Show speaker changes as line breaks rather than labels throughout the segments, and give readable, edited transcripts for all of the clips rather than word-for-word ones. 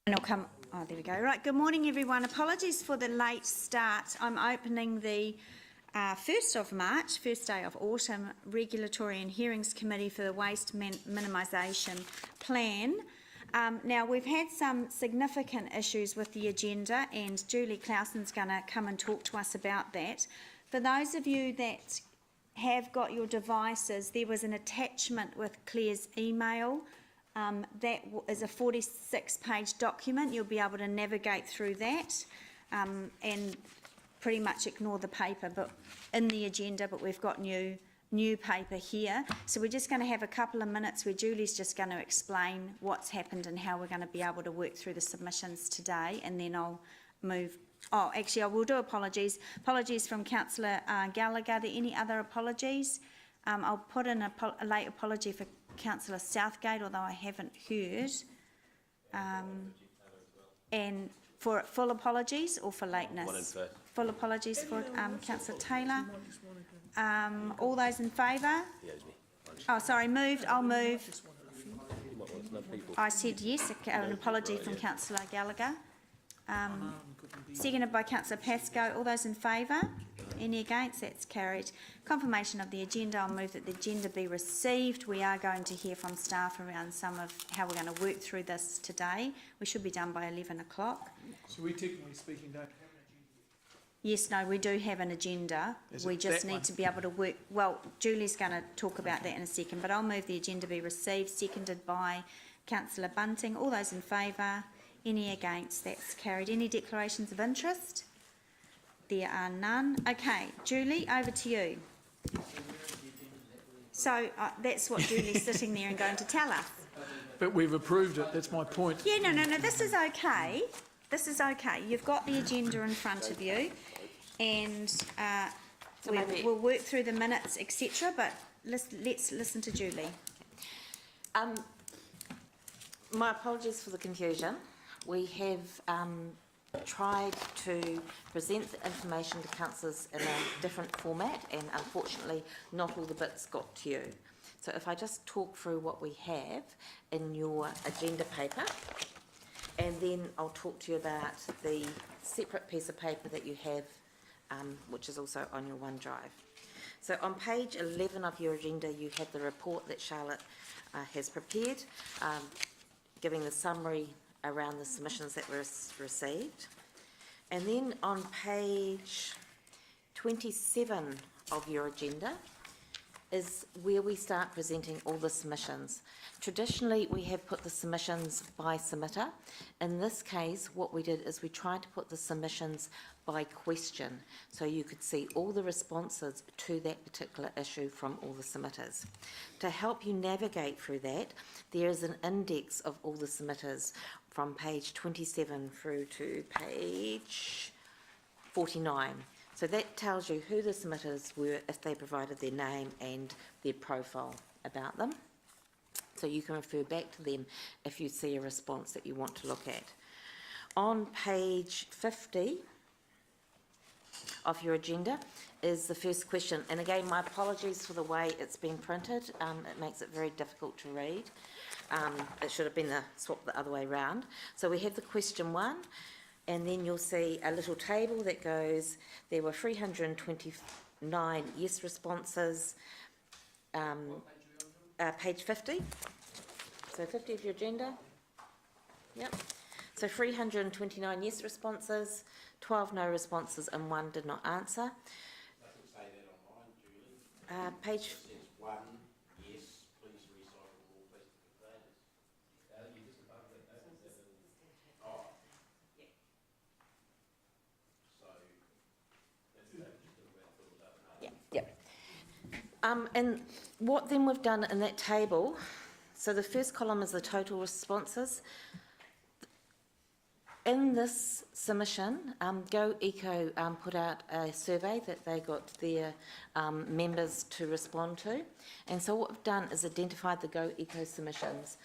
And it'll come, oh, there we go. Right, good morning, everyone. Apologies for the late start. I'm opening the 1st of March, first day of autumn, Regulatory and Hearings Committee for the Waste Minimisation Plan. Now, we've had some significant issues with the agenda, and Julie Clausen's going to come and talk to us about that. For those of you that have got your devices, there was an attachment with Claire's email. That is a 46-page document. You'll be able to navigate through that and pretty much ignore the paper but in the agenda, but we've got new paper here. So we're just going to have a couple of minutes where Julie's just going to explain what's happened and how we're going to be able to work through the submissions today, and then I'll move. Oh, actually, I will do apologies. Apologies from Councillor Gallagher. Are there any other apologies? I'll put in a late apology for Councillor Southgate, although I haven't heard. And for full apologies or for lateness? Full apologies for Councillor Taylor. All those in favour? Oh, sorry, moved. I'll move. I said yes, an apology from Councillor Gallagher. Seconded by Councillor Pascoe. All those in favour? Any against? That's carried. Confirmation of the agenda. I'll move that the agenda be received. We are going to hear from staff around some of how we're going to work through this today. We should be done by 11 o'clock.
So we technically speaking don't have an agenda?
Yes, no, we do have an agenda. We just need to be able to work. Well, Julie's going to talk about that in a second, but I'll move the agenda be received, seconded by Councillor Bunting. All those in favour? Any against? That's carried. Any declarations of interest? There are none. Okay, Julie, over to you. So that's what Julie's sitting there and going to tell us.
But we've approved it, that's my point.
Yeah, no, this is okay. This is okay. You've got the agenda in front of you, and we'll work through the minutes, etc. But let's listen to Julie.
My apologies for the confusion. We have tried to present the information to councillors in a different format, and unfortunately not all the bits got to you. So if I just talk through what we have in your agenda paper, and then I'll talk to you about the separate piece of paper that you have, which is also on your OneDrive. So on page 11 of your agenda, you have the report that Charlotte has prepared, giving the summary around the submissions that were received. And then on page 27 of your agenda is where we start presenting all the submissions. Traditionally, we have put the submissions by submitter. In this case, what we did is we tried to put the submissions by question, so you could see all the responses to that particular issue from all the submitters. To help you navigate through that, there is an index of all the submitters from page 27 through to page 49. So that tells you who the submitters were if they provided their name and their profile about them. So you can refer back to them if you see a response that you want to look at. On page 50 of your agenda is the first question. And again, my apologies for the way it's been printed. It makes it very difficult to read. It should have been swapped the other way round. So we have the question 1. And then you'll see a little table that goes, there were 329 yes responses, page 50, so 50 of your agenda, yep. So 329 yes responses, 12 no responses and 1 did not answer.
Doesn't say that online, Julie.
Page...
It says 1 yes, please recycle all plastic containers. You just above that, oh.
And what then we've done in that table, so the first column is the total responses. In this submission, Go Eco put out a survey that they got their members to respond to, and so what we've done is identified the Go Eco submissions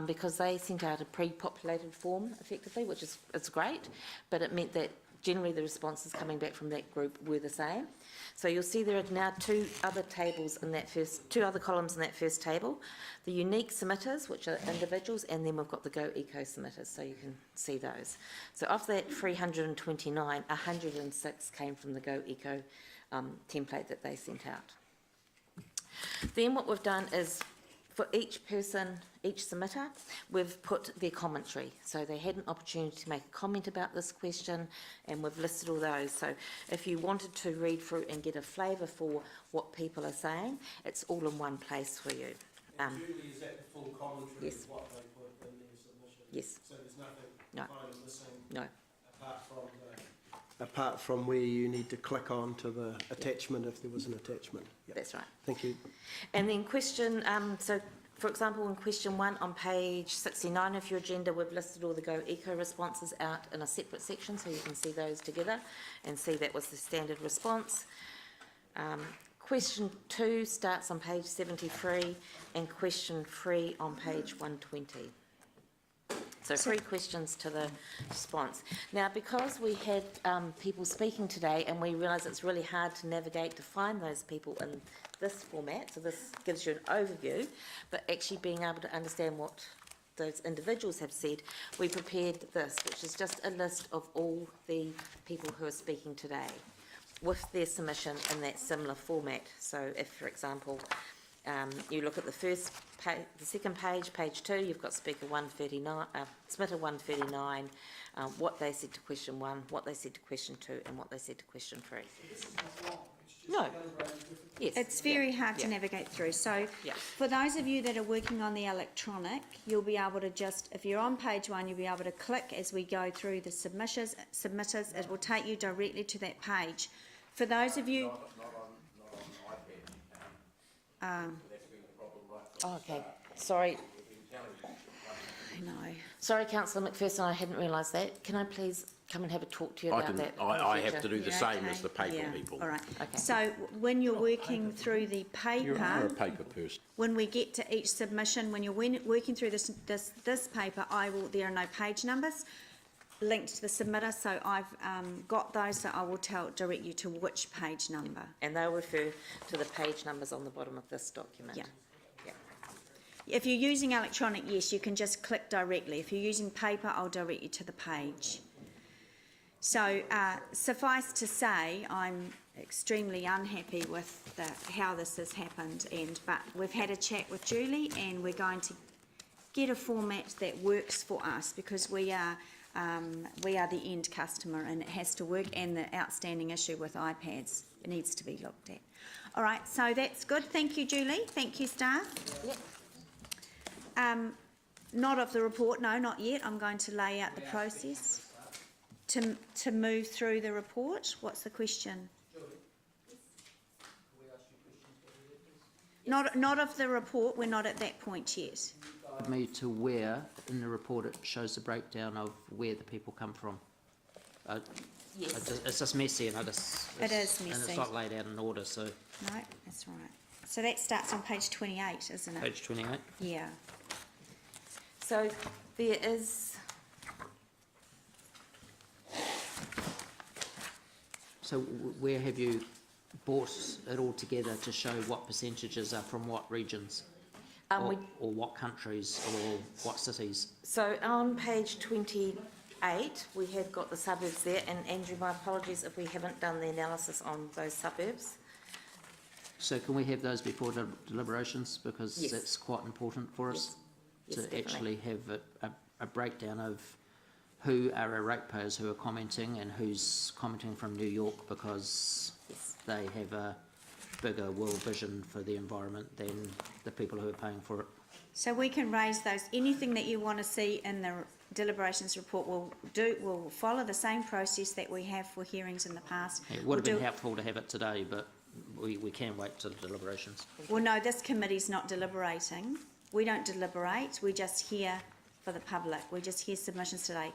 because they sent out a pre-populated form effectively, which is great, but it meant that generally the responses coming back from that group were the same. So you'll see there are now two other columns in that first table. The unique submitters, which are individuals, and then we've got the Go Eco submitters, so you can see those. So of that 329, 106 came from the Go Eco template that they sent out. Then what we've done is, for each person, each submitter, we've put their commentary. So they had an opportunity to make a comment about this question, and we've listed all those. So if you wanted to read through and get a flavour for what people are saying, it's all in one place for you.
Julie, is that the full commentary
Yes.
of what they put in their submission?
Yes.
So there's nothing
No.
kind of missing
No.
apart from where you need to click on to the attachment if there was an attachment? Yep.
That's right.
Thank you.
And then question, so for example, in question 1 on page 69 of your agenda, we've listed all the Go Eco responses out in a separate section, so you can see those together and see that was the standard response. Question 2 starts on page 73 and question 3 on page 120. So 3 questions to the response. Now, because we had people speaking today and we realise it's really hard to navigate to find those people in this format, so this gives you an overview, but actually being able to understand what those individuals have said, we prepared this, which is just a list of all the people who are speaking today with their submission in that similar format. So if, for example, you look at the first page, the second page, page 2, you've got speaker 139, submitter 139, what they said to question 1, what they said to question 2, and what they said to question 3. No. Yes.
It's very hard to
Yeah.
navigate through. So
Yeah.
for those of you that are working on the electronic, you'll be able to just, if you're on page 1, you'll be able to click as we go through the submitters. It will take you directly to that page. For those of you...
Oh, okay. Sorry.
I know.
Sorry, Councillor McPherson, I hadn't realised that. Can I please come and have a talk to you about that?
I have to do the
Yeah,
same
okay.
as the paper
Yeah,
people.
all right.
Okay.
So when you're working through the
You're
paper,
a paper person.
when we get to each submission, when you're working through this paper, there are no page numbers linked to the submitter, so I've got those, so I will direct you to which page number.
And they'll refer to the page numbers on the bottom of this document.
Yeah.
Yeah.
If you're using electronic, yes, you can just click directly. If you're using paper, I'll direct you to the page. So suffice to say, I'm extremely unhappy with how this has happened, but we've had a chat with Julie and we're going to get a format that works for us, because we are the end customer and it has to work, and the outstanding issue with iPads, it needs to be looked at. All right, so that's good. Thank you, Julie. Thank you, staff.
Yep.
Not of the report, no, not yet. I'm going to lay out the process to move through the report. What's the question? Not of the report. We're not at that point yet.
Me to where in the report it shows the breakdown of where the people come from.
Yes.
It's just messy, and
It is
and
messy.
it's not laid out in order. So
No, that's right. So that starts on page 28, isn't it?
page 28.
Yeah.
So there is,
So where have you brought it all together to show what percentages are from what regions, or what countries, or what cities?
so on page 28, we have got the suburbs there, and Andrew, my apologies if we haven't done the analysis on those suburbs.
So can we have those before deliberations, because
Yes.
it's quite important for us
Yes,
to
definitely.
actually have a breakdown of who are our ratepayers who are commenting and who's commenting from New York, because
Yes.
they have a bigger world vision for the environment than the people who are paying for it.
So we can raise those. Anything that you want to see in the deliberations report, we'll follow the same process that we have for hearings in the past.
It would have
We'll
been
do-
helpful to have it today, but we can wait till the deliberations.
Well, no, this committee's not deliberating. We don't deliberate. We just hear for the public. We just hear submissions today.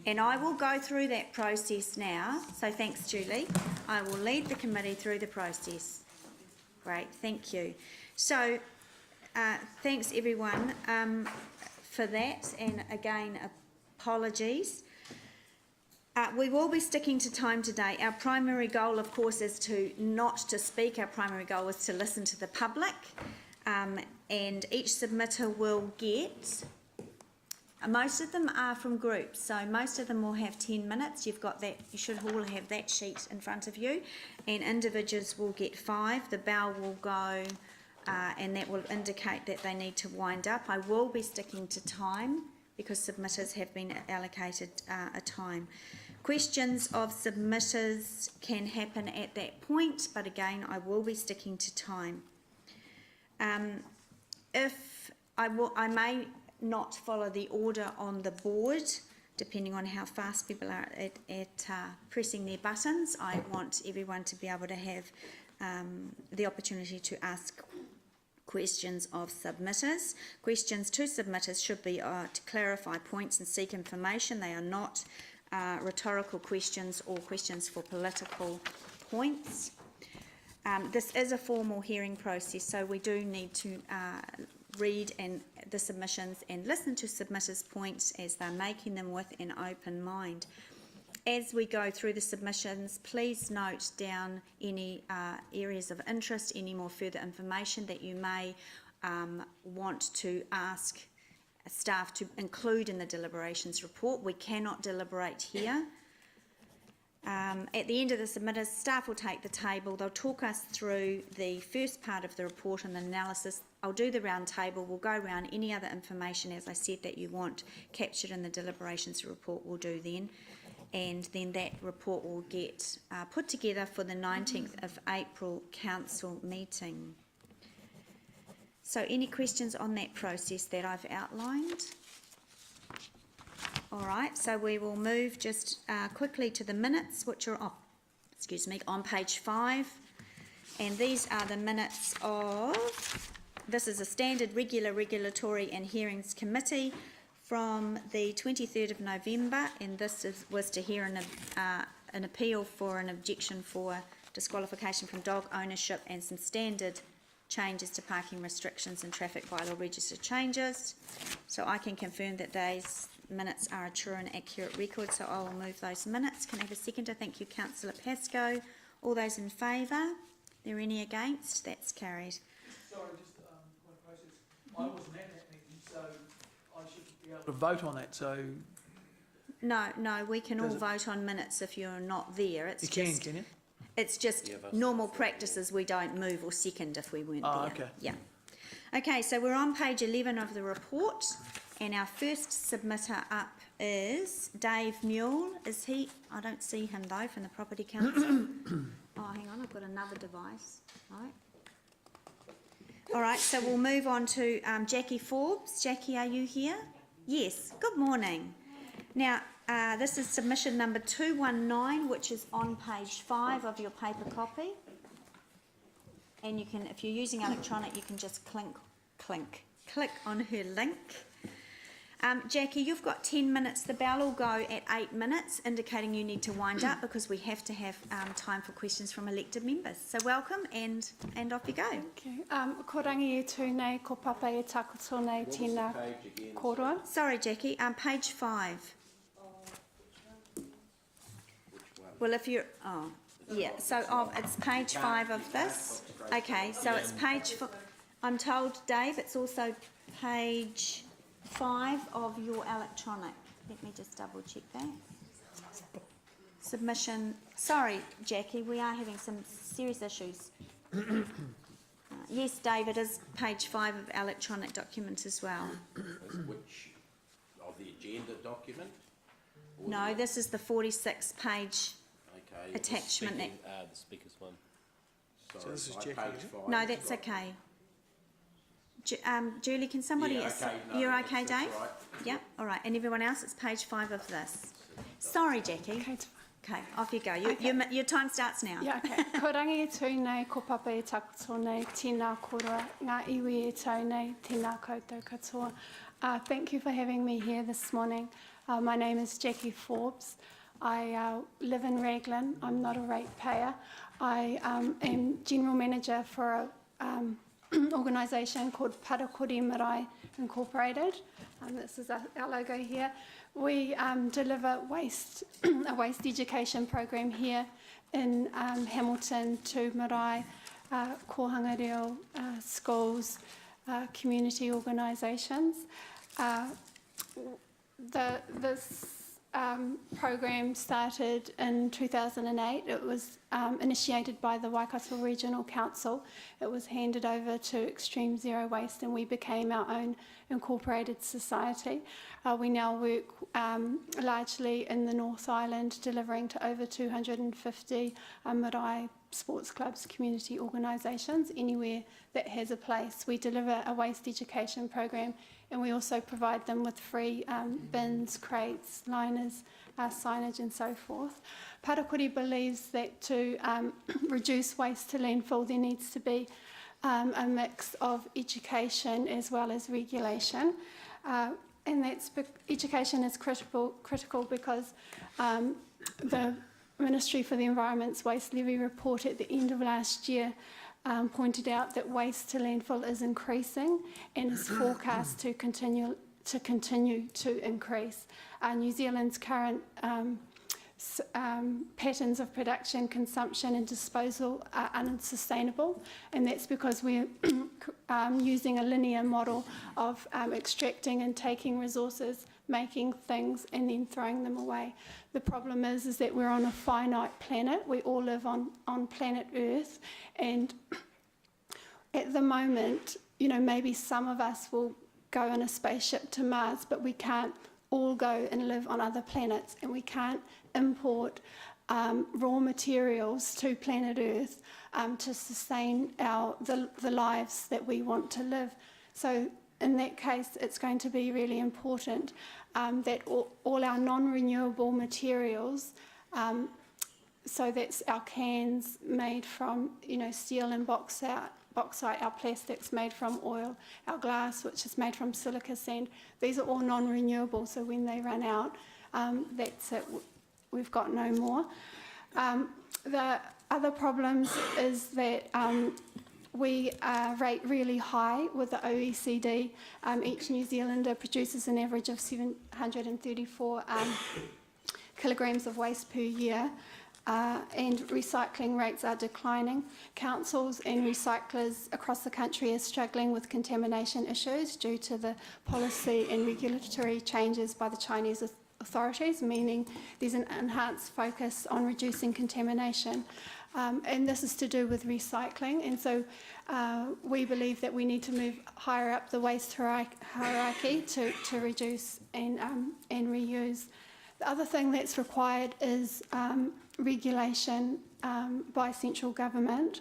And I will go through that process now. So thanks, Julie. I will lead the committee through the process. Great, thank you. So thanks everyone for that, and again, apologies. We will be sticking to time today. Our primary goal, of course, is not to speak. Our primary goal is to listen to the public. And each submitter will get, most of them are from groups, so most of them will have 10 minutes. You've got that, you should all have that sheet in front of you. And individuals will get 5. The bell will go, and that will indicate that they need to wind up. I will be sticking to time because submitters have been allocated a time. Questions of submitters can happen at that point, but again, I will be sticking to time. If I may not follow the order on the board, depending on how fast people are at pressing their buttons. I want everyone to be able to have the opportunity to ask questions of submitters. Questions to submitters should be to clarify points and seek information. They are not rhetorical questions or questions for political points. This is a formal hearing process, so we do need to read the submissions and listen to submitters' points as they're making them with an open mind. As we go through the submissions, please note down any areas of interest, any more further information that you may want to ask staff to include in the deliberations report. We cannot deliberate here. At the end of the submitters, staff will take the table. They'll talk us through the first part of the report and the analysis. I'll do the round table. We'll go around any other information, as I said, that you want captured in the deliberations report. We'll do then. And then that report will get put together for the 19th of April council meeting. So any questions on that process that I've outlined? All right, so we will move just quickly to the minutes, which are on page 5. And these are the minutes of, this is a standard regulatory and hearings committee from the 23rd of November, and this was to hear an appeal for an objection for disqualification from dog ownership and some standard changes to parking restrictions and traffic bylaw register changes. So I can confirm that those minutes are a true and accurate record, so I will move those minutes. Can I have a seconder? Thank you, Councillor Pascoe. All those in favour? Are there any against? That's carried.
Sorry, just point of process. I wasn't at that meeting, so I should be able to vote on that, so...
No, we can all vote on minutes if you're not there. It's
can you?
It's just normal practices. We don't move or second if we weren't there.
Okay.
Yeah. Okay, so we're on page 11 of the report, and our first submitter up is Dave Mule. Is he? I don't see him though from the Property Council. Oh, hang on, I've got another device. Right. All right, so we'll move on to Jackie Forbes. Jackie, are you here? Yes. Good morning. Now, this is submission number 219, which is on page 5 of your paper copy. And you can, if you're using electronic, you can just click on her link. Jackie, you've got 10 minutes. The bell will go at 8 minutes, indicating you need to wind up because we have to have time for questions from elected members. So welcome, and off you go.
Okay. Ko rangi e tūnei, ko papa e takoto nei tēnā koroa.
Sorry, Jackie. Page 5. Well, if you're, yeah. So it's page 5 of this. Okay. So it's page. I'm told, Dave, it's also page 5 of your electronic. Let me just double check that. Submission. Sorry, Jackie, we are having some serious issues. Yes, Dave, it is page 5 of electronic documents as well.
Which, of the agenda document?
No, this is the 46 page
Okay.
attachment.
The speaker's one. Sorry,
this is
my
Jackie,
page
is it?
5
No,
has
that's
got-
okay. Julie, can somebody...
Yeah, okay, no,
you're
that's-
okay,
that's
Dave?
right.
Yep, all right. And everyone else, it's page 5 of this. Sorry, Jackie.
Okay, it's
Okay, off you go. Your time starts now.
Yeah, okay. Ko rangi e tūnei, ko papa e takoto nei tēnā koroa. Ngā iwi e tau nei, tēnā koutou katoa. Thank you for having me here this morning. My name is Jackie Forbes. I live in Raglan. I'm not a ratepayer. I am General Manager for organisation called Parakuri Marae Incorporated. This is our logo here. We deliver a waste education program here in Hamilton to marae, kohanga reo, schools, community organisations. This program started in 2008. It was initiated by the Waikato Regional Council. It was handed over to Extreme Zero Waste and we became our own incorporated society. We now work largely in the North Island, delivering to over 250 marae sports clubs, community organisations, anywhere that has a place. We deliver a waste education program and we also provide them with free bins, crates, liners, signage and so forth. Parakuri believes that to reduce waste to landfill there needs to be a mix of education as well as regulation. And education is critical because the Ministry for the Environment's Waste Levy report at the end of last year pointed out that waste to landfill is increasing and is forecast to continue to increase. New Zealand's current patterns of production, consumption and disposal are unsustainable, and that's because we're using a linear model of extracting and taking resources, making things and then throwing them away. The problem is that we're on a finite planet. We all live on planet Earth, and at the moment, maybe some of us will go on a spaceship to Mars, but we can't all go and live on other planets, and we can't import raw materials to planet Earth to sustain the lives that we want to live. So in that case, it's going to be really important that all our non-renewable materials, so that's our cans made from steel and bauxite, our plastics made from oil, our glass which is made from silica sand, these are all non-renewable, so when they run out, that's it, we've got no more. The other problems is that we rate really high with the OECD. Each New Zealander produces an average of 734 kilograms of waste per year. And recycling rates are declining. Councils and recyclers across the country are struggling with contamination issues due to the policy and regulatory changes by the Chinese authorities, meaning there's an enhanced focus on reducing contamination. And this is to do with recycling, and so we believe that we need to move higher up the waste hierarchy to reduce and reuse. The other thing that's required is regulation by central government,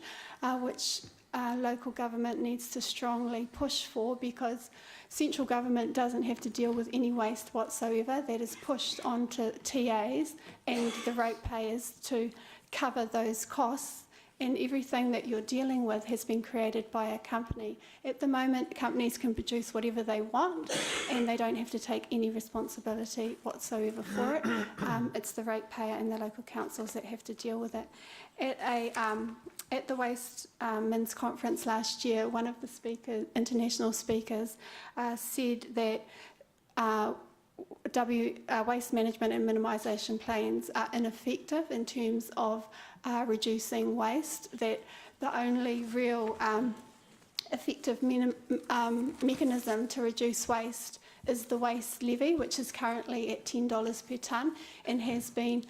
which local government needs to strongly push for, because central government doesn't have to deal with any waste whatsoever. That is pushed onto TAs and the ratepayers to cover those costs, and everything that you're dealing with has been created by a company. At the moment, companies can produce whatever they want and they don't have to take any responsibility whatsoever for it. It's the ratepayer and the local councils that have to deal with it. At the Waste Men's Conference last year, one of the international speakers said that waste management and minimisation plans are ineffective in terms of reducing waste, that the only real effective mechanism to reduce waste is the waste levy, which is currently at $10 per tonne and has been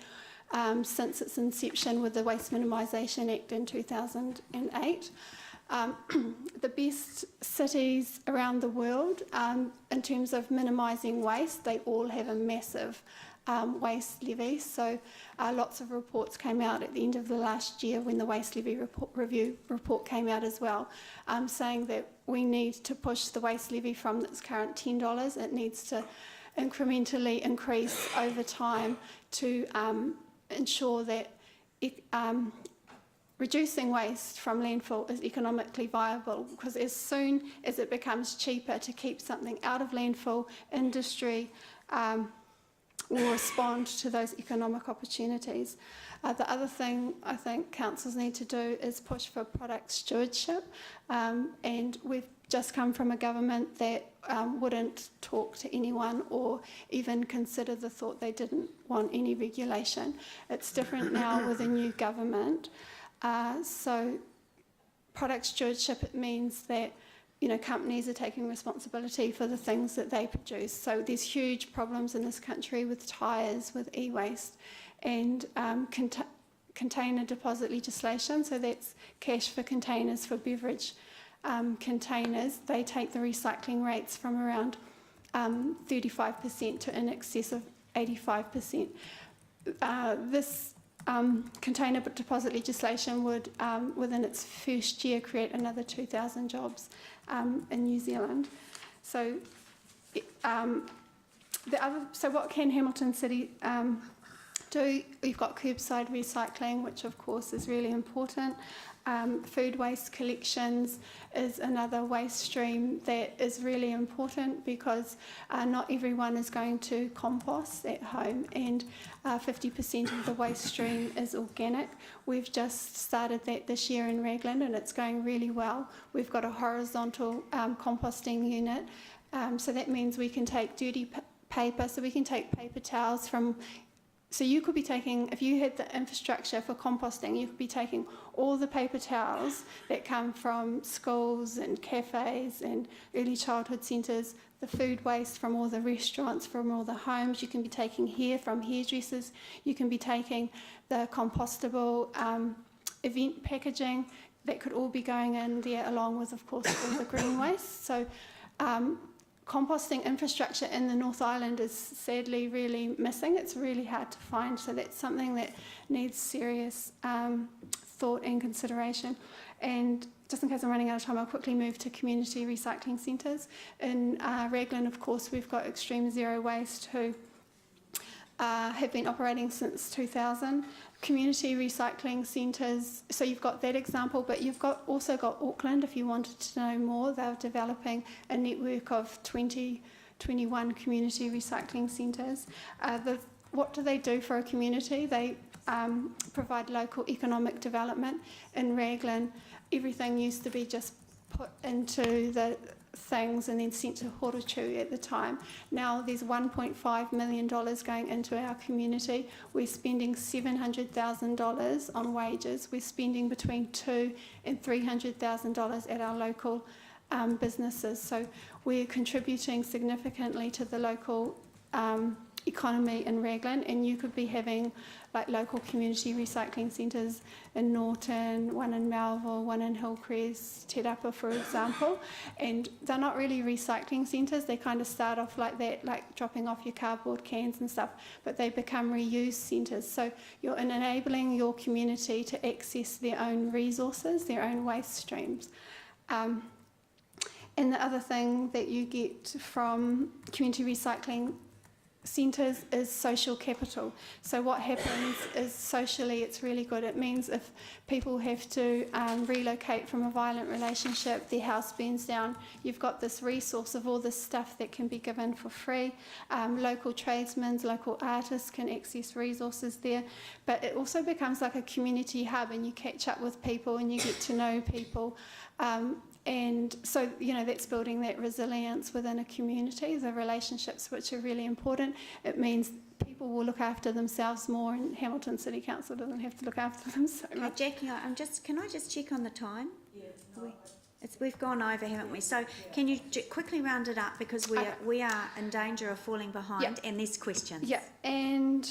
since its inception with the Waste Minimisation Act in 2008. The best cities around the world, in terms of minimising waste, they all have a massive waste levy. So lots of reports came out at the end of the last year when the waste levy review report came out as well, saying that we need to push the waste levy from its current $10. It needs to incrementally increase over time to ensure that reducing waste from landfill is economically viable, because as soon as it becomes cheaper to keep something out of landfill, industry will respond to those economic opportunities. The other thing I think councils need to do is push for product stewardship, and we've just come from a government that wouldn't talk to anyone or even consider the thought they didn't want any regulation. It's different now with a new government. So product stewardship, it means that companies are taking responsibility for the things that they produce. So there's huge problems in this country with tyres, with e-waste, and container deposit legislation. So that's cash for containers for beverage containers. They take the recycling rates from around 35% to in excess of 85%. This container deposit legislation would, within its first year, create another 2,000 jobs in New Zealand. So, so what can Hamilton City do? You've got curbside recycling, which of course is really important. Food waste collections is another waste stream that is really important because not everyone is going to compost at home, and 50% of the waste stream is organic. We've just started that this year in Raglan and it's going really well. We've got a horizontal composting unit, so that means we can take dirty paper, so we can take paper towels from. So you could be taking, if you had the infrastructure for composting, you could be taking all the paper towels that come from schools and cafes and early childhood centres, the food waste from all the restaurants, from all the homes. You can be taking hair from hairdressers. You can be taking the compostable event packaging. That could all be going in there, along with, of course, all the green waste. So composting infrastructure in the North Island is sadly really missing. It's really hard to find, so that's something that needs serious thought and consideration. And just in case I'm running out of time, I'll quickly move to community recycling centres. In Raglan, of course, we've got Extreme Zero Waste, who have been operating since 2000. Community recycling centres, so you've got that example, but you've also got Auckland. If you wanted to know more, they're developing a network of 21 community recycling centres. What do they do for a community? They provide local economic development. In Raglan, everything used to be just put into the things and then sent to Horuchu at the time. Now there's $1.5 million going into our community. We're spending $700,000 on wages. We're spending between $200,000 and $300,000 at our local businesses. So we're contributing significantly to the local economy in Raglan, and you could be having like local community recycling centres in Norton, one in Melville, one in Hillcrest, Te Rapa, for example, and they're not really recycling centres. They kind of start off like that, like dropping off your cardboard cans and stuff, but they become reuse centres. So you're enabling your community to access their own resources, their own waste streams. And the other thing that you get from community recycling centres is social capital. So what happens is socially it's really good. It means if people have to relocate from a violent relationship, their house burns down, you've got this resource of all this stuff that can be given for free. Local tradesmen, local artists can access resources there, but it also becomes like a community hub, and you catch up with people and you get to know people. And so, that's building that resilience within a community, the relationships which are really important. It means people will look after themselves more, and Hamilton City Council doesn't have to look after them so much.
Jackie, can I just check on the time? Yeah. We've gone over, haven't we? So can you quickly round it up, because we are in danger of falling behind, and there's questions.
Yeah, and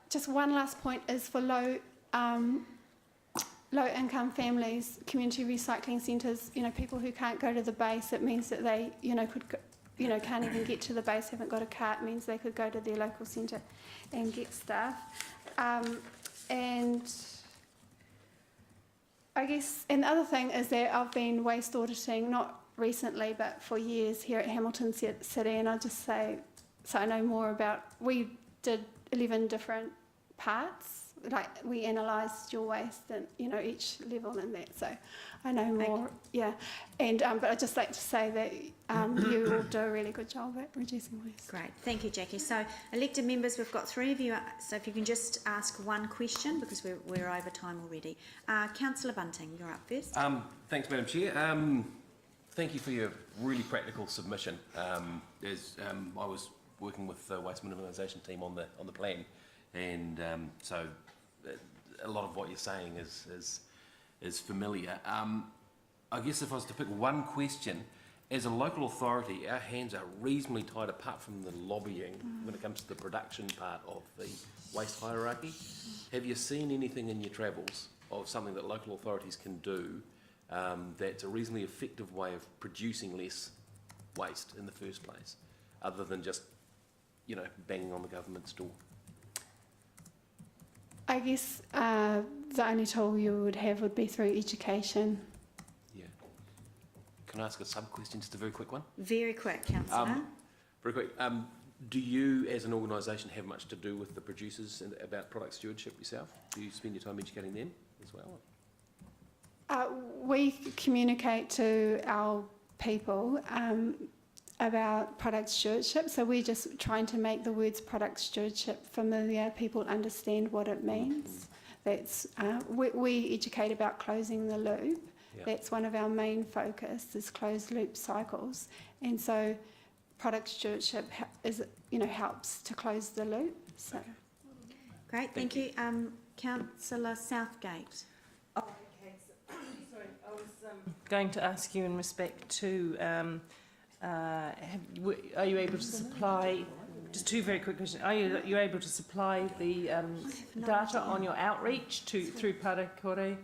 just one last point is for low-income families, community recycling centres, people who can't go to the base, it means that they, can't even get to the base, haven't got a car, it means they could go to their local centre and get stuff. And I guess, and the other thing is that I've been waste auditing, not recently, but for years here at Hamilton City, and I'll just say, so I know more about, we did 11 different parts like we analysed your waste and, you know, each level and that, so I know more, yeah. And, but I'd just like to say that you all do a really good job at reducing waste.
Great, thank you, Jackie. So, elected members, we've got 3 of you, so if you can just ask one question, because we're over time already. Councillor Bunting, you're up first.
Thanks, Madam Chair. Thank you for your really practical submission. As I was working with the waste minimisation team on the plan, and so a lot of what you're saying is familiar. I guess if I was to pick one question, as a local authority, our hands are reasonably tied apart from the lobbying when it comes to the production part of the waste hierarchy. Have you seen anything in your travels of something that local authorities can do that's a reasonably effective way of producing less waste in the first place, other than just, you know, banging on the government's door?
I guess the only tool you would have would be through education.
Yeah. Can I ask a sub-question, just a very quick one?
Very quick, Councillor.
Very quick. Do you, as an organisation, have much to do with the producers and about product stewardship yourself? Do you spend your time educating them as well?
We communicate to our people about product stewardship, so we're just trying to make the words product stewardship familiar. People understand what it means. That's we educate about closing the loop.
Yeah.
That's one of our main focus, is closed loop cycles, and so product stewardship is, you know, helps to close the loop. So
Great, thank you. Councillor Southgate.
Oh, okay. Sorry, I was going to ask you in respect to, are you able to supply, just 2 very quick questions, are you able to supply the data on your outreach through Parakore,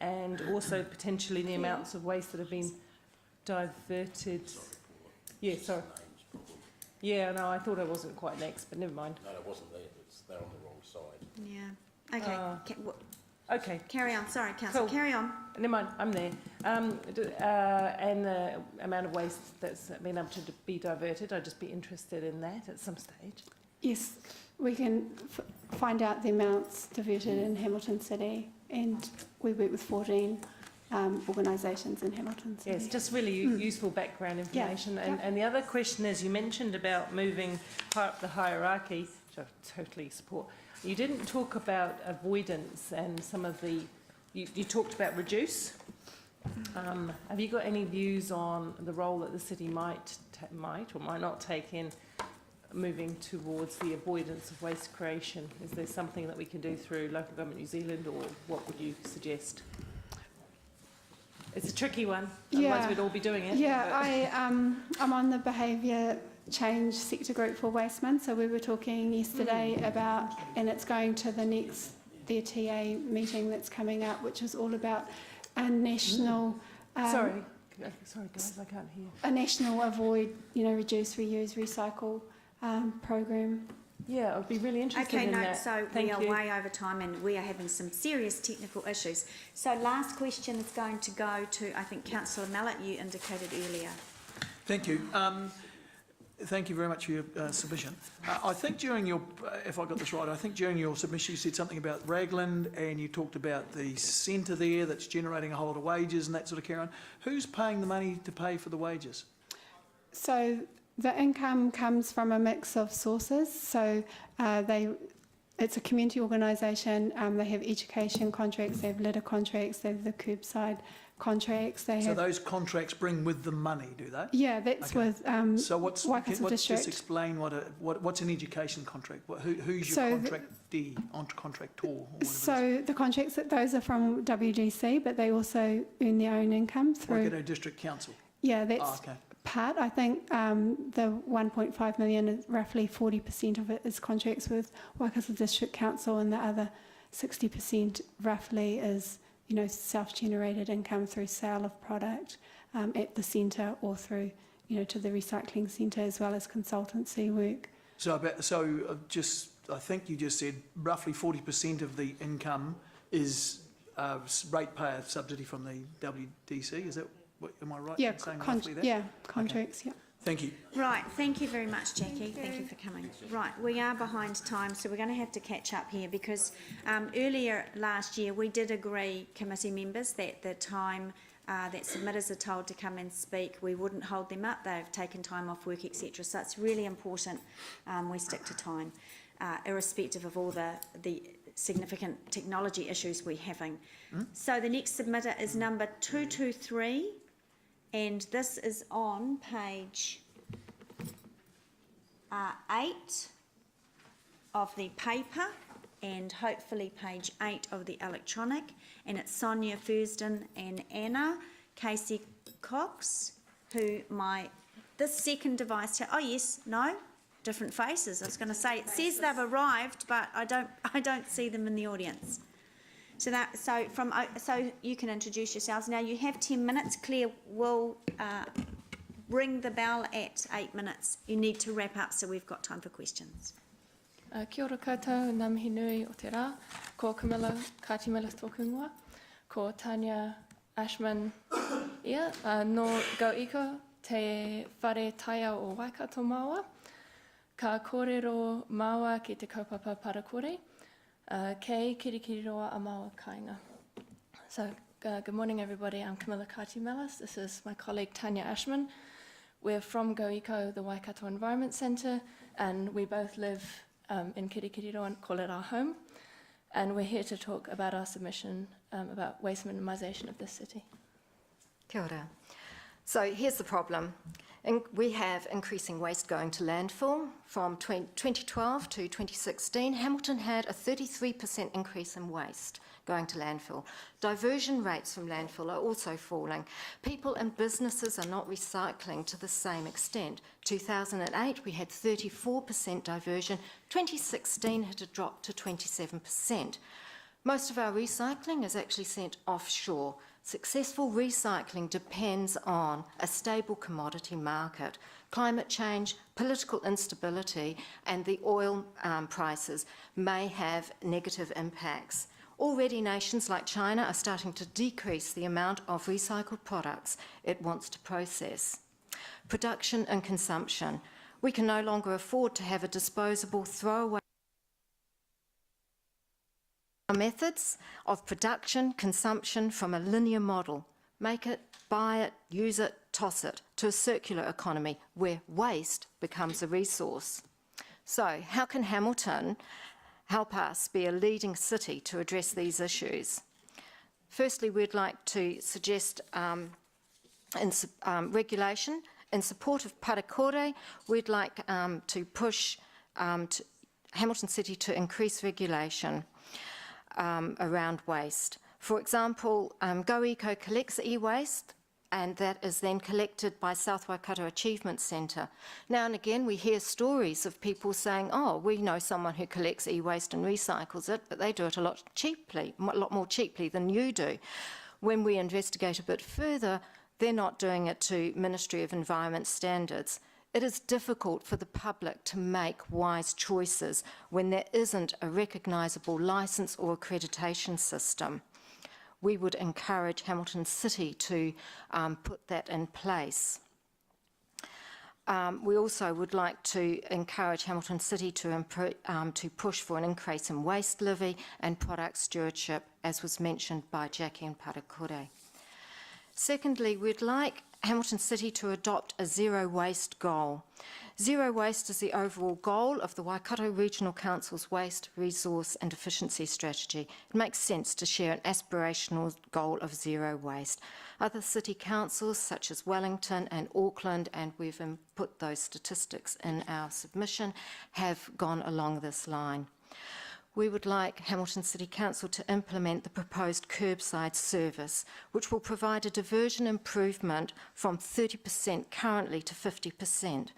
and also potentially the amounts of waste that have been diverted? Yeah, sorry. Yeah, no, I thought I wasn't quite next, but never mind.
No, it wasn't there. They're on the wrong side.
Yeah, okay.
Okay.
Carry on, sorry, Councillor,
Cool.
carry on.
Never mind, I'm there. And the amount of waste that's been able to be diverted, I'd just be interested in that at some stage.
yes, we can find out the amounts diverted in Hamilton City, and we work with 14 organisations in Hamilton City.
Yes, just really useful background information.
Yeah.
And the other question is, you mentioned about moving high up the hierarchy, which I totally support. You didn't talk about avoidance and some of the, you talked about reduce. Have you got any views on the role that the city might or might not take in moving towards the avoidance of waste creation? Is there something that we can do through Local Government New Zealand, or what would you suggest? It's a tricky one, otherwise we'd all be doing it.
Yeah, I'm on the behaviour change sector group for Wasteman, so we were talking yesterday about, and it's going to their TA meeting that's coming up, which is all about a national
Sorry guys, I can't hear.
a national avoid, reduce, reuse, recycle program.
Yeah, I'd be really interested
Okay,
in
no,
that.
so
Thank
we are
you.
way over time and we are having some serious technical issues. So last question is going to go to, I think, Councillor Mallet, you indicated earlier.
Thank you. Thank you very much for your submission. I think during your, if I got this right, I think during your submission you said something about Raglan, and you talked about the centre there that's generating a whole lot of wages and that sort of carry on. Who's paying the money to pay for the wages?
So the income comes from a mix of sources. So it's a community organisation. They have education contracts, they have litter contracts, they have the curbside contracts.
So those contracts bring with them money, do they?
Yeah, that's
Okay.
with
So what's
Waikato District.
just explain what's an education contract? Who's your
So
contractee, contractor, or whatever it is?
So the contracts, those are from WDC, but they also earn their own income through.
Waikato District Council.
Yeah, that's
Okay.
part. I think the 1.5 million, is roughly 40% of it is contracts with Waikato District Council, and the other 60% roughly is self-generated income through sale of product at the centre, or through to the recycling centre, as well as consultancy work.
I think you just said roughly 40% of the income is ratepayer subsidy from the WDC. Is that am I right
Yeah,
in saying roughly that?
contracts. Yeah.
Thank you.
Right, thank you very much, Jackie. Thank you for coming. Right, we are behind time, so we're going to have to catch up here because earlier last year we did agree, committee members, that the time that submitters are told to come and speak, we wouldn't hold them up. They've taken time off work, etc. So it's really important we stick to time, irrespective of all the significant technology issues we're having. So the next submitter is number 223. And this is on page 8 of the paper and hopefully page 8 of the electronic. And it's Sonia Fursden and Anna Casey Cox, who this second device, oh yes, no, different faces. I was going to say, it says they've arrived, but I don't see them in the audience. So you can introduce yourselves. Now you have 10 minutes. Claire will ring the bell at 8 minutes. You need to wrap up so we've got time for questions.
Kia ora koutou, ngā mihi nui o te rā. Ko Camilla, Katimila tōku ingoa. Ko Tanya Ashman no Go Eco, te whare taia o Waikato Māua. Ka kōrero māua ki te kaupapa Parakore. Kei kirikiriroa a Māua Kāinga. So, good morning everybody, I'm Camilla Kaitimelis. This is my colleague Tanya Ashman. We're from Go Eco, the Waikato Environment Centre, and we both live in Kirikiriroa and call it our home. And we're here to talk about our submission about waste minimisation of this city.
Kia ora. So here's the problem. We have increasing waste going to landfill. From 2012 to 2016, Hamilton had a 33% increase in waste going to landfill. Diversion rates from landfill are also falling. People and businesses are not recycling to the same extent. 2008, we had 34% diversion. 2016 had a drop to 27%. Most of our recycling is actually sent offshore. Successful recycling depends on a stable commodity market. Climate change, political instability, and the oil prices may have negative impacts. Already nations like China are starting to decrease the amount of recycled products it wants to process. Production and consumption. We can no longer afford to have a disposable throwaway. Methods of production, consumption from a linear model. Make it, buy it, use it, toss it, to a circular economy where waste becomes a resource. So, how can Hamilton help us be a leading city to address these issues? Firstly, we'd like to suggest regulation. In support of Parakore, we'd like to push Hamilton City to increase regulation around waste. For example, Go Eco collects e-waste, and that is then collected by South Waikato Achievement Centre. Now and again we hear stories of people saying, oh, we know someone who collects e-waste and recycles it, but they do it a lot more cheaply than you do. When we investigate a bit further, they're not doing it to Ministry of Environment standards. It is difficult for the public to make wise choices when there isn't a recognisable licence or accreditation system. We would encourage Hamilton City to put that in place. We also would like to encourage Hamilton City to push for an increase in waste levy and product stewardship, as was mentioned by Jackie and Parakore. Secondly, we'd like Hamilton City to adopt a zero waste goal. Zero waste is the overall goal of the Waikato Regional Council's Waste, Resource and Efficiency Strategy. It makes sense to share an aspirational goal of zero waste. Other city councils such as Wellington and Auckland, and we've put those statistics in our submission, have gone along this line. We would like Hamilton City Council to implement the proposed curbside service, which will provide a diversion improvement from 30% currently to 50%.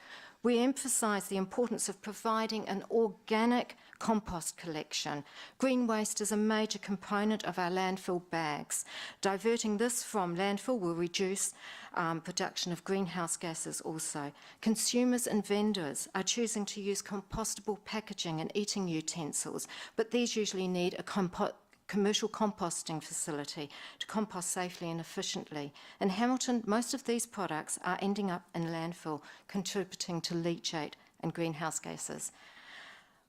We emphasise the importance of providing an organic compost collection. Green waste is a major component of our landfill bags. Diverting this from landfill will reduce production of greenhouse gases also. Consumers and vendors are choosing to use compostable packaging and eating utensils, but these usually need a commercial composting facility to compost safely and efficiently. In Hamilton, most of these products are ending up in landfill, contributing to leachate and greenhouse gases.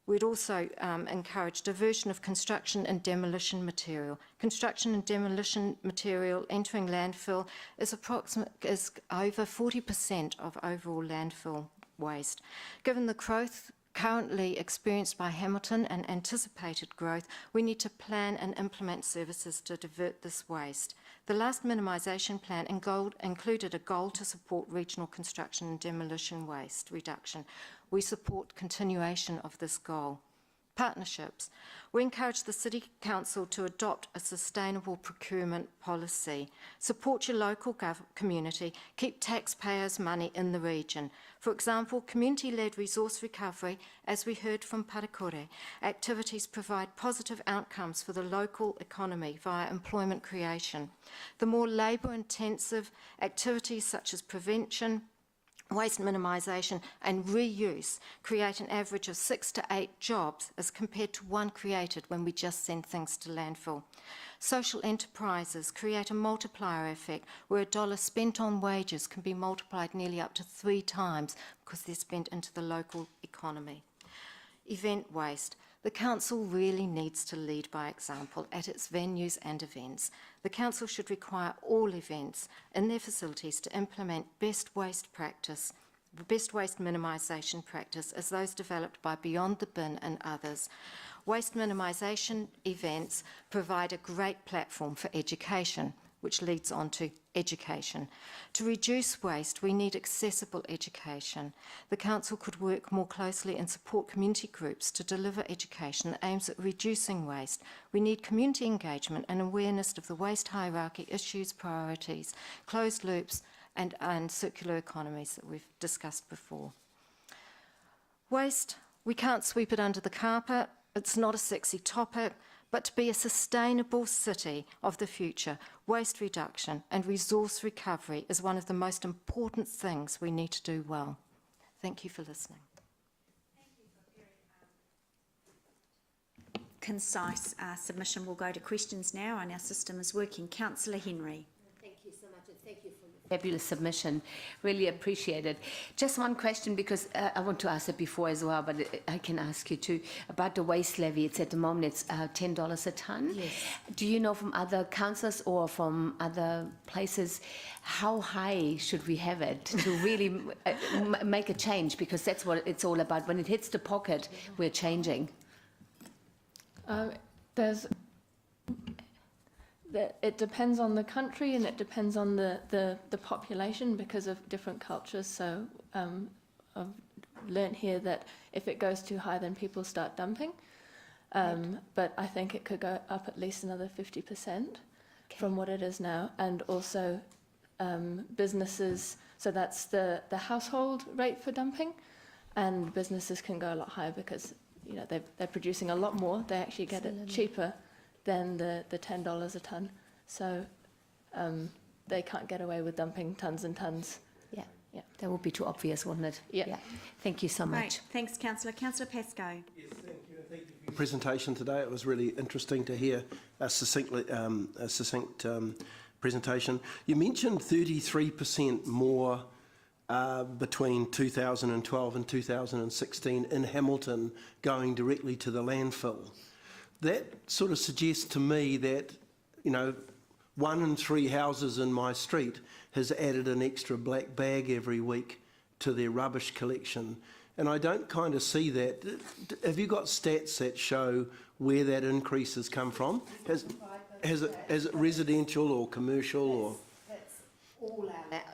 We'd also encourage diversion of construction and demolition material. Construction and demolition material entering landfill is over 40% of overall landfill waste. Given the growth currently experienced by Hamilton and anticipated growth, we need to plan and implement services to divert this waste. The last minimisation plan included a goal to support regional construction and demolition waste reduction. We support continuation of this goal. Partnerships. We encourage the City Council to adopt a sustainable procurement policy. Support your local community. Keep taxpayers' money in the region. For example, community-led resource recovery, as we heard from Parakore, activities provide positive outcomes for the local economy via employment creation. The more labour-intensive activities such as prevention, waste minimisation and reuse create an average of 6 to 8 jobs as compared to 1 created when we just send things to landfill. Social enterprises create a multiplier effect where $1 spent on wages can be multiplied nearly up to 3 times because they're spent into the local economy. Event waste. The Council really needs to lead by example at its venues and events. The Council should require all events in their facilities to implement best waste minimisation practice as those developed by Beyond the Bin and others. Waste minimisation events provide a great platform for education, which leads on to education. To reduce waste, we need accessible education. The Council could work more closely and support community groups to deliver education that aims at reducing waste. We need community engagement and awareness of the waste hierarchy, issues, priorities, closed loops, and circular economies that we've discussed before. Waste, we can't sweep it under the carpet. It's not a sexy topic. But to be a sustainable city of the future, waste reduction and resource recovery is one of the most important things we need to do well. Thank you for listening.
Thank you for very concise submission. We'll go to questions now, and our system is working. Councillor Henry.
Thank you so much, and thank you for your fabulous submission. Really appreciate it. Just one question, because I want to ask it before as well, but I can ask you too. About the waste levy, it's at the moment, it's $10 a tonne.
Yes.
Do you know from other councils or from other places, how high should we have it to really make a change? Because that's what it's all about. When it hits the pocket, we're changing.
It depends on the country and it depends on the population because of different cultures. So I've learnt here that if it goes too high, then people start dumping. But I think it could go up at least another 50% from what it is now. And also businesses, so that's the household rate for dumping, and businesses can go a lot higher because they're producing a lot more. They actually get it cheaper than the $10 a tonne. So they can't get away with dumping tonnes and tonnes.
Yeah, that would be too obvious, wouldn't it?
Yeah.
Thank you so much.
Right. Thanks, Councillor. Councillor Pascoe.
Yes, thank you. And thank you for your presentation today. It was really interesting to hear a succinct presentation. You mentioned 33% more between 2012 and 2016 in Hamilton going directly to the landfill. That sort of suggests to me that, 1 in 3 houses in my street has added an extra black bag every week to their rubbish collection. And I don't kind of see that. Have you got stats that show where that increase has come from? Is it residential or commercial or?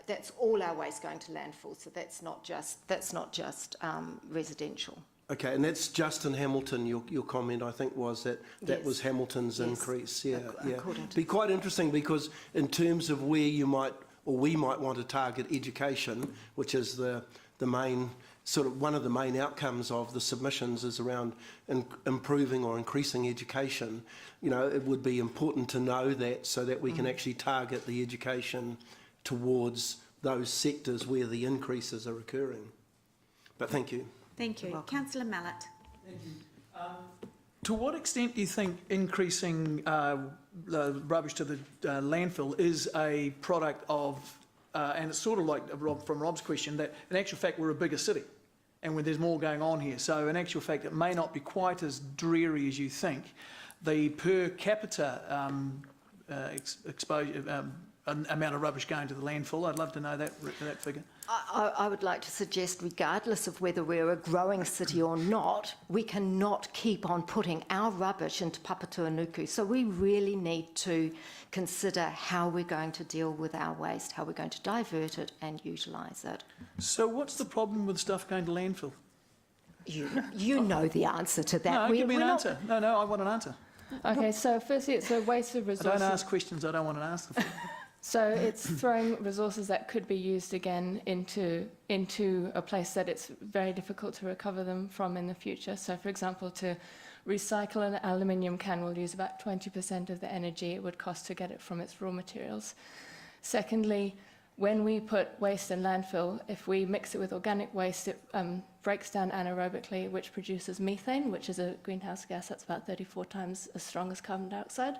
That's all our waste going to landfill, so that's not just residential.
Okay, and that's just in Hamilton. Your comment, I think, was that
Yes.
was Hamilton's
Yes.
increase. Yeah.
According to-
Be quite interesting because in terms of where you might or we might want to target education, which is the main sort of one of the main outcomes of the submissions is around improving or increasing education. It would be important to know that so that we can actually target the education towards those sectors where the increases are occurring. But thank you.
Thank you. Councillor Mallett.
Thank you. To what extent do you think increasing the rubbish to the landfill is a product of, and it's sort of like from Rob's question, that in actual fact we're a bigger city and when there's more going on here. So in actual fact it may not be quite as dreary as you think. The per capita exposure, amount of rubbish going to the landfill, I'd love to know that figure.
I would like to suggest, regardless of whether we're a growing city or not, we cannot keep on putting our rubbish into Papatūānuku. So we really need to consider how we're going to deal with our waste, how we're going to divert it and utilise it.
So what's the problem with stuff going to landfill?
You know the answer to that.
No, give me an answer. No, I want an answer.
Okay, so firstly, it's a waste of
I
resources.
don't ask questions I don't want to answer for.
So it's throwing resources that could be used again into a place that it's very difficult to recover them from in the future. So, for example, to recycle an aluminium can will use about 20% of the energy it would cost to get it from its raw materials. Secondly, when we put waste in landfill, if we mix it with organic waste, it breaks down anaerobically, which produces methane, which is a greenhouse gas that's about 34 times as strong as carbon dioxide.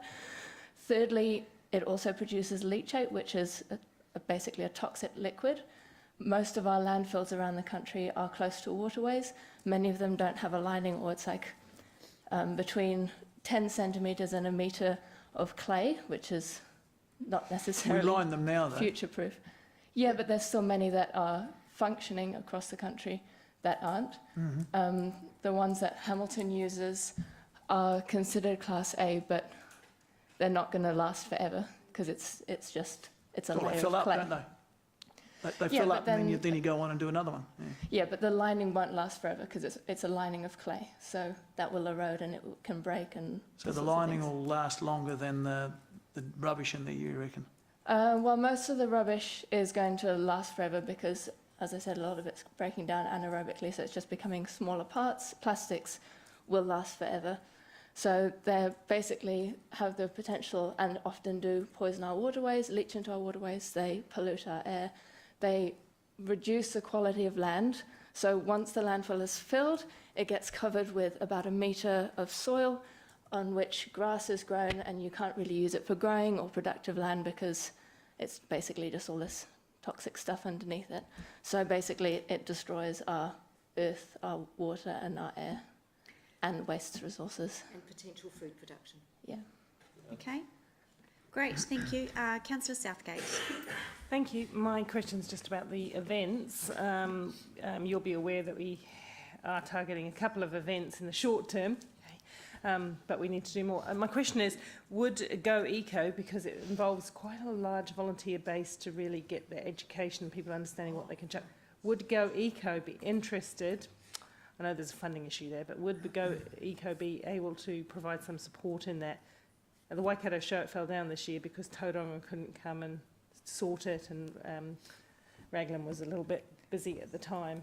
Thirdly, it also produces leachate, which is basically a toxic liquid. Most of our landfills around the country are close to waterways. Many of them don't have a lining, or it's like between 10 centimetres and a metre of clay, which is not necessarily
We line them now, though.
future-proof. Yeah, but there's still many that are functioning across the country that aren't.
Mm-hmm.
The ones that Hamilton uses are considered Class A, but they're not going to last forever because it's a
They
layer
fill
of
up,
clay.
don't they? They
Yeah,
fill
but
up and then you go on and do another one. Yeah.
Yeah, but the lining won't last forever because it's a lining of clay, so that will erode and it can break and.
So
all
the
sorts of
lining
things.
will last longer than the rubbish in there, you reckon?
Well, most of the rubbish is going to last forever because, as I said, a lot of it's breaking down anaerobically, so it's just becoming smaller parts. Plastics will last forever. So they basically have the potential, and often do, poison our waterways, leach into our waterways, they pollute our air, they reduce the quality of land. So once the landfill is filled, it gets covered with about 1 metre of soil on which grass is grown, and you can't really use it for growing or productive land because it's basically just all this toxic stuff underneath it. So basically it destroys our earth, our water and our air and waste resources.
And potential food production.
Yeah.
Okay. Great, thank you. Councillor Southgate.
Thank you. My question's just about the events. You'll be aware that we are targeting a couple of events in the short term, but we need to do more. My question is, would Go Eco, because it involves quite a large volunteer base to really get the education and people understanding what they can chuck, would Go Eco be interested? I know there's a funding issue there, but would the Go Eco be able to provide some support in that? At the Waikato show, it fell down this year because Tauranga couldn't come and sort it, and Raglan was a little bit busy at the time.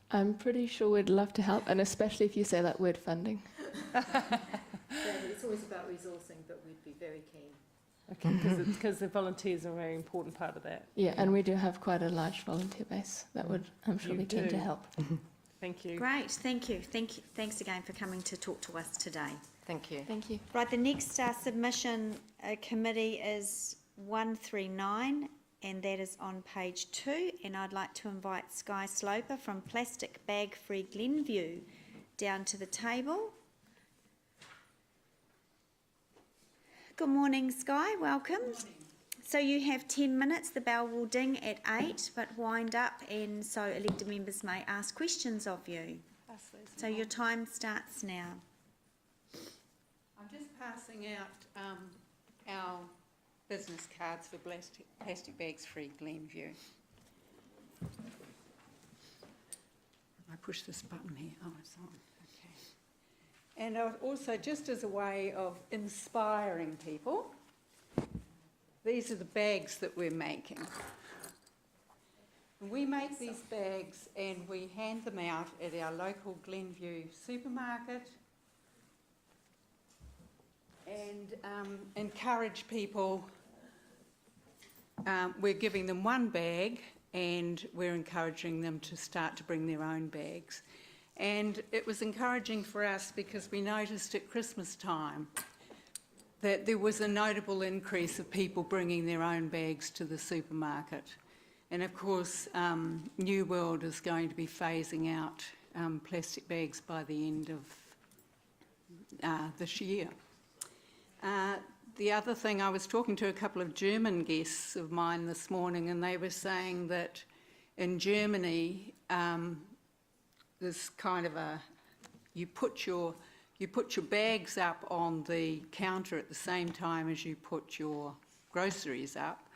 I'm pretty sure we'd love to help, and especially if you say that word funding.
It's always about resourcing, but we'd be very keen.
Okay, because the volunteers are a very important part of that.
Yeah, and we do have quite a large volunteer base that would, I'm sure,
You
be keen
do.
to help.
Thank you.
Great, thank you. Thanks again for coming to talk to us today.
Thank you.
Thank you.
Right, the next submission committee is 139, and that is on page 2, and I'd like to invite Sky Sloper from Plastic Bag Free Glenview down to the table. Good morning, Sky, welcome. Good morning. So you have 10 minutes, the bell will ding at 8, but wind up, and so elected members may ask questions of you. So your time starts now.
I'm just passing out our business cards for Plastic Bags Free Glenview. I push this button here. Oh, it's on. Okay. And also, just as a way of inspiring people, these are the bags that we're making. We make these bags and we hand them out at our local Glenview supermarket and encourage people. We're giving them one bag and we're encouraging them to start to bring their own bags. And it was encouraging for us because we noticed at Christmas time that there was a notable increase of people bringing their own bags to the supermarket. And of course, New World is going to be phasing out plastic bags by the end of this year. The other thing, I was talking to a couple of German guests of mine this morning, and they were saying that in Germany, there's kind of you put your bags up on the counter at the same time as you put your groceries up,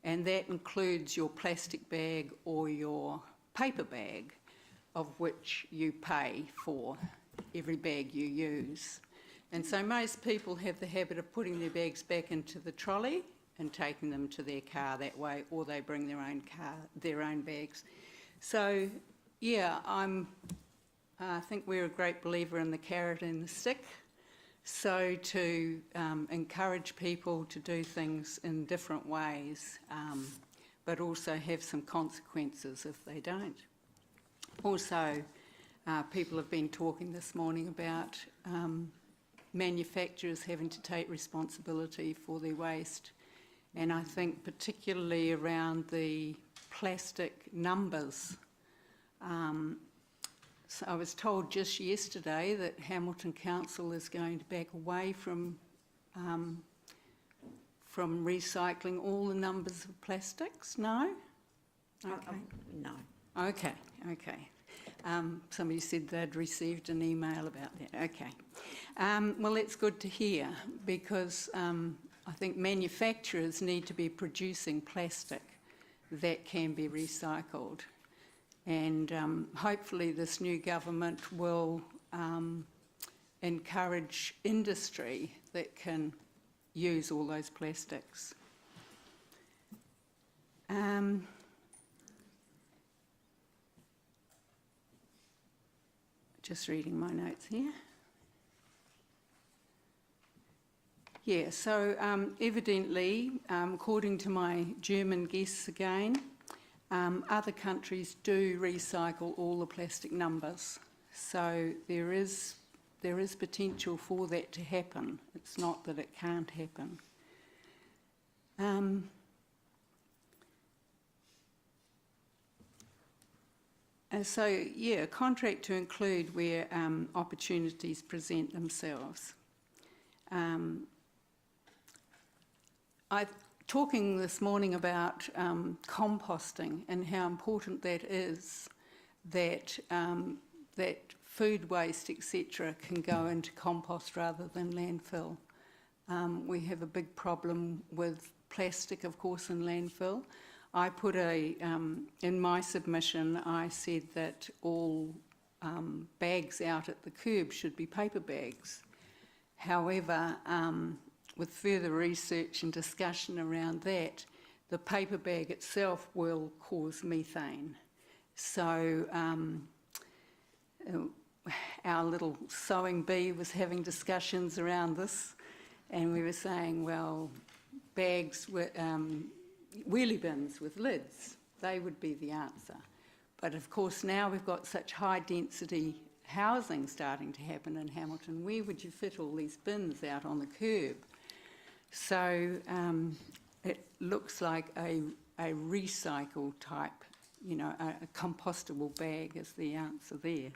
and that includes your plastic bag or your paper bag, of which you pay for every bag you use. And so most people have the habit of putting their bags back into the trolley and taking them to their car that way, or they bring their own bags. So, yeah, I think we're a great believer in the carrot and the stick. So to encourage people to do things in different ways, but also have some consequences if they don't. Also, people have been talking this morning about manufacturers having to take responsibility for their waste, and I think particularly around the plastic numbers. So I was told just yesterday that Hamilton Council is going to back away from recycling all the numbers of plastics. No?
Okay. No.
Okay. Somebody said they'd received an email about that. Okay. Well, that's good to hear, because I think manufacturers need to be producing plastic that can be recycled. And hopefully this new government will encourage industry that can use all those plastics. Just reading my notes here. Yeah, so evidently, according to my German guests again, other countries do recycle all the plastic numbers. So there is potential for that to happen. It's not that it can't happen. So, yeah, a contract to include where opportunities present themselves. Talking this morning about composting and how important that is, that food waste, etc., can go into compost rather than landfill. We have a big problem with plastic, of course, in landfill. I put in my submission, I said that all bags out at the curb should be paper bags. However, with further research and discussion around that, the paper bag itself will cause methane. So our little sewing bee was having discussions around this, and we were saying, well, bags with wheelie bins with lids, they would be the answer. But of course now we've got such high density housing starting to happen in Hamilton. Where would you fit all these bins out on the curb? So it looks like a recycle type, a compostable bag is the answer there.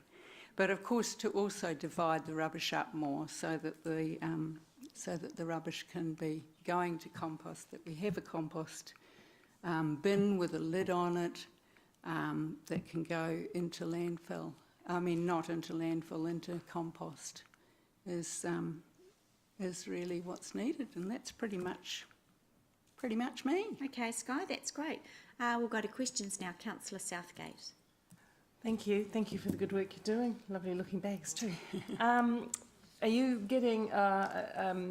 But of course to also divide the rubbish up more so that the rubbish can be going to compost, that we have a compost bin with a lid on it that can go into landfill. I mean, not into landfill, into compost is really what's needed, and that's pretty much me.
Okay, Sky, that's great. We'll go to questions now. Councillor Southgate.
Thank you for the good work you're doing. Lovely looking bags too. Are you getting,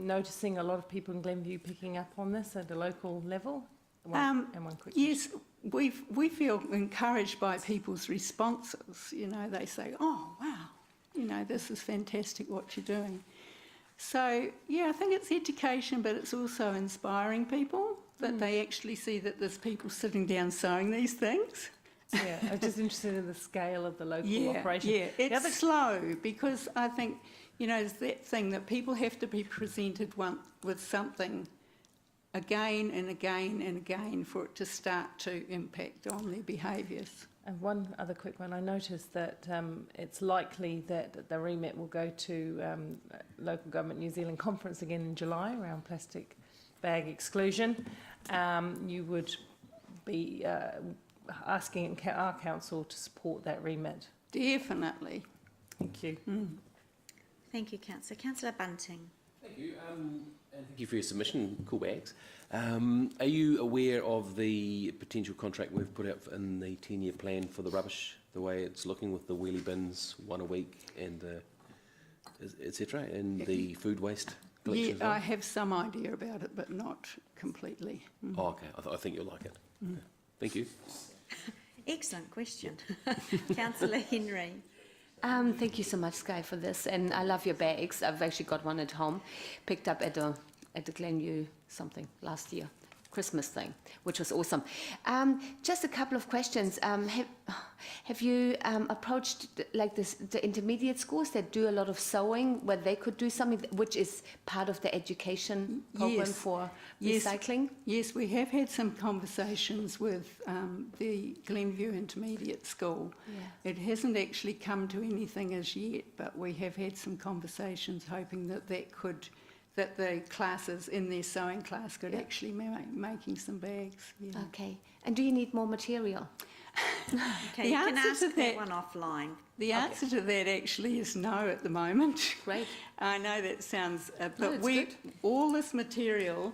noticing a lot of people in Glenview picking up on this at a local level? One quick
yes, we feel encouraged by people's responses. They say, oh, wow, this is fantastic what you're doing. So, yeah, I think it's education, but it's also inspiring people that they actually see that there's people sitting down sewing these things.
Yeah, I'm just interested in the scale of the local operation.
Yeah,
The other-
it's slow because I think, you know, it's that thing that people have to be presented with something again and again and again for it to start to impact on their behaviours.
And one other quick one. I noticed that it's likely that the remit will go to Local Government New Zealand conference again in July around plastic bag exclusion. You would be asking our council to support that remit.
Definitely.
Thank you.
Thank you, Councillor. Councillor Bunting.
Thank you. And thank you for your submission, Cool Bags. Are you aware of the potential contract we've put out in the 10-year plan for the rubbish, the way it's looking with the wheelie bins, 1 a week, and etc., and the food waste collection?
Yeah,
as well?
I have some idea about it, but not completely.
Oh, okay. I think you'll like it. Okay. Thank you.
Excellent question. Councillor Henry.
Thank you so much, Sky, for this. And I love your bags. I've actually got one at home, picked up at the Glenview something last year, Christmas thing, which was awesome. Just a couple of questions. Have you approached like the intermediate schools that do a lot of sewing, where they could do something which is part of the education program for recycling?
Yes, we have had some conversations with the Glenview Intermediate School.
Yeah.
It hasn't actually come to anything as yet, but we have had some conversations hoping that that the classes in their sewing class could actually making some bags. Yeah.
Okay. And do you need more material?
Okay, you can ask that one offline.
The answer to that actually is no at the moment.
Great.
I know that sounds, but
good.
all this material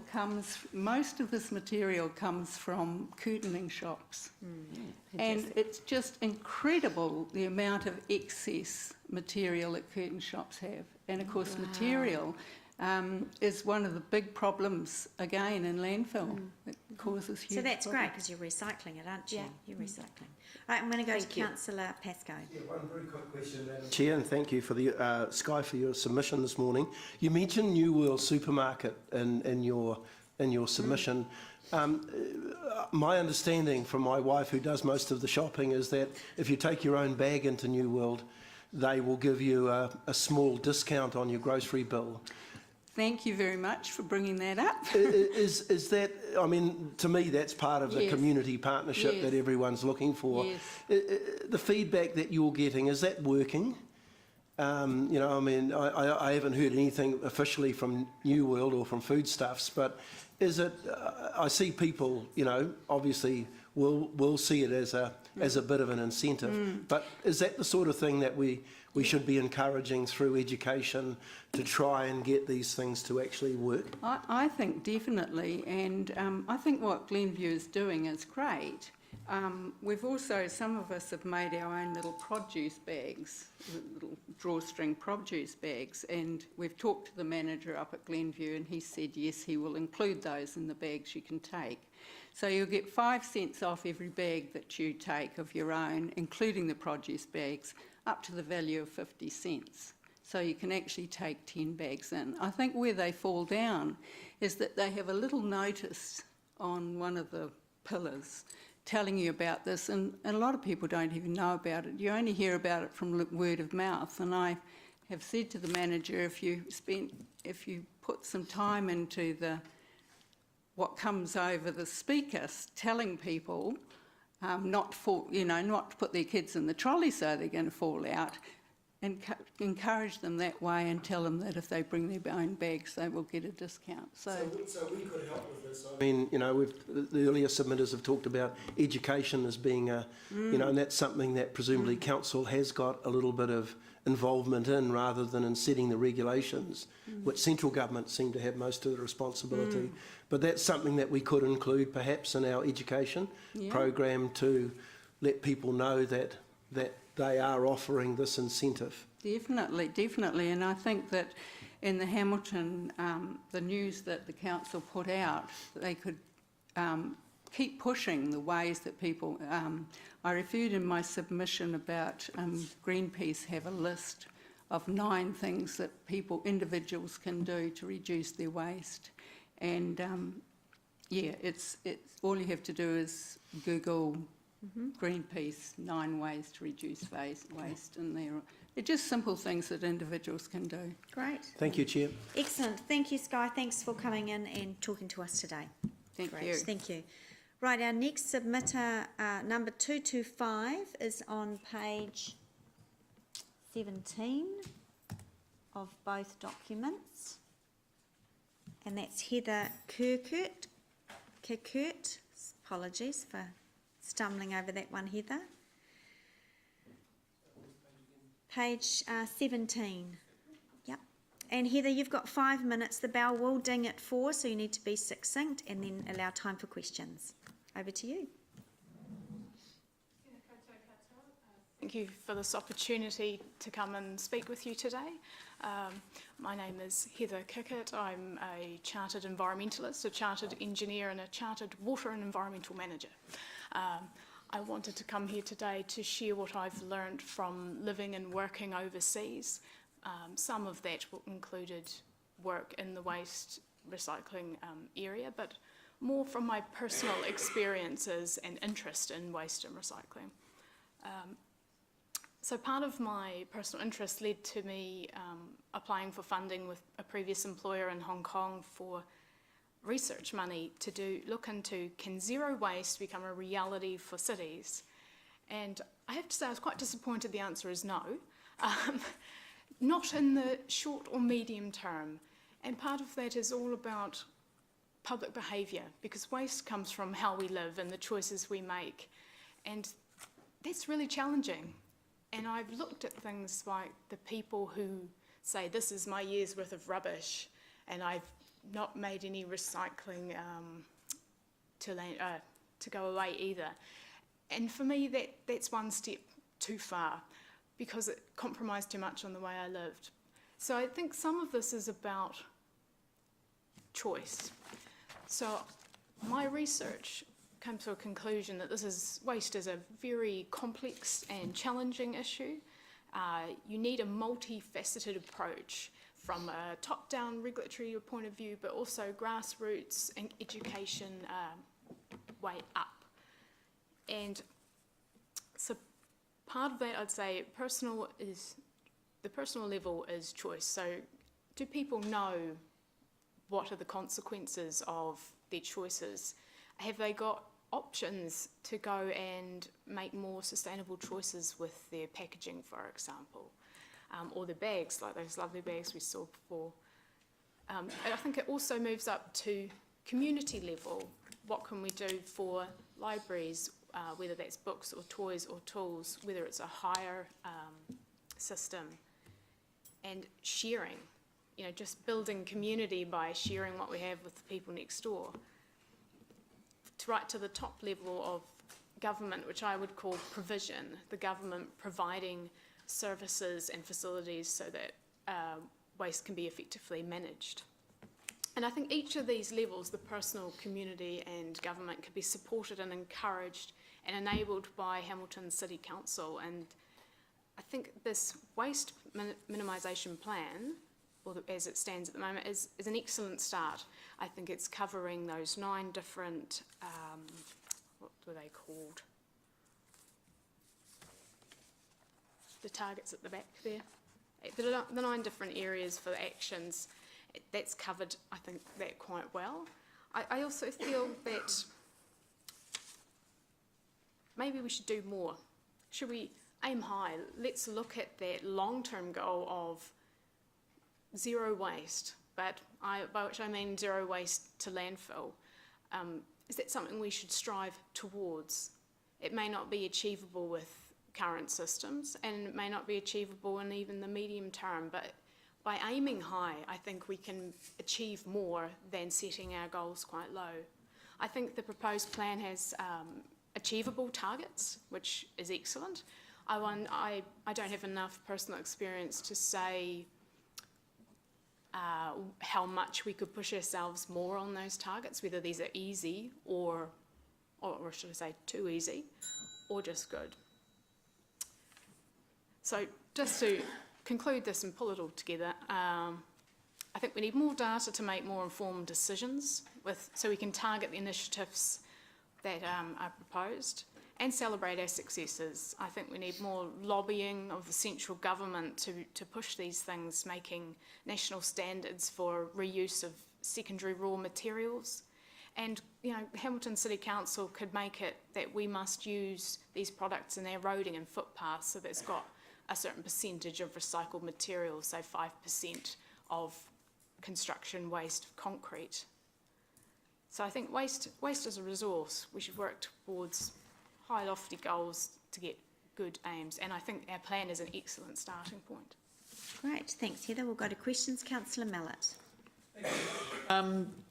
most of this material comes from curtaining shops. And it's just incredible the amount of excess material that curtain shops have. And of course material is one of the big problems, again, in landfill. It causes huge
So that's
problems.
great because you're recycling it, aren't you?
Yeah.
You're recycling. Right, I'm going to go
Thank
to
you.
Councillor Pascoe.
Yeah, one very quick question, Madam Chair, and thank you for the Sky for your submission this morning. You mentioned New World Supermarket in your submission. My understanding from my wife, who does most of the shopping, is that if you take your own bag into New World, they will give you a small discount on your grocery bill.
Thank you very much for bringing that up.
Is that, I mean, to me, that's part of the
Yes.
community partnership
Yes.
that everyone's looking for.
Yes.
The feedback that you're getting, is that working? You know, I mean, I haven't heard anything officially from New World or from Foodstuffs, but is it, I see people, you know, obviously will see it as a bit of an incentive, but is that the sort of thing that we should be encouraging through education to try and get these things to actually work?
I think definitely, and I think what Glenview is doing is great. We've also, some of us have made our own little produce bags, little drawstring produce bags, and we've talked to the manager up at Glenview and he said yes, he will include those in the bags you can take. So you'll get 5 cents off every bag that you take of your own, including the produce bags, up to the value of 50 cents. So you can actually take 10 bags in. I think where they fall down is that they have a little notice on one of the pillars telling you about this, and a lot of people don't even know about it. You only hear about it from word of mouth, and I have said to the manager, if you put some time into what comes over the speaker, telling people not to put their kids in the trolley so they're going to fall out, and encourage them that way and tell them that if they bring their own bags they will get a discount. So
we could help with this. I mean, you know, the earlier submitters have talked about education as being you know, and that's something that presumably council has got a little bit of involvement in, rather than in setting the regulations, which central government seem to have most of the responsibility. But that's something that we could include perhaps in our education program, to let people know that they are offering this incentive.
Definitely, and I think that in the Hamilton, the news that the council put out, they could keep pushing the ways that people. I referred in my submission about Greenpeace have a list of 9 things that individuals can do to reduce their waste, and it's all you have to do is Google Greenpeace 9 ways to reduce waste, and they're just simple things that individuals can do.
Great.
Thank you, Chair.
Excellent. Thank you, Sky. Thanks for coming in and talking to us today.
Thank
Great.
you.
Thank you. Right, our next submitter, number 225, is on page 17 of both documents. And that's Heather Kirkert. Apologies for stumbling over that one, Heather. Page 17. Yep. And Heather, you've got 5 minutes. The bell will ding at 4, so you need to be succinct and then allow time for questions. Over to you.
Thank you for this opportunity to come and speak with you today. My name is Heather Kickett. I'm a chartered environmentalist, a chartered engineer and a chartered water and environmental manager. I wanted to come here today to share what I've learned from living and working overseas. Some of that included work in the waste recycling area, but more from my personal experiences and interest in waste and recycling. So part of my personal interest led to me applying for funding with a previous employer in Hong Kong for research money to look into, can zero waste become a reality for cities? And I have to say I was quite disappointed the answer is no. Not in the short or medium term. And part of that is all about public behaviour, because waste comes from how we live and the choices we make. And that's really challenging. And I've looked at things like the people who say, this is my year's worth of rubbish, and I've not made any recycling to go away either. And for me, that's one step too far, because it compromised too much on the way I lived. So I think some of this is about choice. So my research come to a conclusion that waste is a very complex and challenging issue. You need a multifaceted approach from a top-down regulatory point of view, but also grassroots and education way up. And so part of that, I'd say, the personal level is choice. So do people know what are the consequences of their choices? Have they got options to go and make more sustainable choices with their packaging, for example, or the bags, like those lovely bags we saw before? And I think it also moves up to community level. What can we do for libraries, whether that's books or toys or tools, whether it's a hire system, and sharing, just building community by sharing what we have with the people next door. Right to the top level of government, which I would call provision, the government providing services and facilities so that waste can be effectively managed. And I think each of these levels, the personal, community and government, can be supported and encouraged and enabled by Hamilton City Council. And I think this waste minimisation plan, or as it stands at the moment, is an excellent start. I think it's covering those 9 different, what were they called? The targets at the back there. The 9 different areas for actions, that's covered, I think, that quite well. I also feel that maybe we should do more. Should we aim high? Let's look at that long-term goal of zero waste, but by which I mean zero waste to landfill. Is that something we should strive towards? It may not be achievable with current systems, and it may not be achievable in even the medium term, but by aiming high, I think we can achieve more than setting our goals quite low. I think the proposed plan has achievable targets, which is excellent. I don't have enough personal experience to say how much we could push ourselves more on those targets, whether these are easy or should I say too easy, or just good. So just to conclude this and pull it all together, I think we need more data to make more informed decisions so we can target the initiatives that are proposed, and celebrate our successes. I think we need more lobbying of the central government to push these things, making national standards for reuse of secondary raw materials. And, you know, Hamilton City Council could make it that we must use these products in our roading and footpaths, so that's got a certain percentage of recycled materials, say 5% of construction waste of concrete. So I think waste is a resource. We should work towards high lofty goals to get good aims, and I think our plan is an excellent starting point.
Great, thanks Heather. We'll go to questions. Councillor Mallett.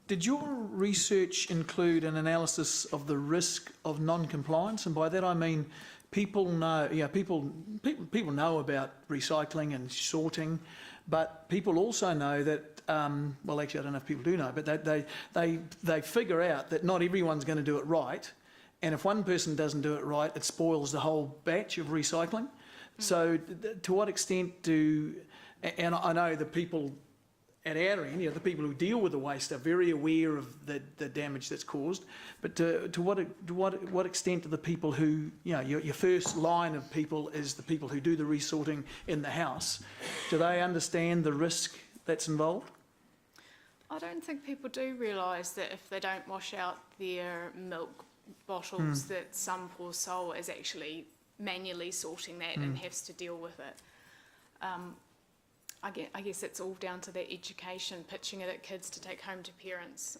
Did your research include an analysis of the risk of non-compliance? And by that I mean people know, people know about recycling and sorting, but people also know that, well actually I don't know if people do know, but they figure out that not everyone's going to do it right, and if one person doesn't do it right, it spoils the whole batch of recycling. So to what extent do, and I know the people at our end, the people who deal with the waste are very aware of the damage that's caused, but to what extent do the people who, your first line of people is the people who do the resorting in the house, do they understand the risk that's involved?
I don't think people do realise that if they don't wash out their milk bottles, that some poor soul is actually manually sorting that and has to deal with it. I guess it's all down to that education, pitching it at kids to take home to parents,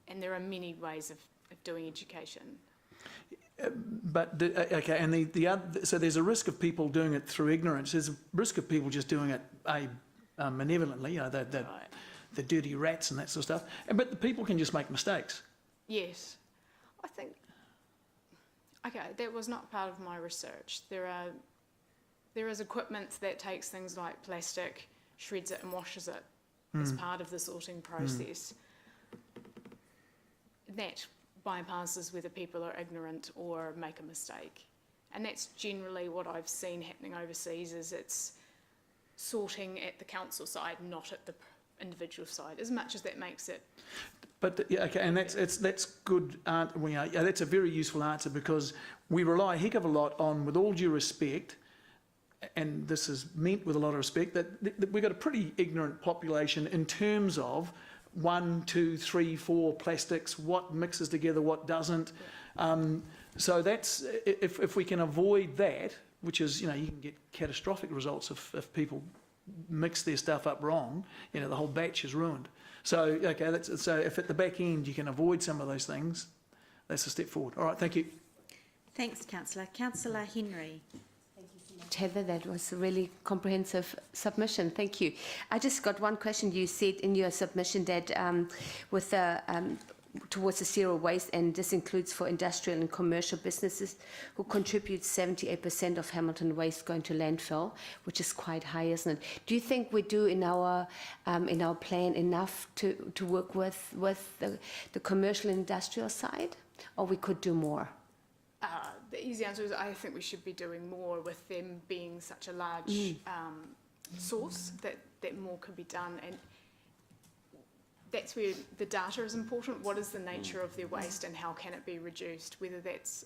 and there are many ways of doing education.
Okay, and the other, so there's a risk of people doing it through ignorance. There's a risk of people just doing it malevolently, the dirty rats and that sort of stuff. But the people can just make mistakes.
Yes, I think. Okay, that was not part of my research. There is equipment that takes things like plastic, shreds it and washes it as part of the sorting process. That bypasses whether people are ignorant or make a mistake. And that's generally what I've seen happening overseas, is it's sorting at the council side, not at the individual side, as much as that makes it.
But okay, and that's good. That's a very useful answer, because we rely a heck of a lot on, with all due respect, and this is meant with a lot of respect, that we've got a pretty ignorant population in terms of 1, 2, 3, 4 plastics, what mixes together, what doesn't. So that's, if we can avoid that, which is, you can get catastrophic results if people mix their stuff up wrong, the whole batch is ruined. So, okay, so if at the back end you can avoid some of those things, that's a step forward. All right, thank you.
Thanks, Councillor. Councillor Henry.
Heather, that was a really comprehensive submission. Thank you. I just got one question. You said in your submission that with the towards the zero waste, and this includes for industrial and commercial businesses who contribute 78% of Hamilton waste going to landfill, which is quite high, isn't it? Do you think we do in our plan enough to work with the commercial and industrial side, or we could do more?
The easy answer is I think we should be doing more, with them being such a large source, that more could be done. And that's where the data is important. What is the nature of their waste and how can it be reduced? Whether that's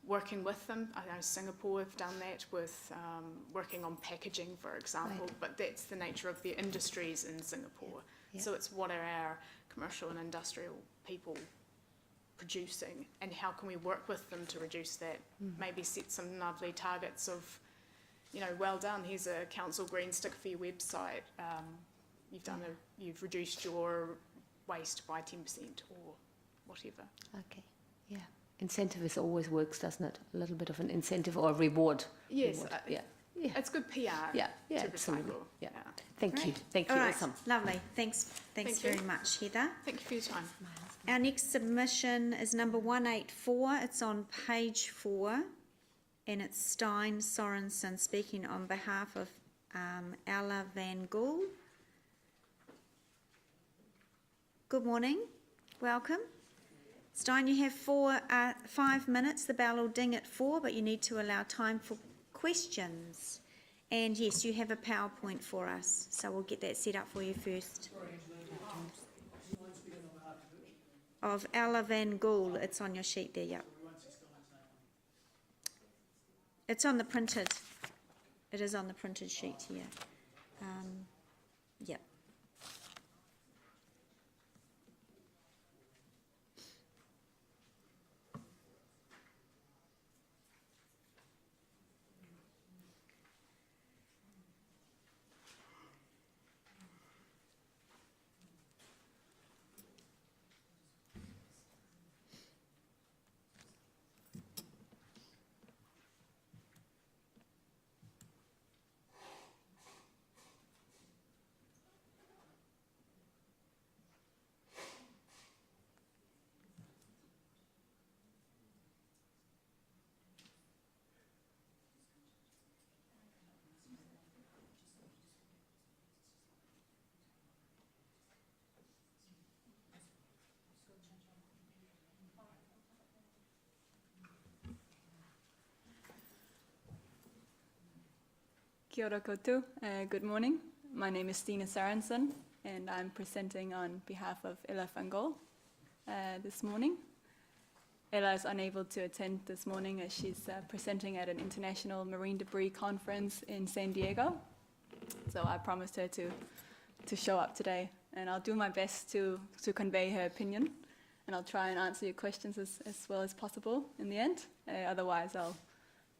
working with them. I know Singapore have done that with working on packaging, for example, right. But that's the nature of their industries in Singapore. Yeah. So it's what are our commercial and industrial people producing, and how can we work with them to reduce that? Maybe set some lovely targets of, well done, here's a council green stick for your website. You've reduced your waste by 10% or whatever.
Okay, yeah. Incentive always works, doesn't it? A little bit of an incentive or a reward.
Yes,
reward.
Yeah. It's good PR.
Yeah,
to
absolutely.
recycle.
Yeah. Thank you.
All right.
Awesome.
Lovely. Thanks very much, Heather.
Thank you for your time.
Our next submission is number 184. It's on page 4, and it's Stein Sorensen speaking on behalf of Ella Van Gool. Good morning. Welcome. Stein, you have 5 minutes. The bell will ding at 4, but you need to allow time for questions. And yes, you have a PowerPoint for us, so we'll get that set up for you first. Of Ella Van Gool, it's on your sheet there, yep. It's on the printed, it is on the printed sheet here. Yep.
Kia ora koutou. Good morning. My name is Stina Sarensen, and I'm presenting on behalf of Ella van Gogh this morning. Ella is unable to attend this morning as she's presenting at an international marine debris conference in San Diego. So I promised her to show up today, and I'll do my best to convey her opinion, and I'll try and answer your questions as well as possible in the end. Otherwise,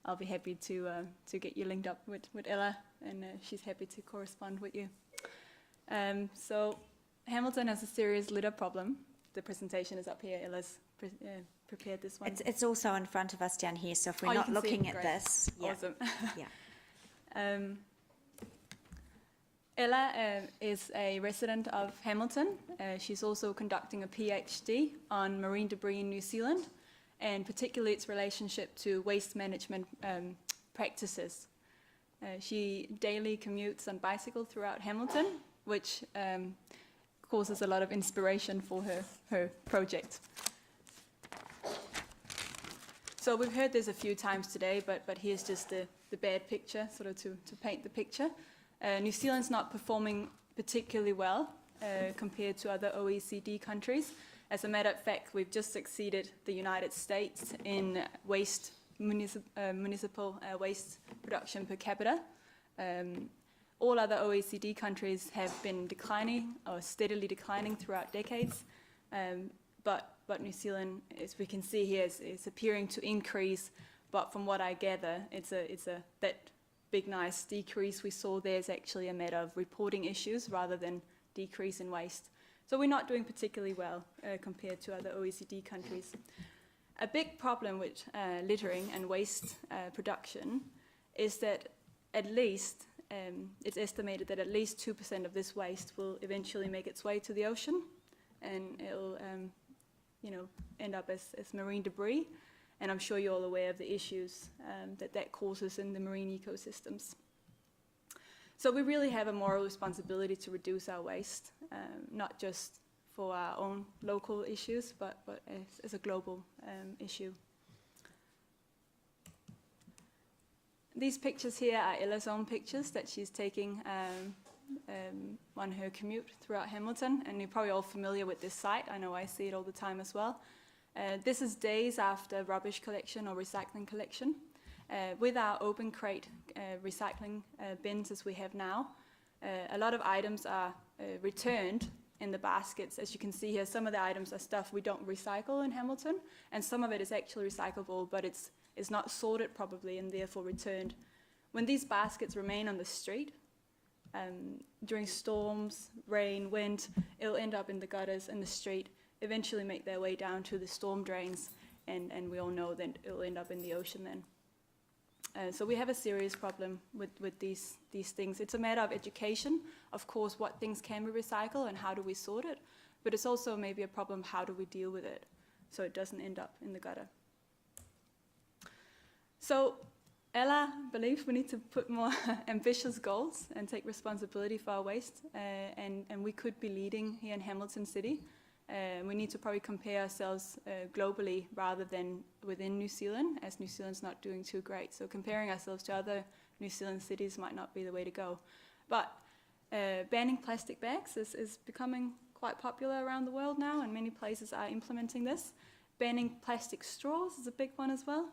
I'll be happy to get you linked up with Ella, and she's happy to correspond with you. So Hamilton has a serious litter problem. The presentation is up here. Ella's prepared this one.
It's also in front of us down here, so if we're
Oh, you
not
can see
looking
it.
at
Great.
this. Yeah.
Awesome.
Yeah.
Ella is a resident of Hamilton. She's also conducting a PhD on marine debris in New Zealand, and particularly its relationship to waste management practices. She daily commutes on bicycle throughout Hamilton, which causes a lot of inspiration for her project. So we've heard this a few times today, but here's just the bad picture, sort of to paint the picture. New Zealand's not performing particularly well compared to other OECD countries. As a matter of fact, we've just exceeded the United States in municipal waste production per capita. All other OECD countries have been declining or steadily declining throughout decades, but New Zealand, as we can see here, is appearing to increase. But from what I gather, it's that big nice decrease we saw there is actually a matter of reporting issues rather than decrease in waste. So we're not doing particularly well compared to other OECD countries. A big problem with littering and waste production is that at least, it's estimated that at least 2% of this waste will eventually make its way to the ocean, and it'll end up as marine debris. And I'm sure you're all aware of the issues that causes in the marine ecosystems. So we really have a moral responsibility to reduce our waste, not just for our own local issues, but as a global issue. These pictures here are Ella's own pictures that she's taking on her commute throughout Hamilton, and you're probably all familiar with this site. I know I see it all the time as well. This is days after rubbish collection or recycling collection. With our open crate recycling bins as we have now, a lot of items are returned in the baskets. As you can see here, some of the items are stuff we don't recycle in Hamilton, and some of it is actually recyclable, but it's not sorted properly and therefore returned. When these baskets remain on the street, during storms, rain, wind, it'll end up in the gutters in the street, eventually make their way down to the storm drains, and we all know that it'll end up in the ocean then. So we have a serious problem with these things. It's a matter of education, of course, what things can we recycle and how do we sort it, but it's also maybe a problem, how do we deal with it so it doesn't end up in the gutter. So Ella believes we need to put more ambitious goals and take responsibility for our waste, and we could be leading here in Hamilton City. We need to probably compare ourselves globally rather than within New Zealand, as New Zealand's not doing too great. So comparing ourselves to other New Zealand cities might not be the way to go. But banning plastic bags is becoming quite popular around the world now, and many places are implementing this. Banning plastic straws is a big one as well.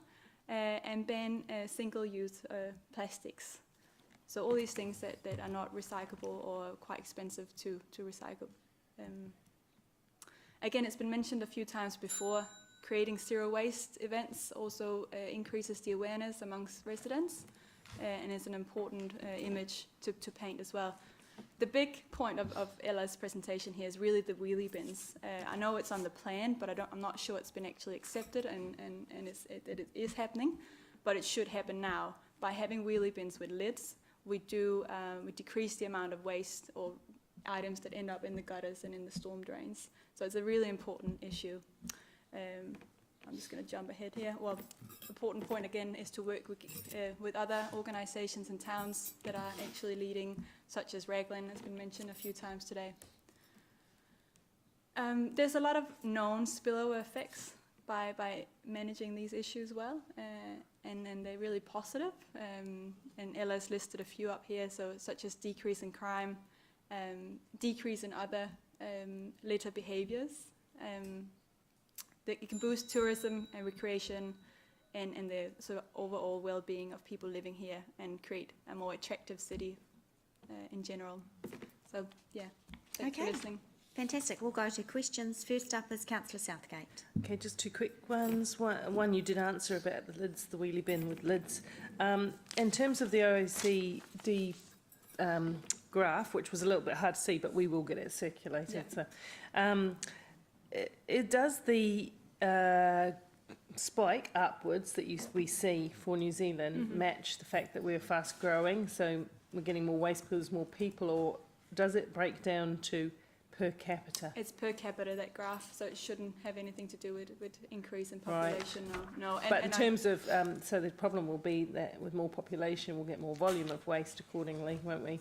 and ban single-use plastics. So all these things that are not recyclable or quite expensive to recycle. Again, it's been mentioned a few times before, creating zero waste events also increases the awareness amongst residents and is an important image to paint as well. The big point of Ella's presentation here is really the wheelie bins. I know it's on the plan, but I'm not sure it's been actually accepted and it is happening, but it should happen now. By having wheelie bins with lids, we decrease the amount of waste or items that end up in the gutters and in the storm drains. So it's a really important issue. I'm just going to jump ahead here. Well, the important point again is to work with other organisations and towns that are actually leading, such as Raglan, has been mentioned a few times today. There's a lot of known spillover effects by managing these issues well, and they're really positive. And Ella's listed a few up here, so such as decrease in crime, decrease in other litter behaviours. That it can boost tourism and recreation and the sort of overall well-being of people living here and create a more attractive city in general. So, yeah, thanks for listening.
Fantastic. We'll go to questions. First up is Councillor Southgate.
Okay, just two quick ones. One you did answer about the lids, the wheelie bin with lids. In terms of the OECD graph, which was a little bit hard to see, but we will get it circulated. Yeah. So, does the spike upwards that we see for New Zealand match the fact that we're fast growing, so we're getting more waste because there's more people, or does it break down to per capita?
It's per capita, that graph, so it shouldn't have anything to do with increase in population. Right. No.
But in terms of, so the problem will be that with more population, we'll get more volume of waste accordingly, won't we?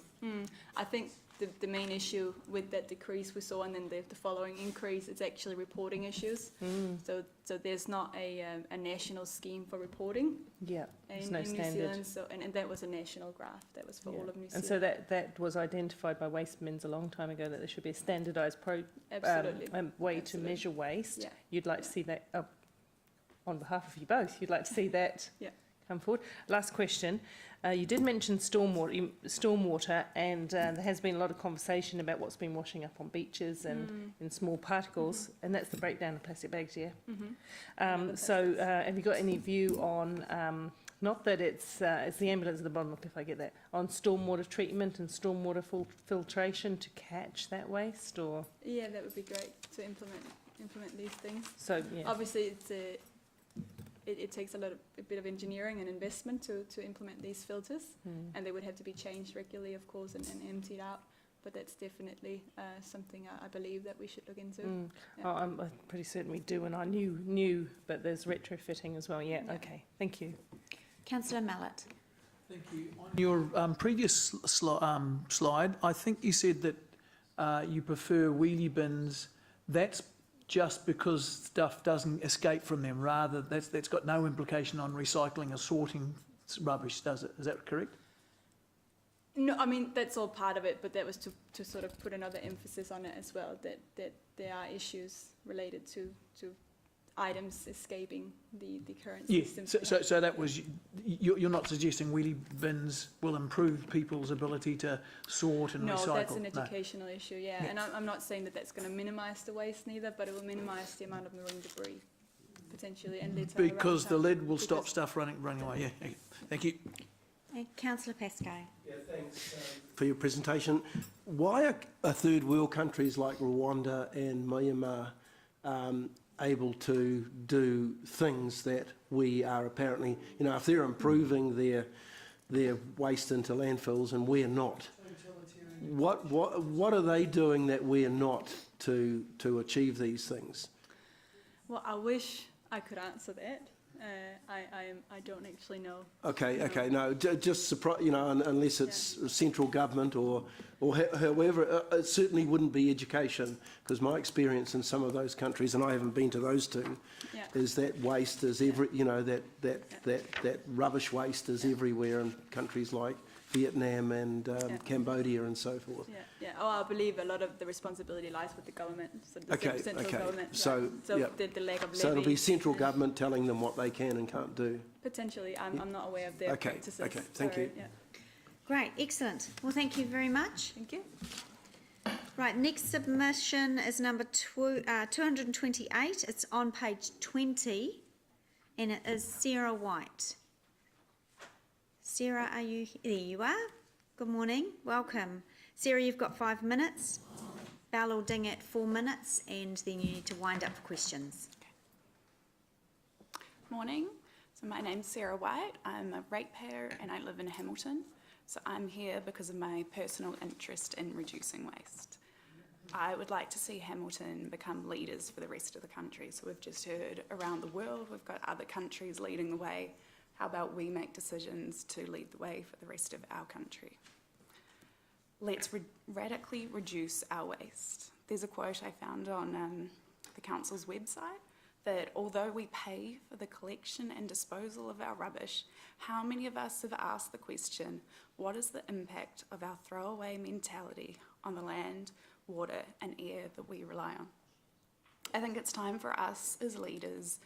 I think the main issue with that decrease we saw and then the following increase, it's actually reporting issues. So there's not a national scheme for reporting.
Yeah, there's no
in
standard.
New Zealand, so, and that was a national graph, that was for all of New Zealand.
And so that was identified by Wastemen's a long time ago, that there should be a standardised way to measure waste.
Yeah.
You'd like to see that, on behalf of you both, you'd like to see that come forward. Last question. You did mention stormwater, and there has been a lot of conversation about what's been washing up on beaches and in small particles, and that's the breakdown of plastic bags, yeah? So have you got any view on, not that it's the ambulance at the bottom, if I get that, on stormwater treatment and stormwater filtration to catch that waste, or?
Yeah, that would be great to implement these things.
So, yeah.
Obviously, it takes a bit of engineering and investment to implement these filters, and they would have to be changed regularly, of course, and emptied out. But that's definitely something I believe that we should look into.
Oh, I'm pretty certain we do, and I knew, but there's retrofitting as well. Yeah. Okay. Thank you.
Councillor Mallett.
Thank you. On your previous slide, I think you said that you prefer wheelie bins. That's just because stuff doesn't escape from them, rather that's got no implication on recycling or sorting rubbish, does it? Is that correct?
No, I mean, that's all part of it, but that was to sort of put another emphasis on it as well, that there are issues related to items escaping the current system.
So that was, you're not suggesting wheelie bins will improve people's ability to sort and recycle?
No, that's an educational issue, yeah. And I'm not saying that that's going to minimise the waste neither, but it will minimise the amount of marine debris, potentially, and litter.
Because the lid will stop stuff running away, yeah. Thank you.
Councillor Pascoe.
Yeah, thanks for your presentation. Why are third world countries like Rwanda and Myanmar able to do things that we are apparently, if they're improving their waste into landfills and we're not, what are they doing that we're not to achieve these things?
Well, I wish I could answer that. I don't actually know.
Okay, no, just surprise, unless it's central government or however, it certainly wouldn't be education, because my experience in some of those countries, and I haven't been to those two, is that waste is that rubbish waste is everywhere in countries like Vietnam and Cambodia and so forth.
Yeah. Oh, I believe a lot of the responsibility lies with the government, so the central government.
So,
the lack of
so it'll be
levies,
central government telling them what they can and can't do.
potentially. I'm not aware of their practices.
Okay, thank you.
Yeah.
Great, excellent. Well, thank you very much.
Thank you.
Right, next submission is number 228. It's on page 20, and it is Sarah White. Sarah, are you here? There you are. Good morning, welcome. Sarah, you've got 5 minutes. Bell will ding at 4 minutes, and then you need to wind up for questions.
Morning. So my name's Sarah White. I'm a ratepayer and I live in Hamilton. So I'm here because of my personal interest in reducing waste. I would like to see Hamilton become leaders for the rest of the country. So we've just heard around the world, we've got other countries leading the way. How about we make decisions to lead the way for the rest of our country? Let's radically reduce our waste. There's a quote I found on the council's website that although we pay for the collection and disposal of our rubbish, how many of us have asked the question, what is the impact of our throwaway mentality on the land, water and air that we rely on? I think it's time for us as leaders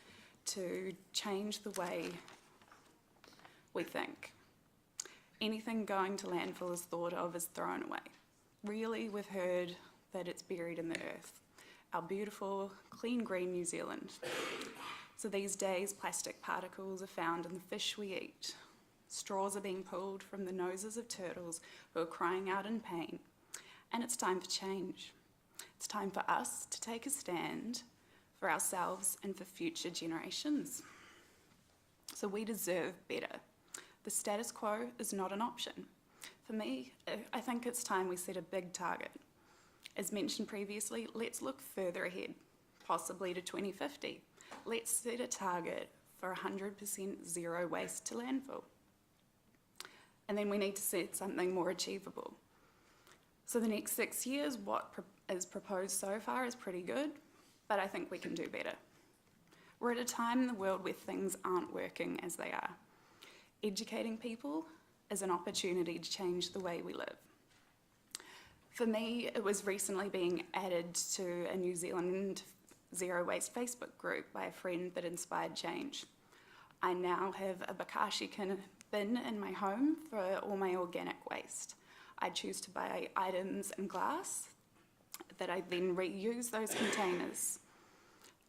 to change the way we think. Anything going to landfill is thought of as thrown away. Really, we've heard that it's buried in the earth. Our beautiful, clean, green New Zealand. So these days, plastic particles are found in the fish we eat. Straws are being pulled from the noses of turtles who are crying out in pain. And it's time for change. It's time for us to take a stand for ourselves and for future generations. So we deserve better. The status quo is not an option. For me, I think it's time we set a big target. As mentioned previously, let's look further ahead, possibly to 2050. Let's set a target for 100% zero waste to landfill. And then we need to set something more achievable. So the next 6 years, what is proposed so far is pretty good, but I think we can do better. We're at a time in the world where things aren't working as they are. Educating people is an opportunity to change the way we live. For me, it was recently being added to a New Zealand Zero Waste Facebook group by a friend that inspired change. I now have a Bokashi bin in my home for all my organic waste. I choose to buy items in glass that I then reuse those containers.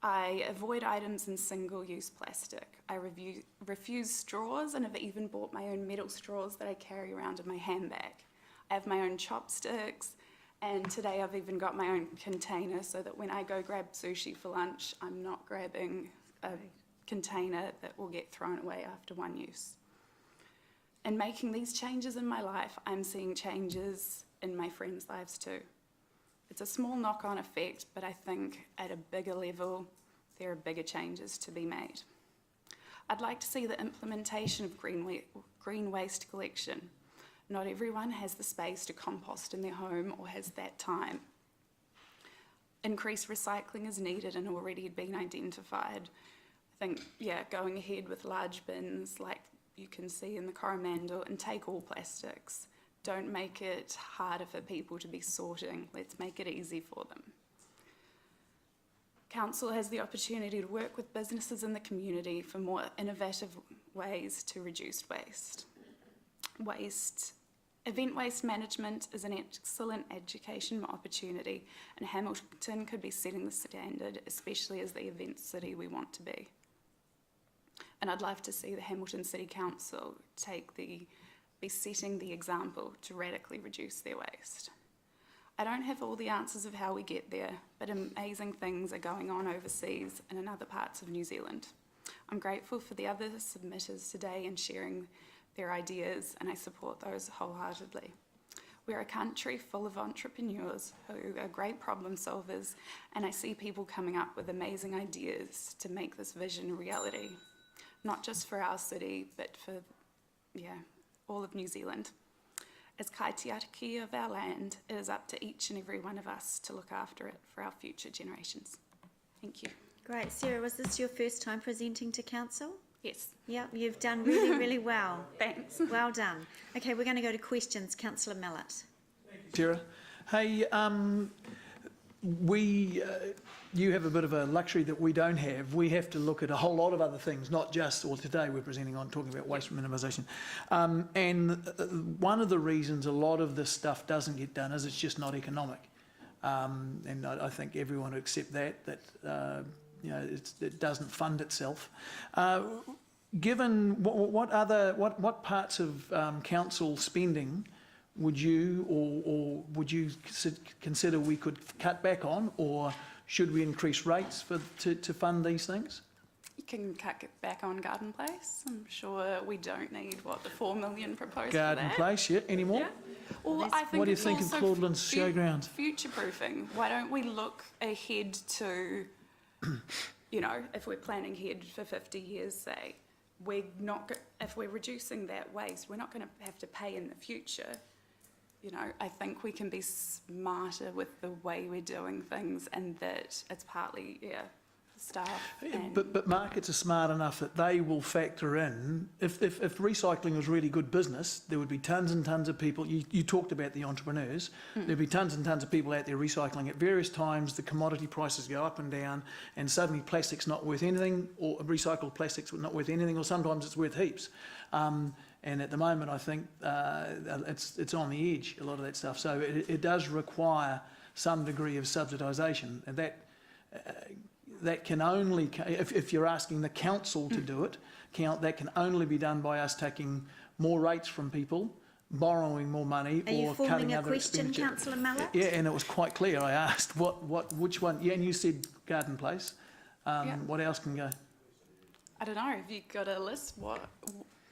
I avoid items in single-use plastic. I refuse straws and have even bought my own metal straws that I carry around in my handbag. I have my own chopsticks, and today I've even got my own container so that when I go grab sushi for lunch, I'm not grabbing a container that will get thrown away after one use. In making these changes in my life, I'm seeing changes in my friends' lives too. It's a small knock-on effect, but I think at a bigger level, there are bigger changes to be made. I'd like to see the implementation of green waste collection. Not everyone has the space to compost in their home or has that time. Increased recycling is needed and already had been identified. I think, going ahead with large bins like you can see in the Coromandel and take all plastics. Don't make it harder for people to be sorting. Let's make it easy for them. Council has the opportunity to work with businesses in the community for more innovative ways to reduce waste. Event waste management is an excellent education opportunity, and Hamilton could be setting the standard, especially as the event city we want to be. And I'd love to see the Hamilton City Council be setting the example to radically reduce their waste. I don't have all the answers of how we get there, but amazing things are going on overseas and in other parts of New Zealand. I'm grateful for the other submitters today and sharing their ideas, and I support those wholeheartedly. We're a country full of entrepreneurs who are great problem solvers, and I see people coming up with amazing ideas to make this vision a reality, not just for our city, but for, all of New Zealand. As kaitiaki of our land, it is up to each and every one of us to look after it for our future generations. Thank you.
Great. Sarah, was this your first time presenting to Council?
Yes.
Yeah, you've done really, really well.
Thanks.
Well done. Okay, we're going to go to questions. Councillor Millett.
Sarah. Hey, you have a bit of a luxury that we don't have. We have to look at a whole lot of other things, not just, or today we're presenting on talking about waste minimisation. And one of the reasons a lot of this stuff doesn't get done is it's just not economic. And I think everyone would accept that you know, it doesn't fund itself. Given what parts of council spending would you or would you consider we could cut back on, or should we increase rates to fund these things?
You can cut back on Garden Place. I'm sure we don't need, the 4 million proposed
Garden
for that.
Place, yeah, anymore?
Yeah. Well, I think
what do you
it's
think of
also
Claudeland's showgrounds?
Future-proofing. Why don't we look ahead to, you know, if we're planning ahead for 50 years, say, if we're reducing that waste, we're not going to have to pay in the future. You know, I think we can be smarter with the way we're doing things, and that it's partly, staff.
But markets are smart enough that they will factor in, if recycling was really good business, there would be tons and tons of people. You talked about the entrepreneurs. There'd be tons and tons of people out there recycling. At various times, the commodity prices go up and down, and suddenly plastic's not worth anything, or recycled plastic's not worth anything, or sometimes it's worth heaps. And at the moment, I think it's on the edge, a lot of that stuff. So it does require some degree of subsidisation, and that can only, if you're asking the council to do it, that can only be done by us taking more rates from people, borrowing more money, or cutting other expenditure.
Councillor Mallet?
Yeah, and it was quite clear. I asked which one. Yeah, and you said Garden Place. What else can go?
I don't know. Have you got a list?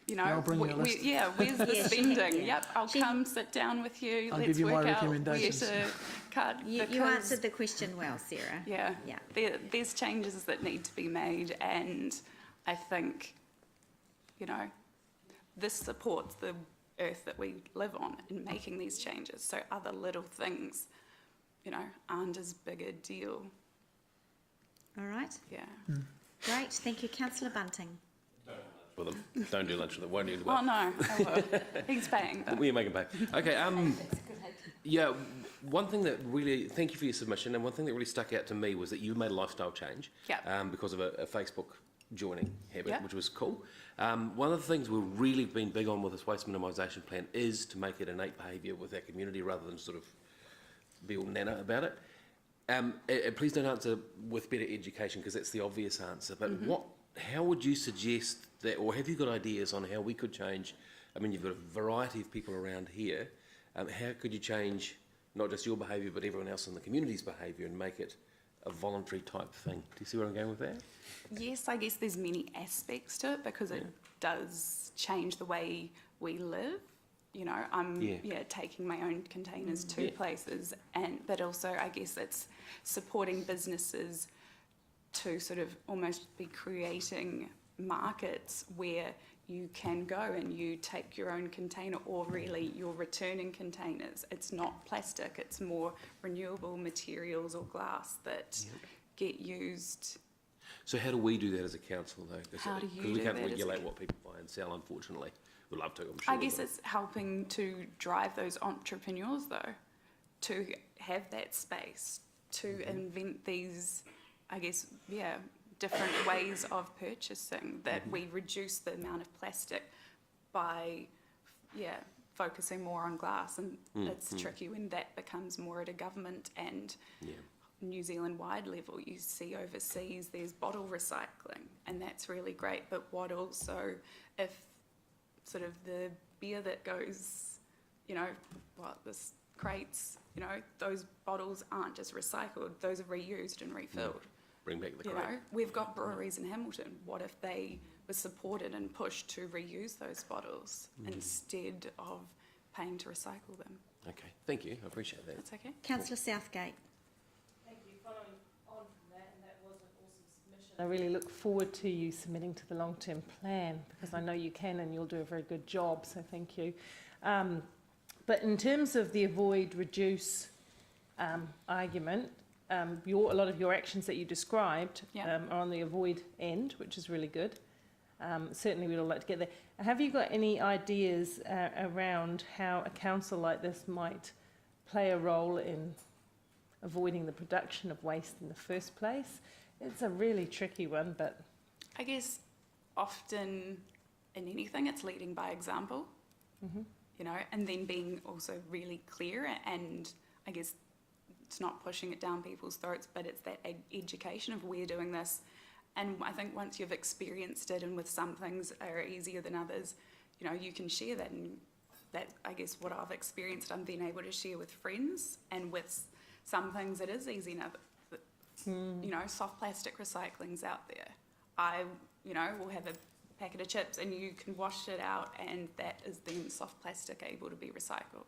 You know,
I'll bring you a list.
where's the spending? Yep, I'll come sit down with you.
I'll
Let's
give you my
work out where
recommendations.
to cut.
You answered the question well, Sarah.
Yeah. There's changes that need to be made, and I think, you know, this supports the earth that we live on in making these changes. So other little things, you know, aren't as big a deal.
All right.
Yeah.
Great. Thank you, Councillor Bunting.
With them. Don't do lunch with them. Won't do the
Oh no, I will. He's paying. Though.
We make him pay. Okay. Yeah. One thing that really, thank you for your submission, and one thing that really stuck out to me was that you made a lifestyle change.
Yeah.
Because of a Facebook joining habit, which was cool. One of the things we've really been big on with this waste minimisation plan is to make it innate behaviour with our community rather than sort of be all nana about it. Please don't answer with better education, because that's the obvious answer. But how would you suggest that, or have you got ideas on how we could change? I mean, you've got a variety of people around here. How could you change not just your behaviour, but everyone else in the community's behaviour, and make it a voluntary type thing? Do you see where I'm going with that?
Yes, I guess there's many aspects to it, because it does change the way we live. You know, I'm taking my own containers to places, but also I guess it's supporting businesses to sort of almost be creating markets where you can go and you take your own container, or really you're returning containers. It's not plastic, it's more renewable materials or glass that get used.
So how do we do that as a council, though?
How do you
Because we
do
can't
that
regulate what people buy and sell, unfortunately. We'd love to, I'm sure.
I guess it's helping to drive those entrepreneurs, though, to have that space, to invent these, I guess, different ways of purchasing, that we reduce the amount of plastic by, focusing more on glass. And it's tricky when that becomes more at a government and New Zealand-wide level. You see overseas there's bottle recycling, and that's really great. But what also, if sort of the beer that goes, you know, this crates, you know, those bottles aren't just recycled, those are reused and refilled.
Bring back the crate.
You know, we've got breweries in Hamilton. What if they were supported and pushed to reuse those bottles instead of paying to recycle them?
Okay, thank you. I appreciate that.
That's okay.
Councillor Southgate.
Thank you. Following on from that, and that was an awesome submission. I really look forward to you submitting to the long-term plan, because I know you can and you'll do a very good job, so thank you. But in terms of the avoid, reduce argument, a lot of your actions that you described are on the avoid end, which is really good. certainly we'd all like to get there. Have you got any ideas around how a council like this might play a role in avoiding the production of waste in the first place? It's a really tricky one, but...
I guess often in anything, it's leading by example, you know, and then being also really clear, and I guess it's not pushing it down people's throats, but it's that education of we're doing this. And I think once you've experienced it, and with some things are easier than others, you know, you can share that, and that, I guess, what I've experienced, I'm then able to share with friends, and with some things it is easy enough. You know, soft plastic recycling's out there. I, you know, will have a packet of chips and you can wash it out, and that is then soft plastic able to be recycled.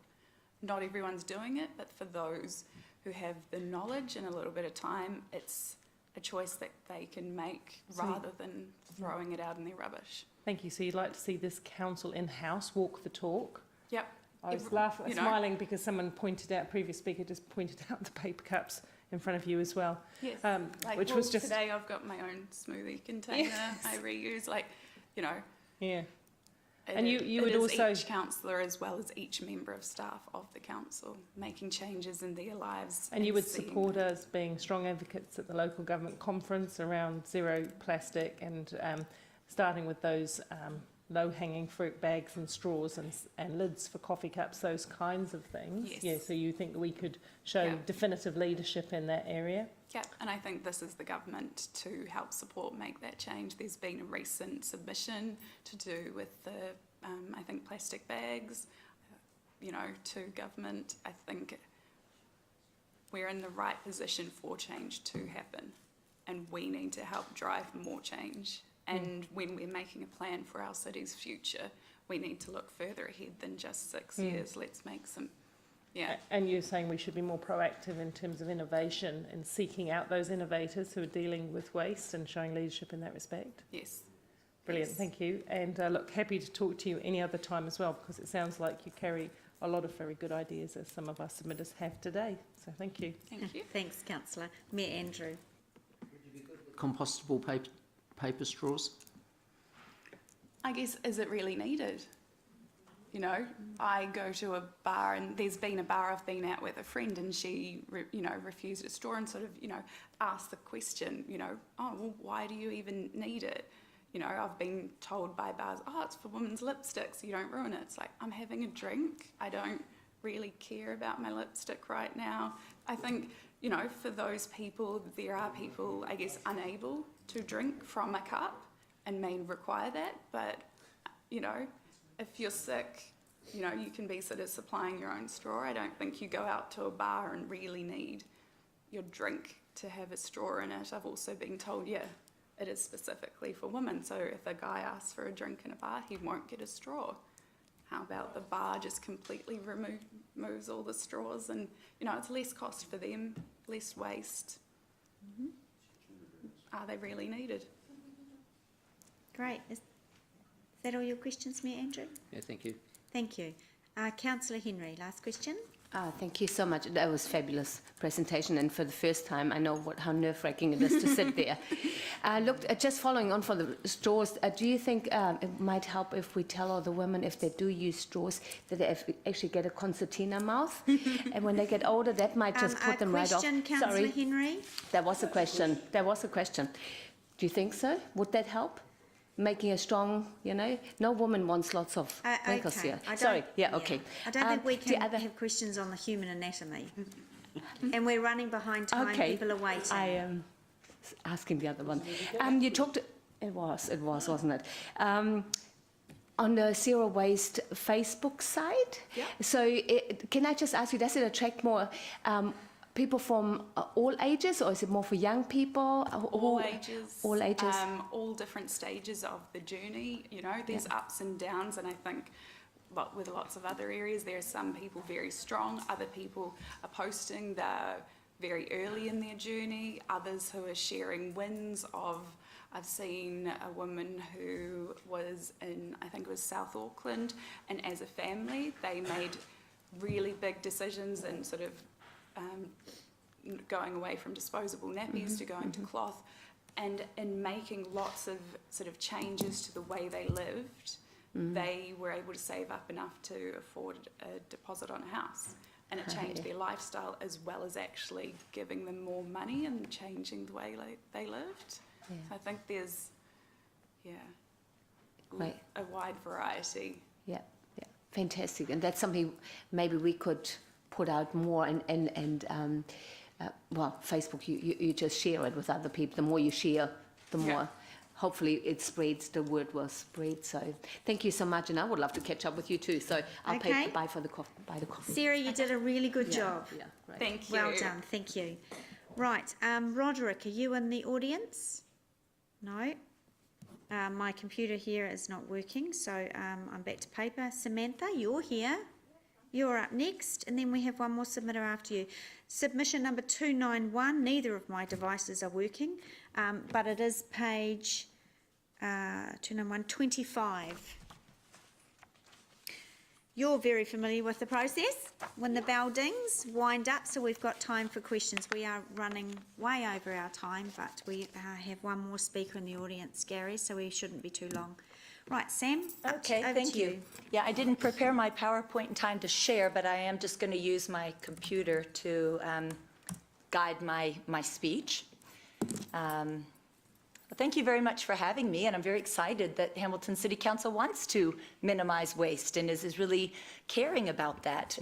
Not everyone's doing it, but for those who have the knowledge and a little bit of time, it's a choice that they can make rather than throwing it out in their rubbish.
Thank you. So you'd like to see this council in-house walk the talk?
Yep.
I was smiling because someone pointed out, previous speaker just pointed out the paper cups in front of you as well.
Yes.
Like, which was just...
Today I've got my own smoothie container. I reuse, like, you know.
Yeah. And you would also...
each councillor as well as each member of staff of the council making changes in their lives.
And you would support us being strong advocates at the local government conference around zero plastic, and starting with those low-hanging fruit bags and straws and lids for coffee cups, those kinds of things.
Yes.
Yeah, so you think that we could show definitive leadership in that area?
Yeah, and I think this is the government to help support make that change. There's been a recent submission to do with the, I think, plastic bags, you know, to government. I think we're in the right position for change to happen, and we need to help drive more change. And when we're making a plan for our city's future, we need to look further ahead than just 6 years. Let's make some,
And you're saying we should be more proactive in terms of innovation and seeking out those innovators who are dealing with waste and showing leadership in that respect?
Yes.
Brilliant,
Yes.
thank you. And look, happy to talk to you any other time as well, because it sounds like you carry a lot of very good ideas, as some of our submitters have today. So thank you.
Thank you.
Thanks, Councillor. Mayor Andrew.
Compostable paper straws?
I guess, is it really needed? You know, I go to a bar, and there's been a bar I've been at with a friend, and she, refused a straw, and sort of, asked the question, oh, well, why do you even need it? You know, I've been told by bars, oh, it's for women's lipstick, so you don't ruin it. It's like, I'm having a drink. I don't really care about my lipstick right now. I think, for those people, there are people, I guess, unable to drink from a cup and may require that. But, if you're sick, you can be sort of supplying your own straw. I don't think you go out to a bar and really need your drink to have a straw in it. I've also been told, it is specifically for women. So if a guy asks for a drink in a bar, he won't get a straw. How about the bar just completely removes all the straws, and, it's less cost for them, less waste. Are they really needed?
Great. Is that all your questions, Mayor Andrew?
Yeah, thank you.
Thank you. Councillor Henry, last question.
Thank you so much. That was a fabulous presentation, and for the first time, I know how nerve-wracking it is to sit there. Look, just following on for the straws, do you think it might help if we tell all the women, if they do use straws, that they actually get a concertina mouth? And when they get older, that might just put them right off.
Question, Councillor Henry?
There was a question. Do you think so? Would that help? Making a strong, no woman wants lots of wrinkles here. Sorry, okay.
I don't think we can have questions on the human anatomy. And we're running behind time, people are waiting.
I am asking the other one. You talked, it was, wasn't it? On the Zero Waste Facebook site.
Yeah.
So can I just ask you, does it attract more people from all ages, or is it more for young people?
All ages.
All ages.
All different stages of the journey. There's ups and downs, and I think with lots of other areas, there are some people very strong, other people are posting they're very early in their journey, others who are sharing wins of, I've seen a woman who was in, I think it was South Auckland, and as a family, they made really big decisions and sort of going away from disposable nappies to going to cloth. And in making lots of sort of changes to the way they lived, they were able to save up enough to afford a deposit on a house. And it changed their lifestyle as well as actually giving them more money and changing the way they lived.
Yeah.
So I think there's,
Great.
a wide variety.
Yeah, yeah, fantastic. And that's something maybe we could put out more and well, Facebook, you just share it with other people. The more you share, the more, hopefully it spreads, the word will spread. So thank you so much, and I would love to catch up with you too. So I'll buy the coffee.
Sarah, you did a really good job.
Yeah, great.
Thank you.
Well done, thank you. Right, Roderick, are you in the audience? No? My computer here is not working, so I'm back to paper. Samantha, you're here. You're up next, and then we have one more submitter after you. Submission number 291, neither of my devices are working, but it is page 291, 25. You're very familiar with the process. When the bell dings, wind up, so we've got time for questions. We are running way over our time, but we have one more speaker in the audience, Gary, so we shouldn't be too long. Right, Sam?
Okay,
over
thank
to
you. Yeah, I didn't prepare my PowerPoint in time to share, but I am just going to use my computer to guide my speech. Thank you very much for having me, and I'm very excited that Hamilton City Council wants to minimize waste and is really caring about that.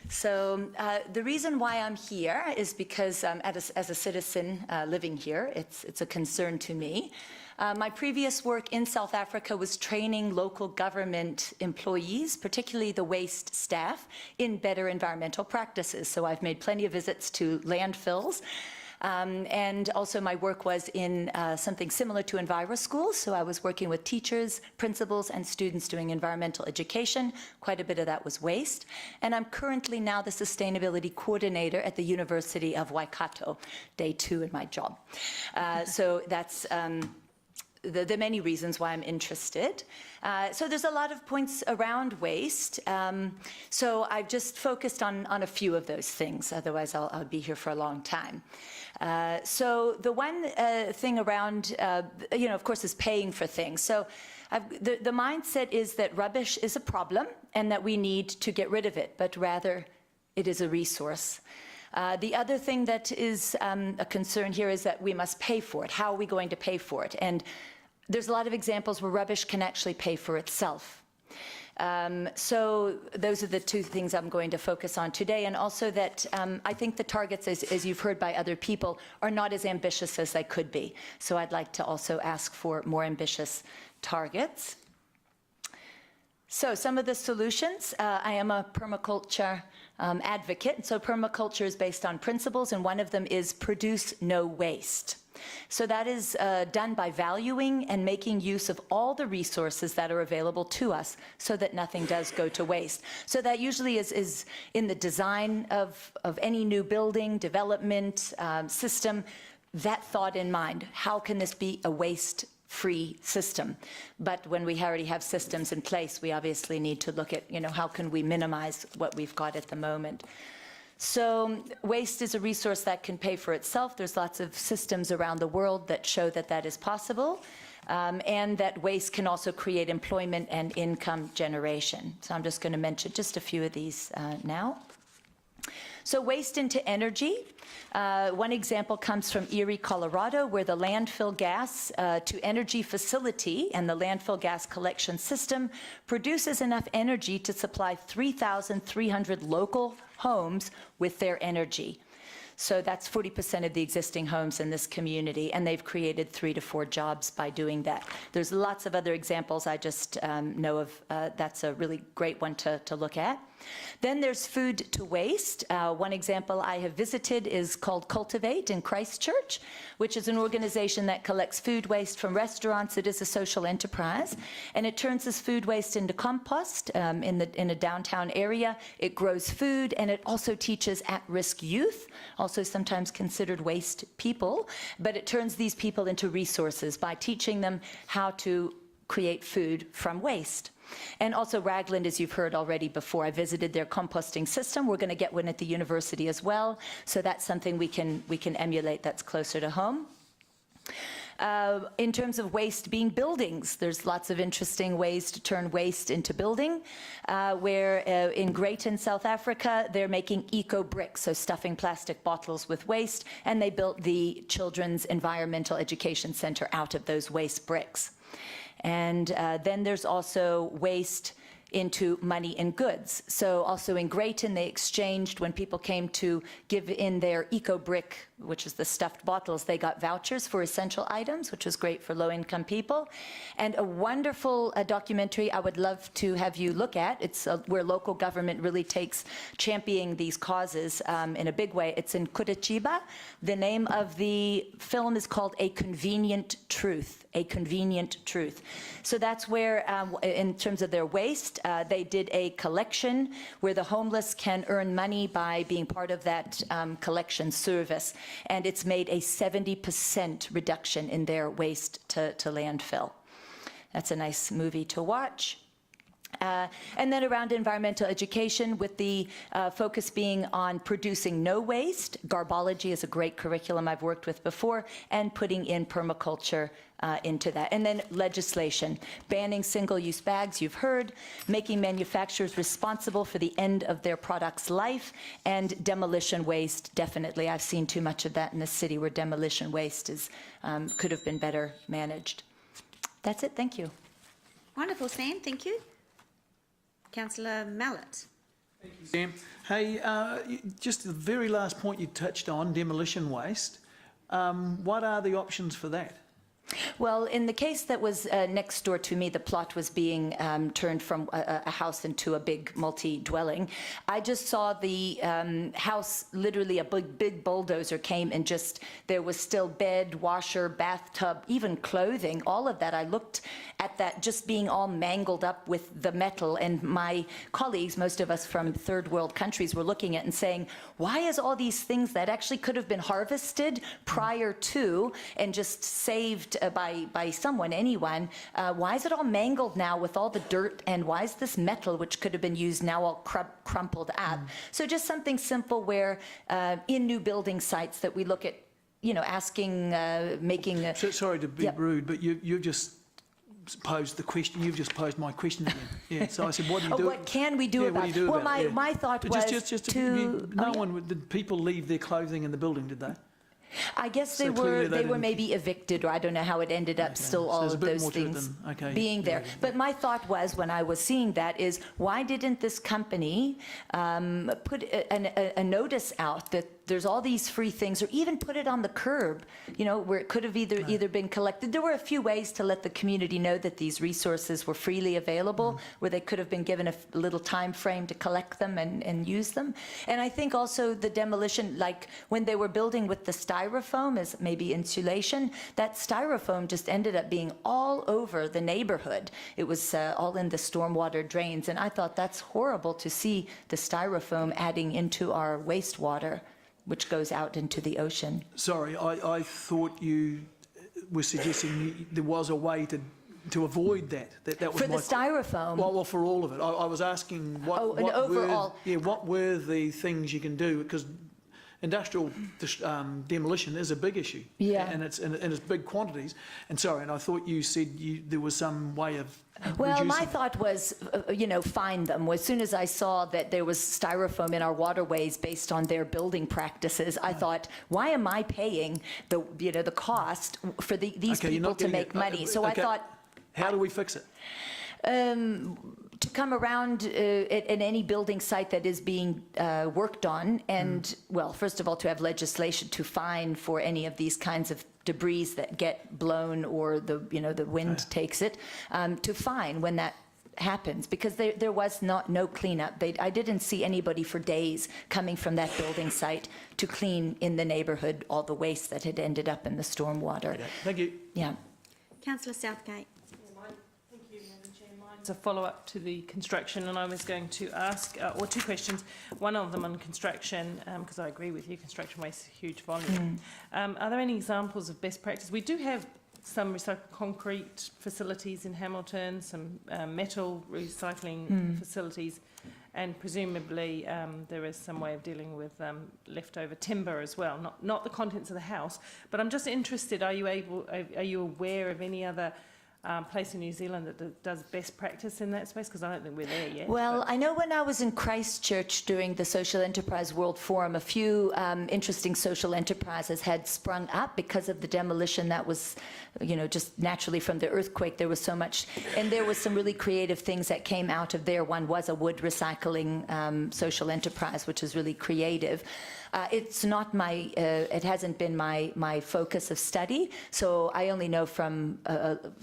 The reason why I'm here is because as a citizen living here, it's a concern to me. My previous work in South Africa was training local government employees, particularly the waste staff, in better environmental practices. So I've made plenty of visits to landfills. And also my work was in something similar to Enviro schools. So I was working with teachers, principals, and students doing environmental education. Quite a bit of that was waste. And I'm currently now the sustainability coordinator at the University of Waikato, day 2 in my job. So that's the many reasons why I'm interested. So there's a lot of points around waste. So I've just focused on a few of those things. Otherwise, I'll be here for a long time. So the one thing around, of course, is paying for things. So the mindset is that rubbish is a problem and that we need to get rid of it, but rather it is a resource. The other thing that is a concern here is that we must pay for it. How are we going to pay for it? And there's a lot of examples where rubbish can actually pay for itself. So those are the two things I'm going to focus on today, and also that I think the targets, as you've heard by other people, are not as ambitious as they could be. So I'd like to also ask for more ambitious targets. So some of the solutions, I am a permaculture advocate. So permaculture is based on principles, and one of them is produce no waste. So that is done by valuing and making use of all the resources that are available to us so that nothing does go to waste. So that usually is in the design of any new building, development, system, that thought in mind. How can this be a waste-free system? But when we already have systems in place, we obviously need to look at, how can we minimize what we've got at the moment. So waste is a resource that can pay for itself. There's lots of systems around the world that show that that is possible, and that waste can also create employment and income generation. So I'm just going to mention just a few of these now. So waste into energy. One example comes from Erie, Colorado, where the landfill gas to energy facility and the landfill gas collection system produces enough energy to supply 3,300 local homes with their energy. So that's 40% of the existing homes in this community, and they've created 3 to 4 jobs by doing that. There's lots of other examples I just know of. That's a really great one to look at. Then there's food to waste. One example I have visited is called Cultivate in Christchurch, which is an organization that collects food waste from restaurants. It is a social enterprise, and it turns this food waste into compost in a downtown area. It grows food, and it also teaches at-risk youth, also sometimes considered waste people, but it turns these people into resources by teaching them how to create food from waste. And also Ragland, as you've heard already before, I visited their composting system. We're going to get one at the university as well. So that's something we can emulate that's closer to home. In terms of waste being buildings, there's lots of interesting ways to turn waste into building, where in Greyton, South Africa, they're making eco-bricks, so stuffing plastic bottles with waste, and they built the Children's Environmental Education Center out of those waste bricks. And then there's also waste into money and goods. So also in Greyton, they exchanged, when people came to give in their eco-brick, which is the stuffed bottles, they got vouchers for essential items, which was great for low-income people. And a wonderful documentary I would love to have you look at. It's where local government really takes championing these causes in a big way. It's in Curitiba. The name of the film is called A Convenient Truth. A Convenient Truth. So that's where, in terms of their waste, they did a collection where the homeless can earn money by being part of that collection service. And it's made a 70% reduction in their waste to landfill. That's a nice movie to watch. And then around environmental education, with the focus being on producing no waste. Garbology is a great curriculum I've worked with before, and putting in permaculture into that. And then legislation, banning single-use bags, you've heard, making manufacturers responsible for the end of their product's life, and demolition waste, definitely. I've seen too much of that in the city, where demolition waste is, could have been better managed. That's it, thank you.
Wonderful, Sam, thank you. Councillor Mallett.
Thank you, Sam. Hey, just the very last point you touched on, demolition waste. What are the options for that?
Well, in the case that was next door to me, the plot was being turned from a house into a big multi-dwelling. I just saw the house, literally a big bulldozer came and just, there was still bed, washer, bathtub, even clothing, all of that. I looked at that just being all mangled up with the metal, and my colleagues, most of us from third world countries, were looking at it and saying, why is all these things that actually could have been harvested prior to and just saved by someone, anyone, why is it all mangled now with all the dirt, and why is this metal, which could have been used, now all crumpled up? So just something simple where in new building sites that we look at, you know, asking, making...
Sorry to be rude, but you've just posed the question, you've just posed my question again. Yeah, so I said, what do you do?
What can we do about it? Well, my thought was
did people leave their clothing in the building, did they?
I guess they were maybe evicted, or I don't know how it ended up, still all of those things being there. But my thought was, when I was seeing that, is why didn't this company put a notice out that there's all these free things, or even put it on the curb, you know, where it could have either been collected. There were a few ways to let the community know that these resources were freely available, where they could have been given a little time frame to collect them and use them. And I think also the demolition, like when they were building with the styrofoam as maybe insulation, that styrofoam just ended up being all over the neighborhood. It was all in the stormwater drains, and I thought that's horrible to see the styrofoam adding into our wastewater, which goes out into the ocean.
Sorry, I thought you were suggesting there was a way to avoid that. That was
for the styrofoam?
Well, for all of it. I was asking what were the things you can do, because industrial demolition is a big issue.
Yeah.
And it's big quantities. And sorry, and I thought you said there was some way of
Well, my thought was, you know, find them. As soon as I saw that there was styrofoam in our waterways based on their building practices, I thought, why am I paying the cost for these people to make money? So I thought,
how do we fix it?
To come around at any building site that is being worked on, and well, first of all, to have legislation to fine for any of these kinds of debris that get blown, or the wind takes it, to fine when that happens, because there was no cleanup. I didn't see anybody for days coming from that building site to clean in the neighbourhood all the waste that had ended up in the stormwater.
Okay. Thank you.
Yeah.
Councillor Southgate.
It's a follow-up to the construction, and I was going to ask, or two questions, one of them on construction, because I agree with you, construction waste is a huge volume. Are there any examples of best practice? We do have some recycled concrete facilities in Hamilton, some metal recycling facilities. and presumably there is some way of dealing with leftover timber as well, not the contents of the house. But I'm just interested, are you aware of any other place in New Zealand that does best practice in that space? Because I don't think we're there yet.
Well, I know when I was in Christchurch during the Social Enterprise World Forum, a few interesting social enterprises had sprung up because of the demolition that was, you know, just naturally from the earthquake. There was so much, and there was some really creative things that came out of there. One was a wood recycling social enterprise, which was really creative. It's not my, it hasn't been my focus of study, so I only know from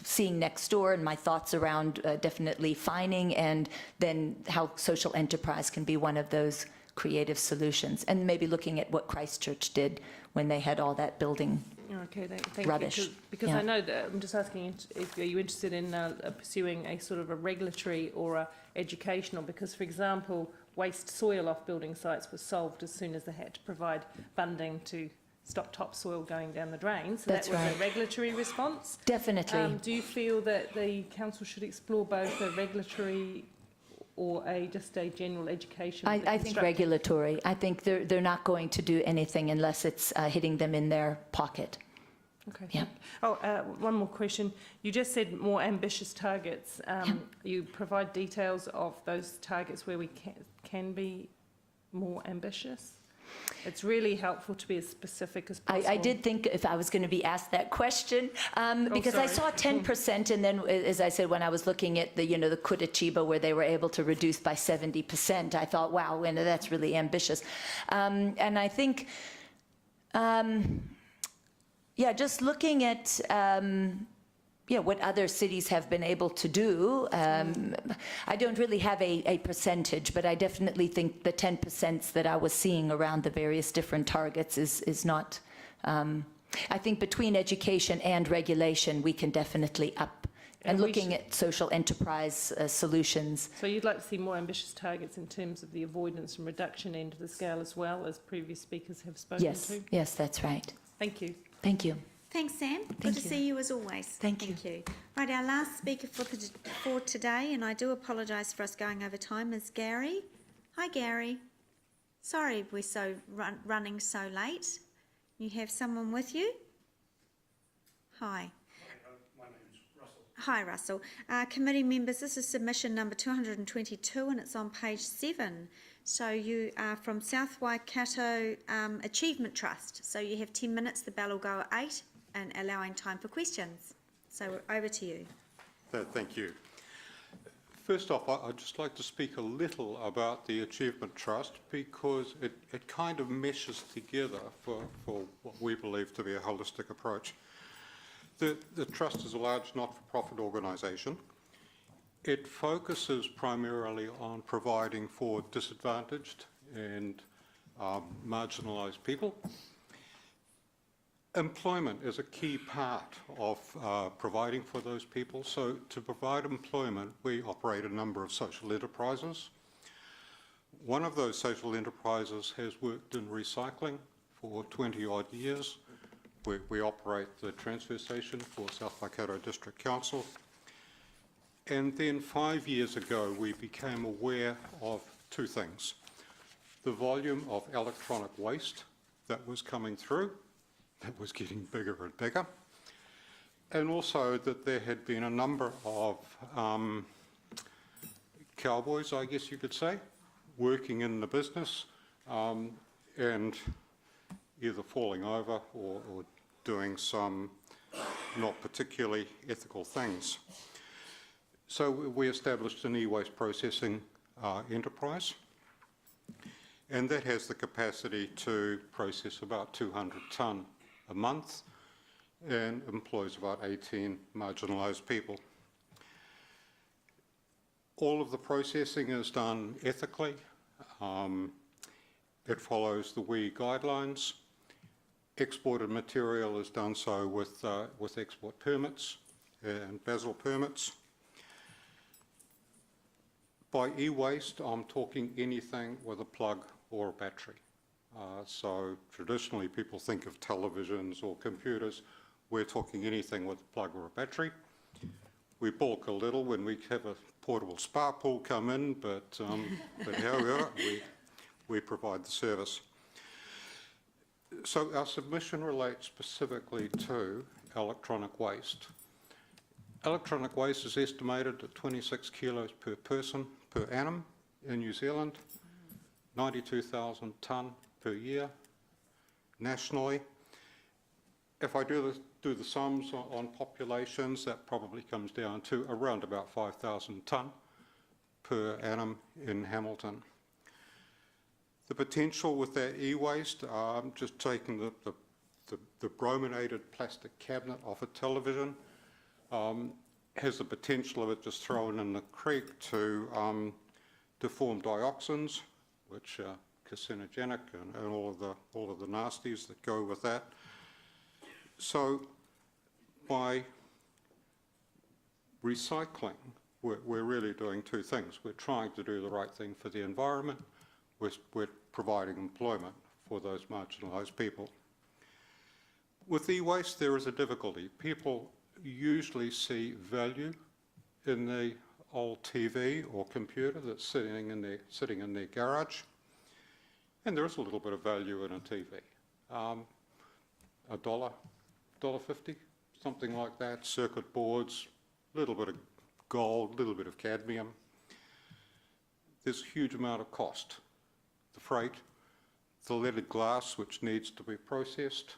seeing next door and my thoughts around definitely fining, and then how social enterprise can be one of those creative solutions, and maybe looking at what Christchurch did when they had all that building
Okay, thank
rubbish.
you. Because
Yeah.
I know that, I'm just asking, if are you interested in pursuing a sort of a regulatory or a educational? Because, for example, waste soil off building sites was solved as soon as they had to provide funding to stop topsoil going down the drain. So
That's
that was
right.
a regulatory response.
Definitely.
Do you feel that the council should explore both a regulatory or just a general education?
I think
constructive?
regulatory. I think they're not going to do anything unless it's hitting them in their pocket.
Okay.
Yeah.
Oh, one more question. You just said more ambitious targets. You provide details of those targets where we can be more ambitious? It's really helpful to be as specific as possible.
I did think if I was going to be asked that question, because I saw 10%, and then, as I said, when I was looking at the, you know, the Curitiba, where they were able to reduce by 70%, I thought, wow, and that's really ambitious. And I think, yeah, just looking at, what other cities have been able to do. I don't really have a percentage, but I definitely think the 10% that I was seeing around the various different targets is not, I think between education and regulation, we can definitely up. And looking at social enterprise solutions.
So you'd like to see more ambitious targets in terms of the avoidance and reduction end of the scale, as well as previous speakers have spoken to?
Yes, that's right.
Thank you.
Thank you.
Thanks, Sam. Good to see you as always.
Thank you.
Right, our last speaker for today, and I do apologise for us going over time, is Gary. Hi, Gary. Sorry we're running so late. You have someone with you? Hi.
My name's Russell.
Hi, Russell. Committee members, this is submission number 222, and it's on page 7. So you are from South Waikato Achievement Trust. So you have 10 minutes. The bell will go at 8, and allowing time for questions. So over to you.
Thank you. First off, I'd just like to speak a little about the Achievement Trust, because it kind of meshes together for what we believe to be a holistic approach. The Trust is a large not-for-profit organisation. It focuses primarily on providing for disadvantaged and marginalised people. Employment is a key part of providing for those people. So to provide employment, we operate a number of social enterprises. One of those social enterprises has worked in recycling for 20 odd years. We operate the transfer station for South Waikato District Council. And then 5 years ago, we became aware of two things: the volume of electronic waste that was coming through, that was getting bigger and bigger, and also that there had been a number of cowboys, I guess you could say, working in the business and either falling over or doing some not particularly ethical things. So we established an e-waste processing enterprise, and that has the capacity to process about 200 tonne a month and employs about 18 marginalised people. All of the processing is done ethically. It follows the WE guidelines. Exported material is done so with export permits and BASIL permits. By e-waste, I'm talking anything with a plug or a battery. So traditionally people think of televisions or computers. We're talking anything with a plug or a battery. we balk a little when we have a portable spa pool come in, but however, we provide the service. So our submission relates specifically to electronic waste. Electronic waste is estimated at 26 kilos per person per annum in New Zealand, 92,000 tonne per year nationally. If I do the sums on populations, that probably comes down to around about 5,000 tonne per annum in Hamilton. The potential with that e-waste, just taking the brominated plastic cabinet off a television, has the potential of it just thrown in the creek to form dioxins, which are carcinogenic, and all of the nasties that go with that. So by recycling, we're really doing two things. We're trying to do the right thing for the environment. We're providing employment for those marginalised people. With e-waste, there is a difficulty. People usually see value in the old TV or computer that's sitting in their garage, and there is a little bit of value in a TV. $1.50, something like that. Circuit boards, a little bit of gold, a little bit of cadmium. There's a huge amount of cost. The freight, the leaded glass which needs to be processed,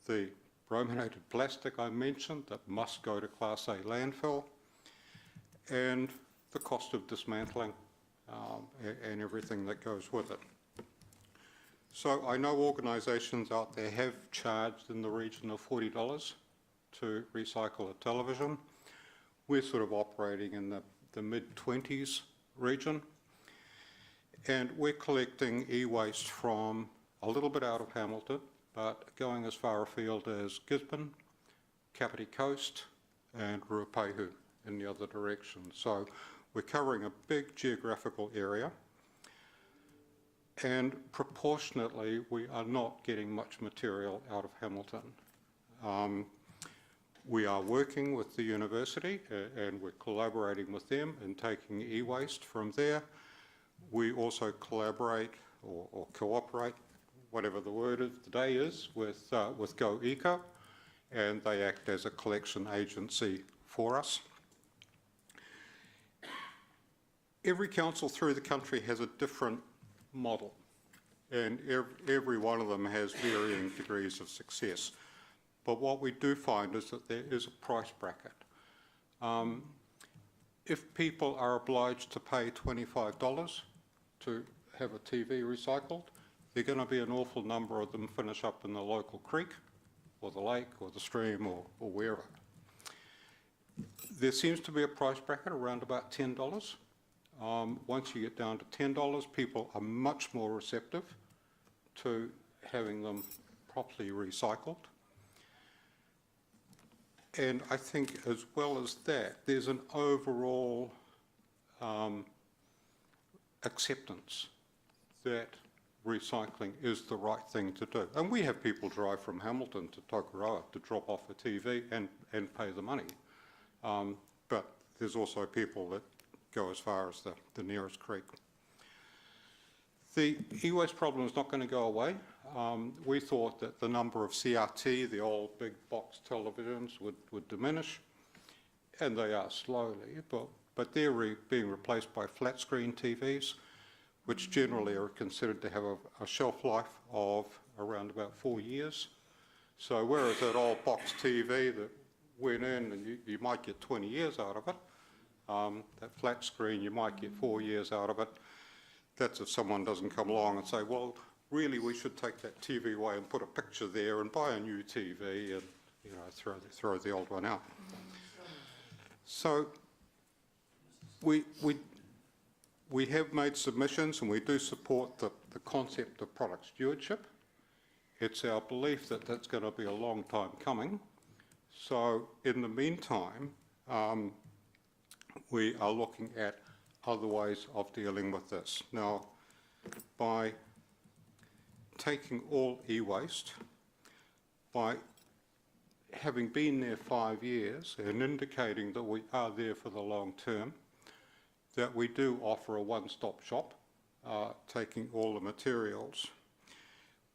the brominated plastic I mentioned that must go to Class A landfill, and the cost of dismantling and everything that goes with it. So I know organisations out there have charged in the region of $40 to recycle a television. We're sort of operating in the mid-20s region, and we're collecting e-waste from a little bit out of Hamilton, but going as far afield as Gisborne, Kapiti Coast, and Ruapehu in the other direction. So we're covering a big geographical area, and proportionately we are not getting much material out of Hamilton. We are working with the university and we're collaborating with them in taking e-waste from there. We also collaborate or cooperate, whatever the word of the day is, with Go Eco, and they act as a collection agency for us. Every council through the country has a different model, and every one of them has varying degrees of success. But what we do find is that there is a price bracket. If people are obliged to pay $25 to have a TV recycled, there are going to be an awful number of them finish up in the local creek or the lake or the stream or wherever. There seems to be a price bracket around about $10. Once you get down to $10, people are much more receptive to having them properly recycled. And I think as well as that, there's an overall acceptance that recycling is the right thing to do. And we have people drive from Hamilton to Tokoroa to drop off a TV and pay the money. But there's also people that go as far as the nearest creek. The e-waste problem is not going to go away. We thought that the number of CRT, the old big box televisions, would diminish, and they are slowly, but they're being replaced by flat screen TVs, which generally are considered to have a shelf life of around about 4 years. So whereas that old box TV that went in and you might get 20 years out of it, that flat screen you might get 4 years out of it. That's if someone doesn't come along and say, well, really we should take that TV away and put a picture there and buy a new TV and throw the old one out. So we have made submissions and we do support the concept of product stewardship. It's our belief that that's going to be a long time coming. So in the meantime, we are looking at other ways of dealing with this. Now, by taking all e-waste, by having been there 5 years and indicating that we are there for the long term, that we do offer a one-stop shop, taking all the materials.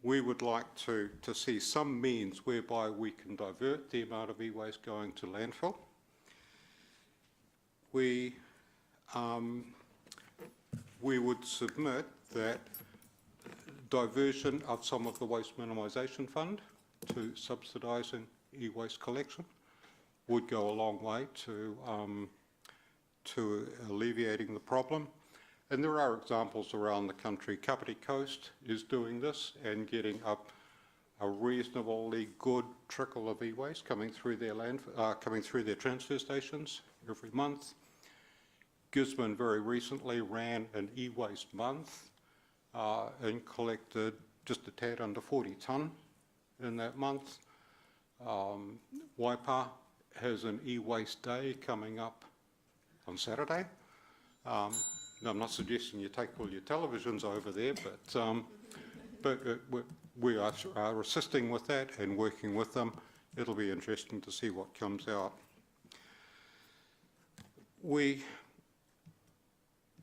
We would like to see some means whereby we can divert the amount of e-waste going to landfill. We would submit that diversion of some of the waste minimisation fund to subsidising e-waste collection would go a long way to alleviating the problem. And there are examples around the country. Kapiti Coast is doing this and getting up a reasonably good trickle of e-waste coming through their transfer stations every month. Gisborne very recently ran an e-waste month and collected just a tad under 40 tonne in that month. Waipa has an e-waste day coming up on Saturday. I'm not suggesting you take all your televisions over there, but we are assisting with that and working with them. It'll be interesting to see what comes out. We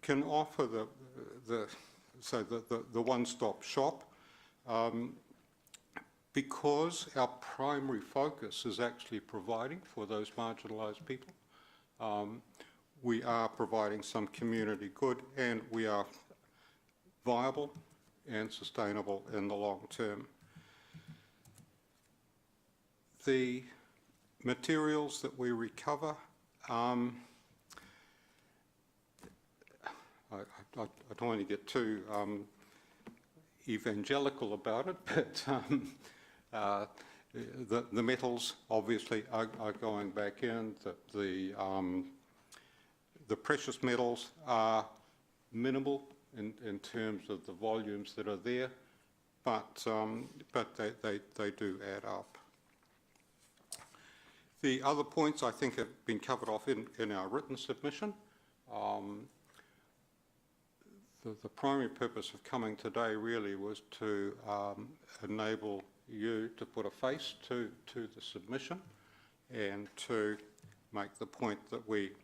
can offer the one-stop shop because our primary focus is actually providing for those marginalised people. We are providing some community good, and we are viable and sustainable in the long term. The materials that we recover, I don't want to get too evangelical about it, but the metals obviously are going back in. The precious metals are minimal in terms of the volumes that are there, but they do add up. The other points I think have been covered off in our written submission. The primary purpose of coming today really was to enable you to put a face to the submission and to make the point that we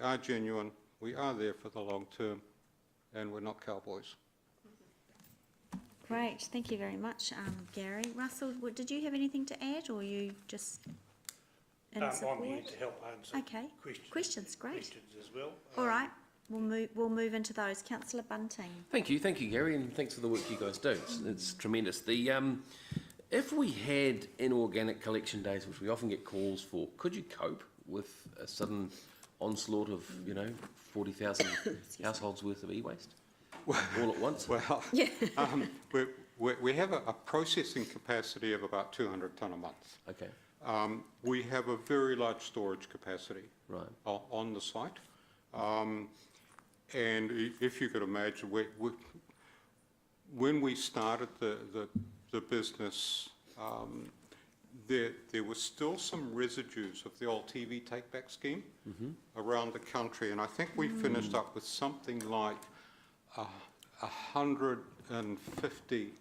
are genuine, we are there for the long term, and we're not cowboys.
Great, thank you very much, Gary. Russell, did you have anything to add, or you just in support?
I'm here to help answer
questions, great.
Questions as well.
All right, we'll move into those. Councillor Bunting.
Thank you, Gary, and thanks for the work you guys do. It's tremendous. If we had inorganic collection days, which we often get calls for, could you cope with a sudden onslaught of 40,000 households worth of e-waste all at once?
Well, we have a processing capacity of about 200 tonne a month.
Okay.
We have a very large storage capacity on the site, and if you could imagine, when we started the business, there were still some residues of the old TV take-back scheme around the country, and I think we finished up with something like 150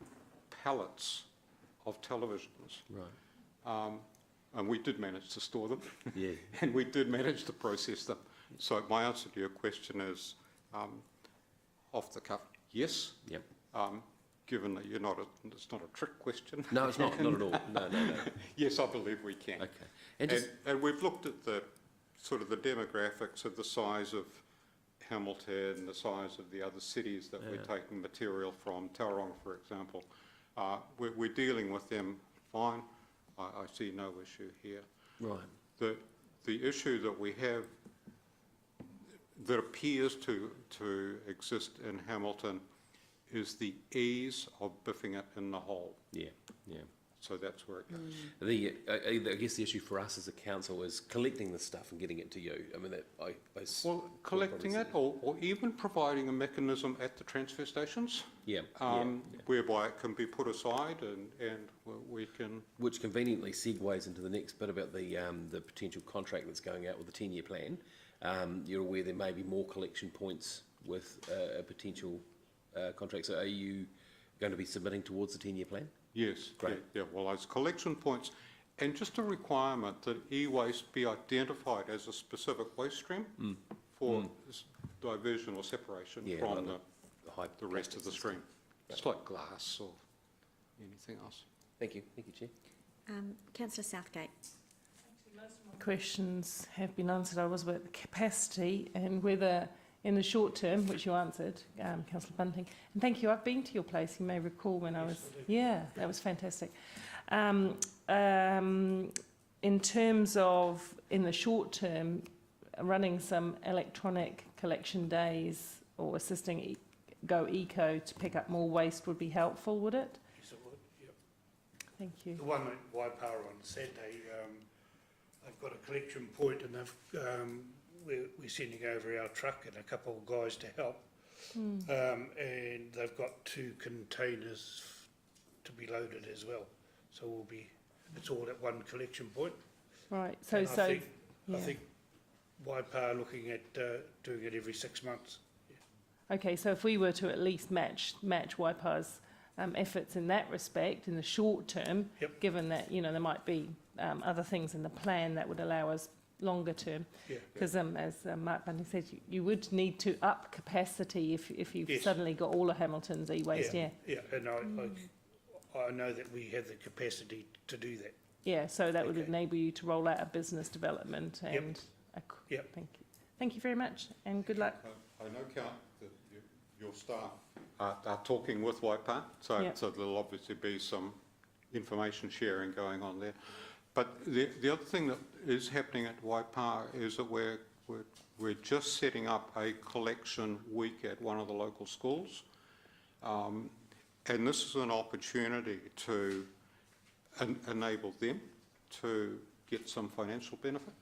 pallets of televisions.
Right.
And we did manage to store them.
Yeah.
And we did manage to process them. So my answer to your question is, off the cuff, yes.
Yep.
Given that it's not a trick question.
No, it's not at all. No.
Yes, I believe we can.
Okay.
And we've looked at the sort of the demographics of the size of Hamilton, the size of the other cities that we're taking material from, Tauranga, for example. We're dealing with them fine. I see no issue here.
Right.
The issue that we have that appears to exist in Hamilton is the ease of biffing it in the hole.
Yeah.
So that's where it goes.
I guess the issue for us as a council is collecting the stuff and getting it to you. I mean,
collecting it, or even providing a mechanism at the transfer stations.
Yeah.
Whereby it can be put aside and we can.
Which conveniently segues into the next bit about the potential contract that's going out with the 10-year plan. You're aware there may be more collection points with a potential contract. So are you going to be submitting towards the 10-year plan?
Yes.
Great.
Yeah. Well, those collection points, And just a requirement that e-waste be identified as a specific waste stream for diversion or separation from the rest of the stream. It's like glass or anything else.
Thank you, Chair.
Councillor Southgate.
Questions have been answered. I was about the capacity and whether in the short term, which you answered, Councillor Bunting. And thank you. I've been to your place. You may recall when I was. Yeah, that was fantastic. In terms of in the short term, running some electronic collection days or assisting Go Eco to pick up more waste would be helpful, would it?
Yes, it would. Yep.
Thank you.
The one at Waipawa on Saturday, they've got a collection point, and they've we're sending over our truck and a couple of guys to help, and they've got 2 containers to be loaded as well. So it's all at one collection point.
Right. So
And I think Waipawa looking at doing it every 6 months.
Okay, so if we were to at least match Waipa's efforts in that respect in the short term, given that there might be other things in the plan that would allow us longer term, because as Mark Bunting said, you would need to up capacity if you've suddenly got all of Hamilton's e-waste.
Yeah, and I know that we have the capacity to do that.
Yeah, so that would enable you to roll out a business development and. Thank you very much, and good luck.
I know, Count, that your staff are talking with Waipawa, so there'll obviously be some information sharing going on there. But the other thing that is happening at Waipawa is that we're just setting up a collection week at one of the local schools, and this is an opportunity to enable them to get some financial benefit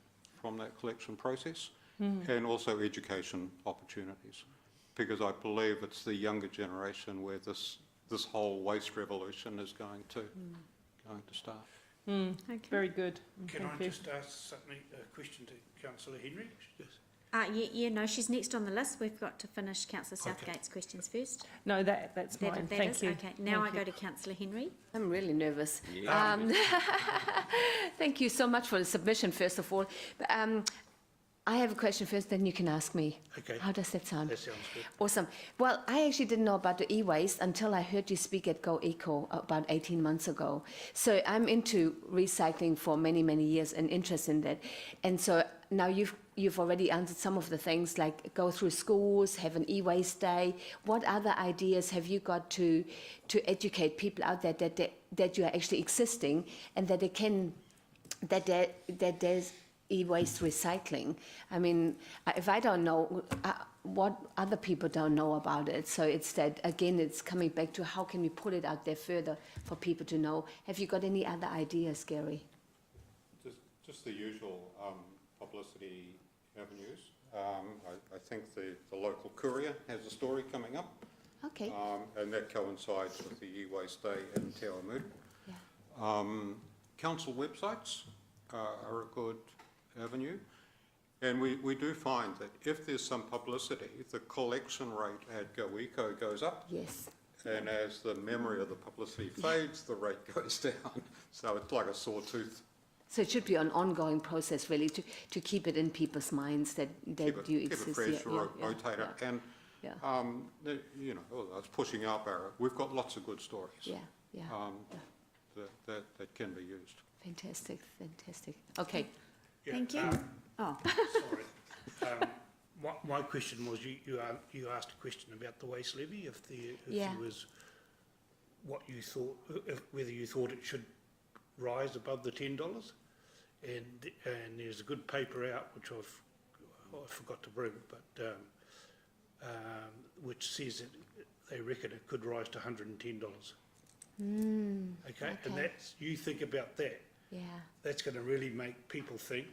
from that collection process, and also education opportunities, because I believe it's the younger generation where this whole waste revolution is going to start.
Okay. Very good.
Can I just ask a question to Councillor Henry?
No, she's next on the list. We've got to finish Councillor Southgate's questions first.
No, that's mine. Thank you.
Okay, now I go to Councillor Henry.
I'm really nervous. Thank you so much for the submission, first of all. I have a question first, then you can ask me.
Okay.
How does that sound?
That sounds good.
Awesome. Well, I actually didn't know about the e-waste until I heard you speak at Go Eco about 18 months ago. So I'm into recycling for many, many years and interested in that. And so now you've already answered some of the things, like go through schools, have an e-waste day. What other ideas have you got to educate people out there that you are actually existing and that there's e-waste recycling? I mean, if I don't know, what other people don't know about it. So it's that, again, it's coming back to how can we put it out there further for people to know. Have you got any other ideas, Gary?
Just the usual publicity avenues. I think the local courier has a story coming up.
Okay.
And that coincides with the e-waste day in Te Awamutu. Yeah. Council websites are a good avenue, and we do find that if there's some publicity, the collection rate at Go Eco goes up.
Yes.
And as the memory of the publicity fades, the rate goes down. So it's like a sore tooth.
So it should be an ongoing process, really, to keep it in people's minds that you exist.
Keep it fresh, rotate it, and it's pushing our barrier. We've got lots of good stories. That can be used.
Fantastic. Okay.
Yeah, thank you.
Sorry. My question was, you asked a question about the waste levy, if there was what you thought, whether you thought it should rise above the $10, and there's a good paper out which I forgot to bring, but which says that they reckon it could rise to $110. Okay, and that's, you think about that.
Yeah.
That's going to really make people think.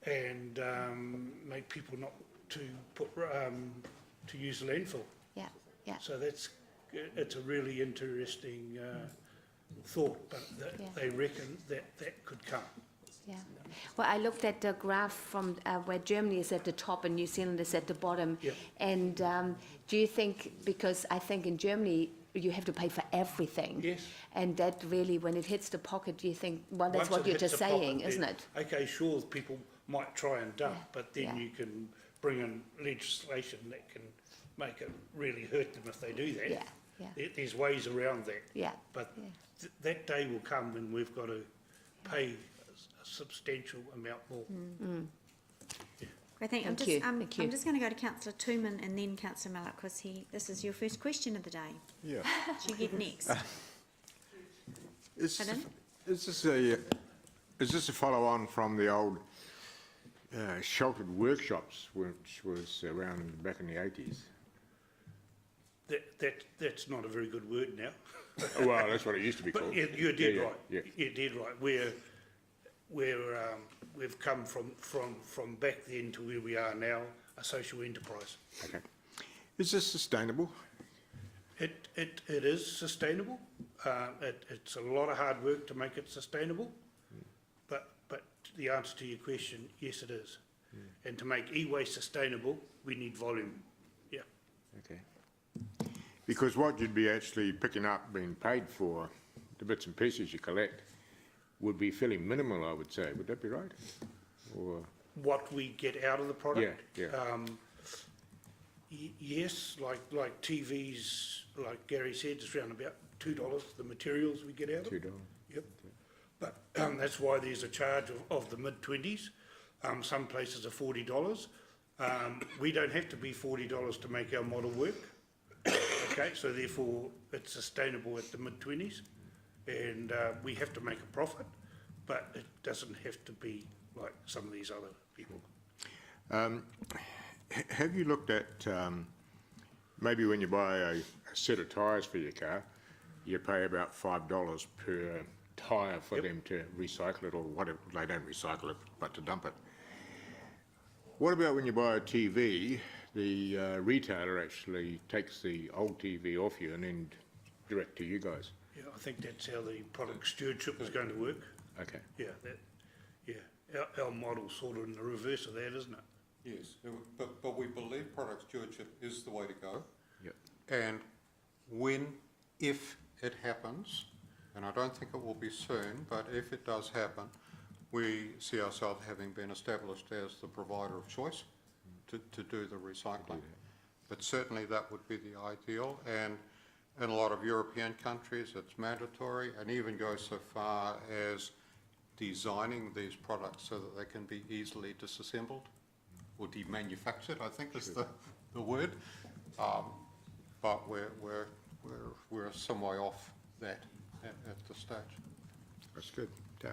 And make people not to put to use landfill.
Yeah.
So it's a really interesting thought, but they reckon that could come.
Yeah. Well, I looked at the graph from where Germany is at the top and New Zealand is at the bottom.
Yep.
And do you think, because I think in Germany you have to pay for everything.
Yes.
And that really, when it hits the pocket, do you think, well, that's
Once
what
it
you're
hits
just
the pocket,
saying,
then,
isn't it?
Okay, sure, people might try and dump,
Yeah,
but then
yeah.
you can bring in legislation that can make it really hurt them if they do that.
Yeah, yeah.
There's ways around that.
Yeah.
But
Yeah.
that day will come when we've got to pay a substantial amount more.
I think
Thank you. Thank you.
I'm just going to go to Councillor Tooman and then Councillor Mallet because this is your first question of the day.
Yeah.
You get next.
Is
Pardon?
this a follow-on from the old sheltered workshops, which was around back in the 80s?
That's not a very good word now.
Well, that's what it used to be
But
called.
you're dead right.
Yeah.
You're dead right. We've come from back then to where we are now, a social enterprise.
Okay. Is this sustainable?
It is sustainable. It's a lot of hard work to make it sustainable, but the answer to your question, yes, it is. And to make e-waste sustainable, we need volume. Yeah.
Okay. Because what you'd be actually picking up, being paid for, the bits and pieces you collect, would be fairly minimal, I would say. Would that be right? Or
What we get out of the product.
Yeah.
Yes, like TVs, like Gary said, it's around about $2, the materials we get out of it.
$2.
Yep. But that's why there's a charge of the mid-20s. Some places are $40. We don't have to be $40 to make our model work. Okay, so therefore it's sustainable at the mid-20s, and we have to make a profit, but it doesn't have to be like some of these other people.
Have you looked at maybe when you buy a set of tyres for your car, you pay about $5 per tyre for them to recycle it or whatever. They don't recycle it, but to dump it. What about when you buy a TV, the retailer actually takes the old TV off you and then direct to you guys?
Yeah, I think that's how the product stewardship is going to work.
Okay.
Yeah, our model's sort of in the reverse of that, isn't it?
Yes, but we believe product stewardship is the way to go.
Yep.
And if it happens, and I don't think it will be soon, but if it does happen, we see ourselves having been established as the provider of choice to do the recycling. But certainly that would be the ideal, and in a lot of European countries it's mandatory, and even goes so far as designing these products so that they can be easily disassembled or demanufactured, I think is the word. But we're some way off that at this stage.
That's good. Yeah.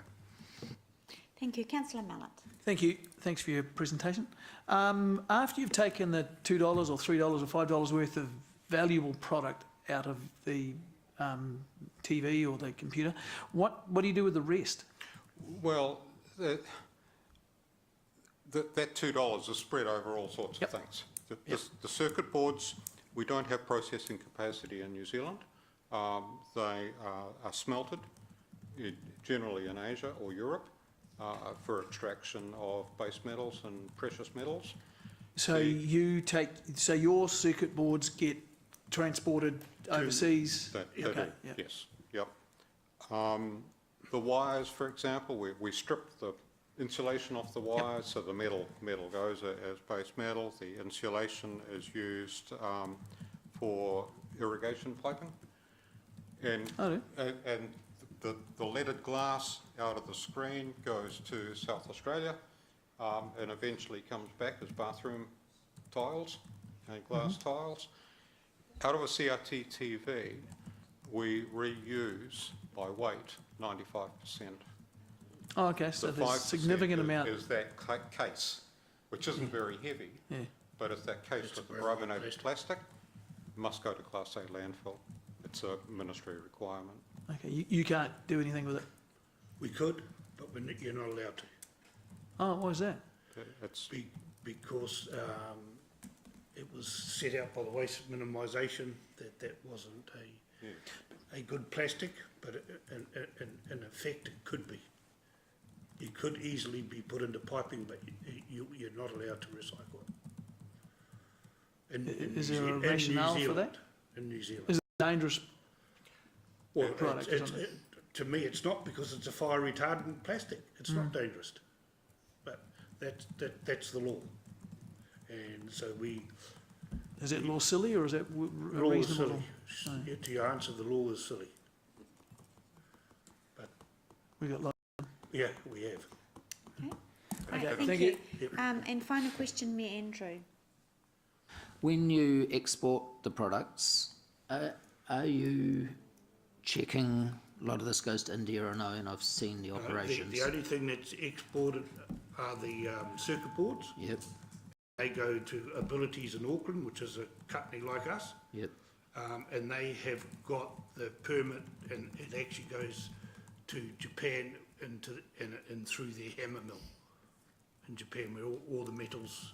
Thank you. Councillor Mallet.
Thank you. Thanks for your presentation. After you've taken the $2 or $3 or $5 worth of valuable product out of the TV or the computer, what do you do with the rest?
Well, that $2 is spread over all sorts of things. The circuit boards, we don't have processing capacity in New Zealand. They are smelted, generally in Asia or Europe, for extraction of base metals and precious metals.
So your circuit boards get transported overseas?
Yes, yep. The wires, for example, we strip the insulation off the wires, so the metal goes as base metal. The insulation is used for irrigation piping, and the leaded glass out of the screen goes to South Australia, and eventually comes back as bathroom tiles and glass tiles. Out of a CRT TV, we reuse by weight 95%.
Oh, okay, so there's a significant amount.
Is that case, which isn't very heavy, but it's that case with the carbonated plastic, must go to Class A landfill. It's a ministry requirement.
Okay, you can't do anything with it?
We could, but you're not allowed to.
Oh, why is that?
It's
because it was set out by the waste minimisation that wasn't a good plastic, but in effect it could be. it could easily be put into piping, but you're not allowed to recycle it.
Is there a rationale for that?
In New Zealand.
Is it dangerous?
Well,
product,
to me, it's not, because it's a fire retardant plastic. It's not dangerous, but that's the law, and so we.
Is that law silly, or is that
Law is
reasonable?
silly. Yeah, to your answer, the law is silly. But
We got.
yeah, we have.
Okay,
Okay,
thank you. And final question, Mayor Andrew.
When you export the products, are you checking, a lot of this goes to India, I know, and I've seen the operations.
The only thing that's exported are the circuit boards.
Yep.
They go to Abilities in Auckland, which is a company like us.
Yep.
And they have got the permit, and it actually goes to Japan and through their hammer mill in Japan, where all the metals,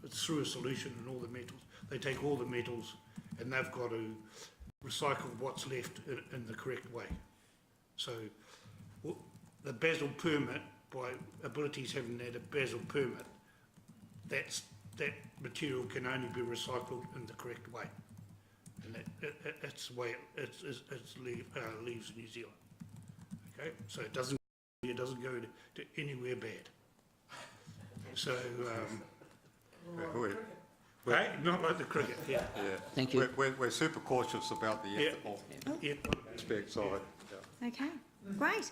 it's through a solution and all the metals. They take all the metals and they've got to recycle what's left in the correct way. So the Basel permit, by Abilities having had a Basel permit, that material can only be recycled in the correct way. And that's the way it leaves New Zealand. Okay, so it doesn't go to anywhere bad. So, hey, not like the cricket. Yeah.
Thank you.
We're super cautious about the ethical aspects of it.
Okay, great.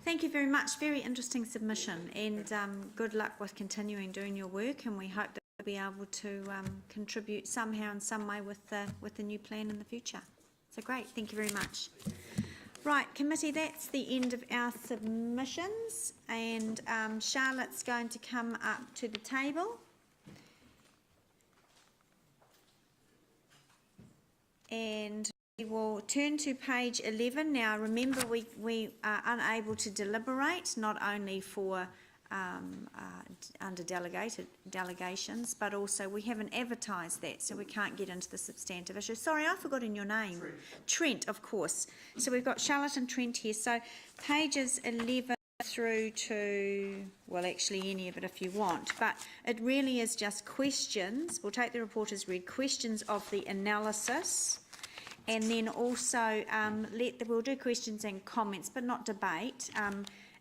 Thank you very much. Very interesting submission, and good luck with continuing doing your work, and we hope that we'll be able to contribute somehow in some way with the new plan in the future. So great, thank you very much. Right, committee, that's the end of our submissions, and Charlotte's going to come up to the table. And we will turn to page 11. Now, remember, we are unable to deliberate, not only for under delegations, but also we haven't advertised that, so we can't get into the substantive issue. Sorry, I've forgotten your name. Trent, of course. So we've got Charlotte and Trent here. So pages 11 through to, well, actually any of it if you want, but it really is just questions. We'll take the report as read, questions of the analysis, and then also we'll do questions and comments, but not debate.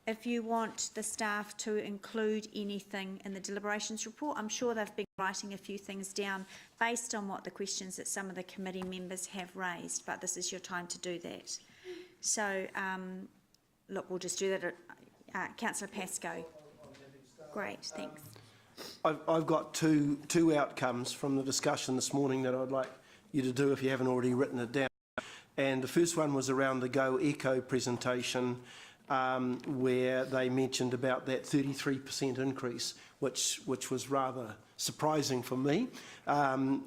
If you want the staff to include anything in the deliberations report, I'm sure they've been writing a few things down based on what the questions that some of the committee members have raised, but this is your time to do that. So, look, we'll just do that. Councillor Pascoe. Great, thanks.
I've got two outcomes from the discussion this morning that I'd like you to do if you haven't already written it down. And the first one was around the Go Eco presentation, where they mentioned about that 33% increase, which was rather surprising for me. And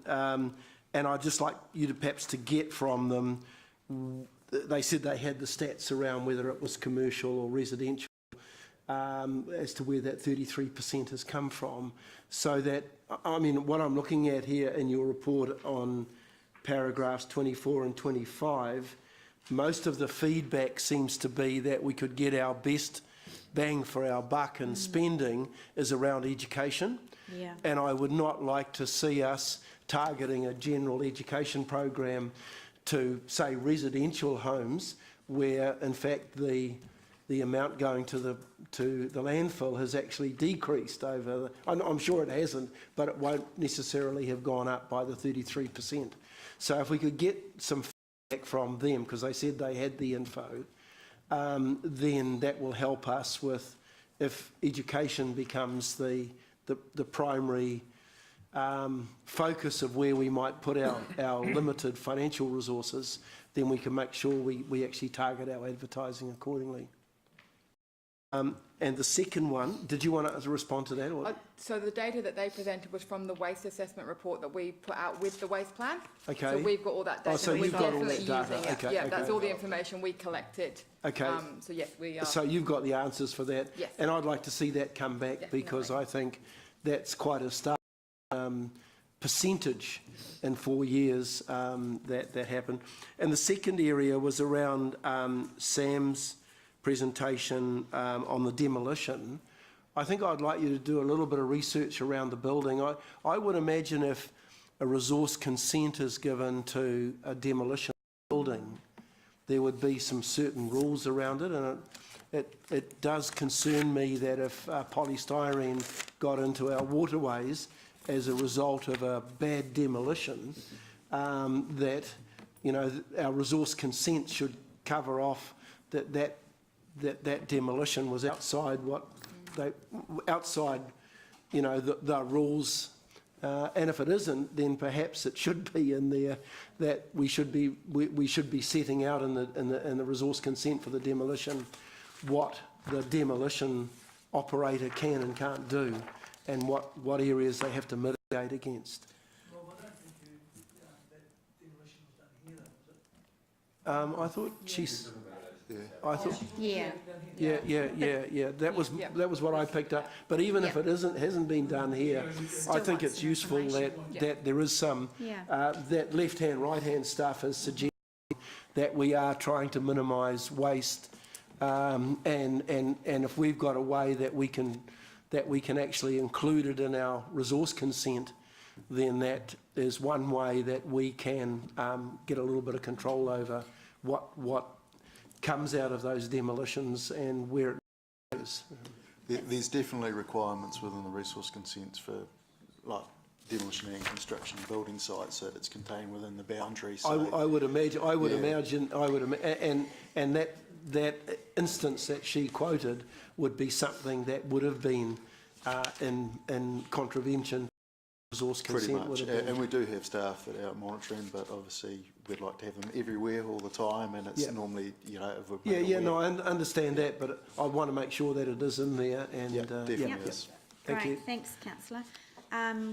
I'd just like you to perhaps to get from them, they said they had the stats around whether it was commercial or residential, as to where that 33% has come from. So that, I mean, what I'm looking at here in your report on paragraphs 24 and 25, most of the feedback seems to be that we could get our best bang for our buck in spending is around education.
Yeah.
And I would not like to see us targeting a general education program to, say, residential homes, where in fact the amount going to the landfill has actually decreased over. I'm sure it hasn't, but it won't necessarily have gone up by the 33%. So if we could get some feedback from them, because they said they had the info, then that will help us with, if education becomes the primary focus of where we might put our limited financial resources, then we can make sure we actually target our advertising accordingly. And the second one, did you want to respond to that? Or?
So the data that they presented was from the waste assessment report that we put out with the waste plan.
Okay.
So we've got all that data.
Oh, so you've got all that data. Okay,
yeah,
okay.
that's all the information we collected.
Okay.
So yes, we are.
So you've got the answers for that.
Yes.
And I'd like to see that come back. Definitely. Because I think that's quite a stark percentage in 4 years that happened. And the second area was around Sam's presentation on the demolition, I think I'd like you to do a little bit of research around the building. I would imagine if a resource consent is given to a demolition building, there would be some certain rules around it, and it does concern me that if polystyrene got into our waterways as a result of a bad demolition, that, you know, our resource consent should cover off that demolition was outside you know, the rules. And if it isn't, then perhaps it should be in there that we should be setting out in the resource consent for the demolition what the demolition operator can and can't do, and what areas they have to mitigate against.
Rob, I don't think that demolition was done here, though, was it?
I thought she's.
Yeah.
That was what I picked up. But even if it hasn't been done here, I think it's useful that there is some that left-hand, right-hand stuff is suggesting that we are trying to minimise waste, and if we've got a way that we can actually include it in our resource consent, then that is one way that we can get a little bit of control over what comes out of those demolitions and where it goes.
There's definitely requirements within the resource consents for like demolition and construction of building sites that it's contained within the boundaries. So
I would imagine, and that instance that she quoted would be something that would have been in contravention. Resource consent
pretty much, and we do have staff that are out monitoring, but obviously we'd like to have them everywhere all the time, and it's normally, you know, if we're
no, I understand that, but I want to make sure that it is in there, and
definitely is.
Thank you.
Thanks, Councillor.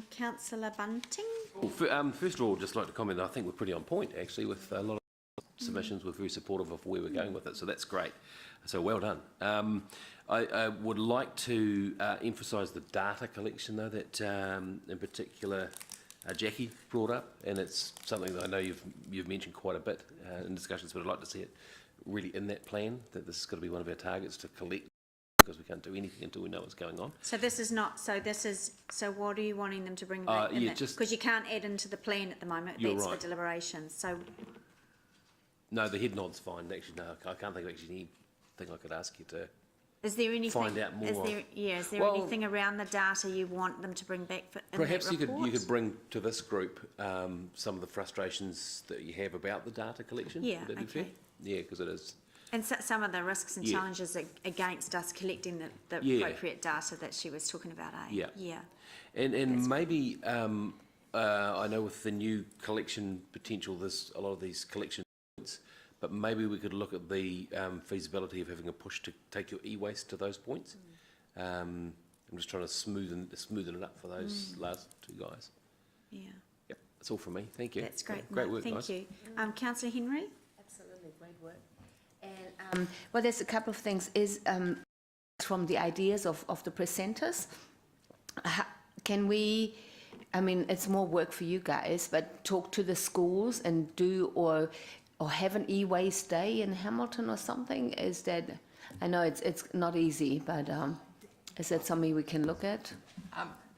Councillor Bunting?
Well, first of all, just like to comment, I think we're pretty on point actually with a lot of submissions. We're very supportive of where we're going with it, so that's great. So well done. I would like to emphasise the data collection, though, that in particular Jackie brought up, and it's something that I know you've mentioned quite a bit in discussions, but I'd like to see it really in that plan, that this is going to be one of our targets to collect, because we can't do anything until we know what's going on.
So this is not, so what are you wanting them to bring back? Because you can't add into the plan at the moment, that's for deliberations, so...
No, the head nod's fine, actually, no, I can't think of actually anything I could ask you to...
Is there anything?
Find out more.
Is there anything around the data you want them to bring back in
perhaps
that report?
you could bring to this group some of the frustrations that you have about the data collection.
Yeah,
would that be fair? Yeah, because it is.
And some of the risks and challenges against us collecting the appropriate data that she was talking about.
Yeah.
Yeah.
And maybe I know with the new collection potential, there's a lot of these collection points. But maybe we could look at the feasibility of having a push to take your e-waste to those points. I'm just trying to smoothen it up for those last two guys.
Yeah.
Yep, that's all from me. Thank you.
That's great.
Great work,
Thank
guys.
you. Councillor Henry?
Absolutely, great work. And well, there's a couple of things. From the ideas of the presenters, can we? I mean, it's more work for you guys, but talk to the schools and or have an e-waste day in Hamilton or something? Is that, I know it's not easy, but is that something we can look at?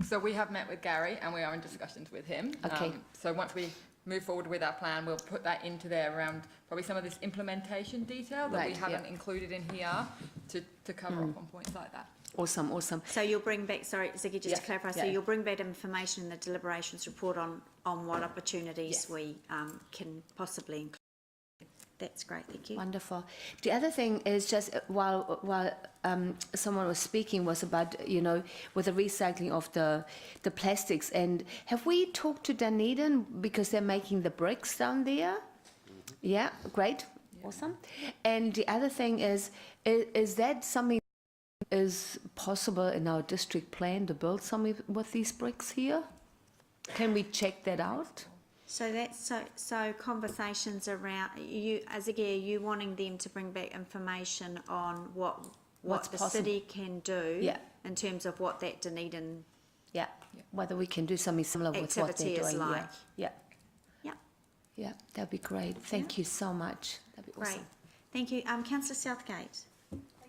So we have met with Gary and we are in discussions with him.
Okay.
So once we move forward with our plan, we'll put that into there around probably some of this implementation detail that we haven't included in here to cover off on points like that.
Awesome, awesome.
So you'll bring back, sorry, Ziggy, just to clarify, so you'll bring back information in the deliberations report on what opportunities we can possibly include. That's great, thank you.
Wonderful. The other thing is just while someone was speaking was about, you know, with the recycling of the plastics. And have we talked to Dunedin because they're making the bricks down there? Yeah, great, awesome. And the other thing is that something that is possible in our district plan to build something with these bricks here? Can we check that out?
So that's so conversations around you, Azagi, are you wanting them to bring back information on what the city can do in terms of what that Dunedin
whether we can do something similar with what they're doing.
Like.
Yeah, that'd be great. Thank you so much. That'd be awesome.
Great. Thank you. Councillor Southgate.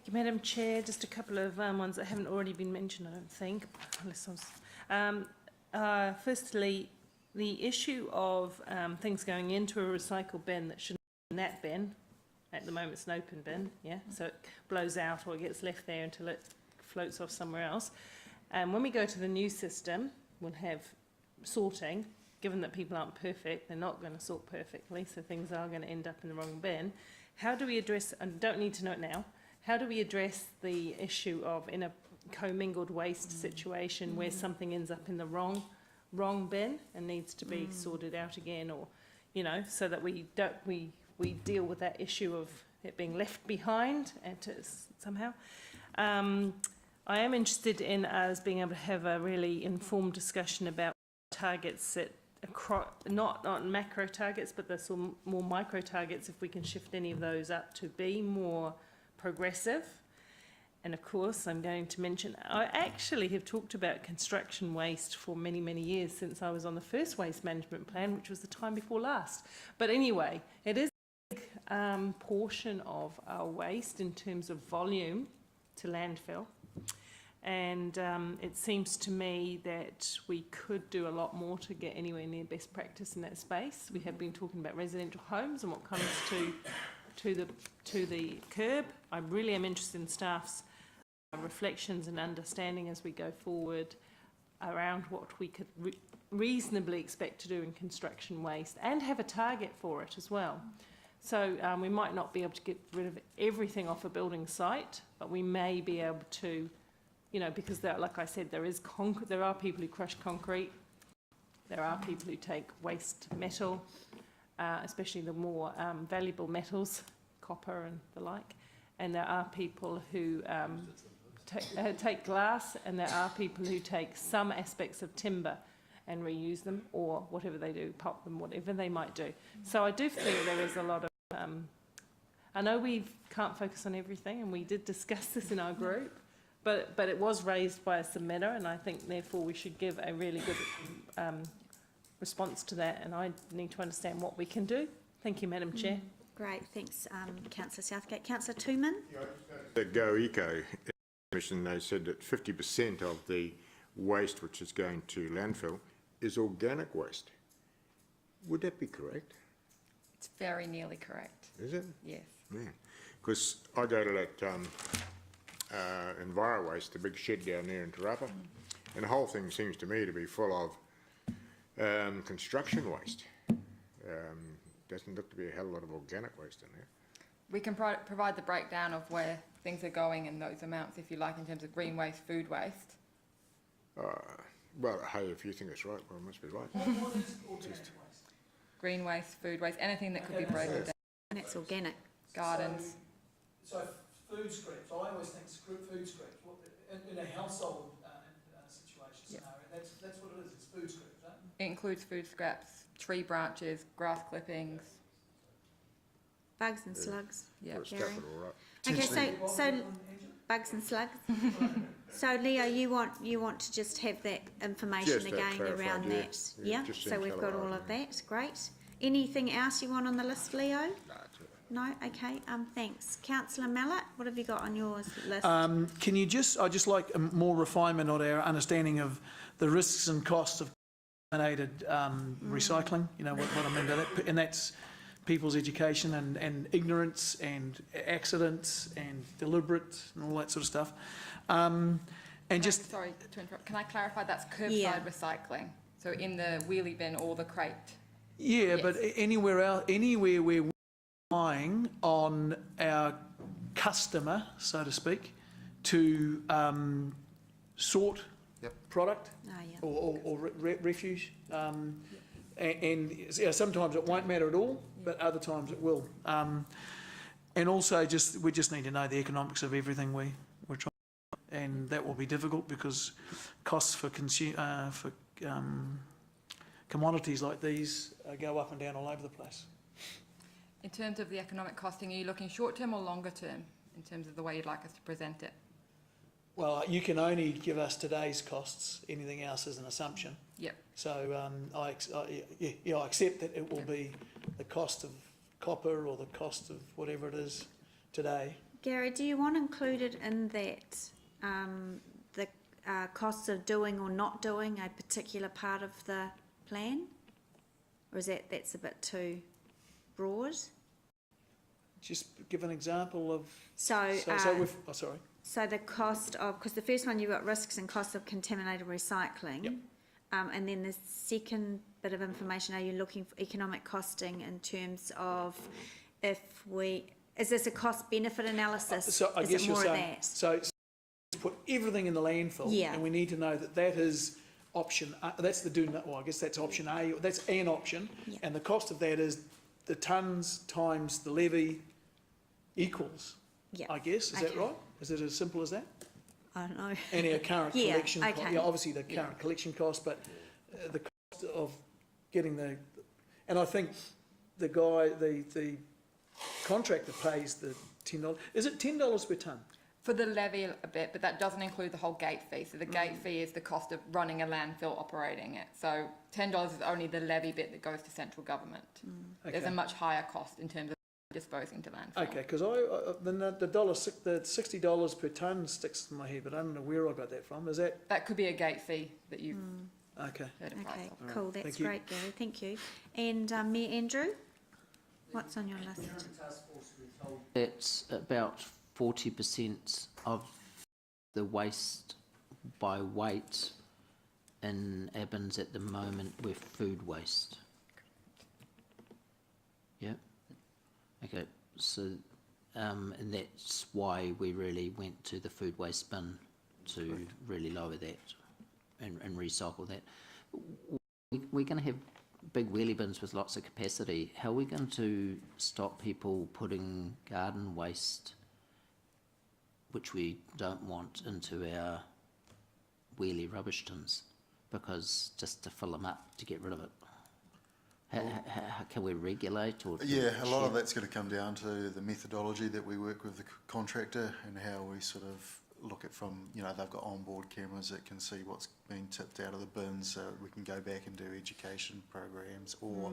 you, Madam Chair. Just a couple of ones that haven't already been mentioned, I don't think. Unless I was, firstly, the issue of things going into a recycle bin that shouldn't be in that bin. At the moment, it's an open bin, yeah, so it blows out or it gets left there until it floats off somewhere else. And when we go to the new system, we'll have sorting. Given that people aren't perfect, they're not going to sort perfectly, so things are going to end up in the wrong bin. How do we address, and don't need to know it now, how do we address the issue of in a commingled waste situation where something ends up in the wrong bin and needs to be sorted out again, or, you know, so that we deal with that issue of it being left behind and somehow. I am interested in us being able to have a really informed discussion about targets that not macro targets, but the sort of more micro targets, if we can shift any of those up to be more progressive. And of course, I'm going to mention, I actually have talked about construction waste for many, many years since I was on the first waste management plan, which was the time before last. But anyway, it is a big portion of our waste in terms of volume to landfill. And it seems to me that we could do a lot more to get anywhere near best practice in that space. We have been talking about residential homes and what comes to the curb. I really am interested in staff's reflections and understanding as we go forward around what we could reasonably expect to do in construction waste and have a target for it as well. So we might not be able to get rid of everything off a building site, but we may be able to, you know, because there, like I said, there are people who crush concrete, there are people who take waste metal, especially the more valuable metals, copper and the like, and there are people who take glass, and there are people who take some aspects of timber and reuse them, or whatever they do, pulp them, whatever they might do. So I do think there is a lot of, I know we can't focus on everything, and we did discuss this in our group, but it was raised by a submitter, and I think therefore we should give a really good response to that, and I need to understand what we can do. Thank you, Madam Chair.
Great, thanks, Councillor Southgate. Councillor Tooman?
The Go Eco Commission, they said that 50% of the waste which is going to landfill is organic waste. Would that be correct?
It's very nearly correct.
Is it?
Yes.
Yeah, because I go to that Enviro Waste, the big shed down there in Te Rapa, and the whole thing seems to me to be full of construction waste. Doesn't look to be a hell of a lot of organic waste in there.
We can provide the breakdown of where things are going in those amounts, if you like, in terms of green waste, food waste.
Well, hey, if you think it's right, well, it must be right.
What is organic waste?
Green waste, food waste, anything that could be broken down.
And it's organic.
Gardens.
So food scraps, I always think food scraps, in a household situation scenario, that's what it is, it's food scraps, right?
It includes food scraps, tree branches, grass clippings.
Bugs and slugs.
Yeah.
Gary. Okay, so bugs and slugs. So Leo, you want to just have that information
Just
again
clarified,
around
yeah.
that,
Yeah,
yeah?
just
So we've got all of that. Great. Anything else you want on the list, Leo? No. Okay. Thanks. Councillor Mallett, what have you got on yours list?
Can you I'd just like more refinement on our understanding of the risks and costs of contaminated recycling. You know what I mean by that, and that's people's education and ignorance and accidents and deliberate and all that sort of stuff.
Sorry to interrupt. Can I clarify? That's curbside recycling. So in the wheelie bin or the crate.
Yeah, yes. But anywhere where we're relying on our customer, so to speak, to sort product or refuse, and sometimes it won't matter at all, but other times it will. And also, we just need to know the economics of everything we're trying, and that will be difficult because costs for commodities like these go up and down all over the place.
In terms of the economic costing, are you looking short term or longer term in terms of the way you'd like us to present it?
Well, you can only give us today's costs. Anything else is an assumption.
Yep.
So I accept that it will be the cost of copper or the cost of whatever it is today.
Gary, do you want included in that the costs of doing or not doing a particular part of the plan? Or is that's a bit too broad?
Just give an example of...
So
we've... Oh, sorry.
So the cost of, because the first one you've got risks and costs of contaminated recycling.
Yep.
And then the second bit of information, are you looking for economic costing in terms of is this a cost benefit analysis?
So I
is
guess
it
you're
more
saying,
of that?
so put everything in the landfill,
Yeah.
and we need to know that is option, that's the I guess that's option A, that's an option,
Yeah.
and the cost of that is the tonnes times the levy equals,
Yeah.
I guess, is that right? Is it as simple as that?
I don't know.
And our current
Yeah,
collection,
okay.
obviously the current collection cost, but the cost of getting and I think the guy, the contractor pays the $10. Is it $10 per tonne?
For the levy a bit, but that doesn't include the whole gate fee. So the gate fee is the cost of running a landfill operating it. So $10 is only the levy bit that goes to central government. There's a much higher cost in terms of disposing to landfill.
Okay, because the $60 per tonne sticks in my head, but I don't know where I got that from. Is that...
That could be a gate fee that you've
Okay.
heard a price
Okay,
of.
cool, that's
Thank you.
great, Gary, thank you. And Mayor Andrew, what's on your list?
It's about 40% of the waste by weight in Evans at the moment with food waste. Yeah. Okay. So, and that's why we really went to the food waste bin to really lower that and recycle that. We're going to have big wheelie bins with lots of capacity. How are we going to stop people putting garden waste, which we don't want, into our wheelie rubbish tins? Because just to fill them up to get rid of it. How can we regulate or...
Yeah, a lot of that's going to come down to the methodology that we work with the contractor and how we sort of look at from, they've got onboard cameras that can see what's been tipped out of the bins, so we can go back and do education programs or,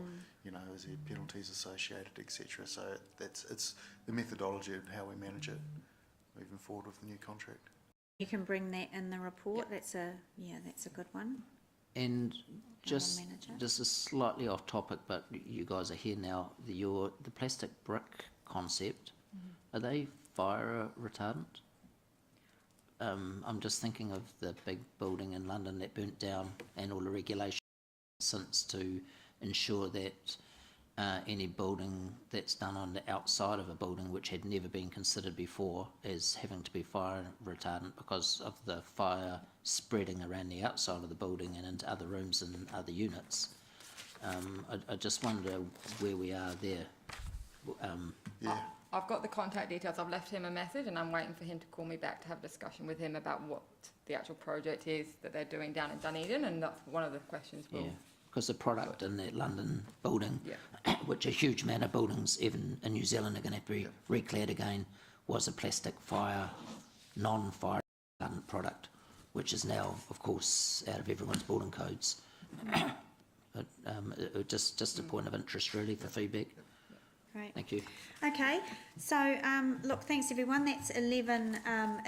is there penalties associated, etc. So it's the methodology and how we manage it moving forward with the new contract.
You can bring that in the report, that's a good one.
And just this is slightly off topic, but you guys are here now. The plastic brick concept, are they fire retardant? I'm just thinking of the big building in London that burnt down and all the regulations since to ensure that any building that's done on the outside of a building which had never been considered before as having to be fire retardant because of the fire spreading around the outside of the building and into other rooms and other units. I just wonder where we are there.
Yeah.
I've got the contact details. I've left him a message and I'm waiting for him to call me back to have a discussion with him about what the actual project is that they're doing down in Dunedin, and that's one of the questions we'll...
Yeah, because the product in that London building, which a huge amount of buildings even in New Zealand are going to have to be re-cleared again, was a plastic fire, non-fire retardant product, which is now, of course, out of everyone's building codes. But just a point of interest really for feedback.
Great.
Thank you.
Okay, so look, thanks everyone. That's 11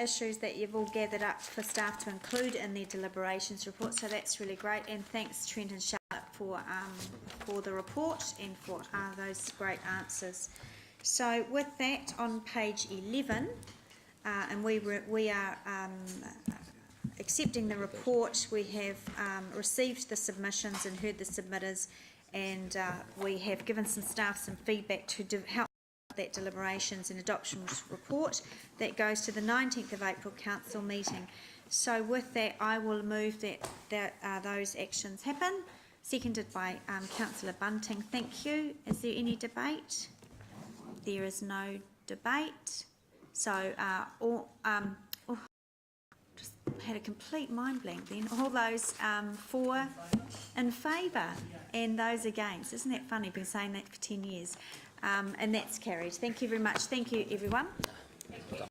issues that you've all gathered up for staff to include in their deliberations report. So that's really great, and thanks Trent and Charlotte for the report and for those great answers. So with that, on page 11, and we are accepting the report. We have received the submissions and heard the submitters, and we have given some staff some feedback to help that deliberations and adoptions report that goes to the 19th of April council meeting. So with that, I will move that those actions happen. Seconded by Councillor Bunting. Thank you. Is there any debate? There is no debate. So just had a complete mind blank then. All those for in favour and those against. Isn't that funny? I've been saying that for 10 years. And that's carried. Thank you very much. Thank you, everyone.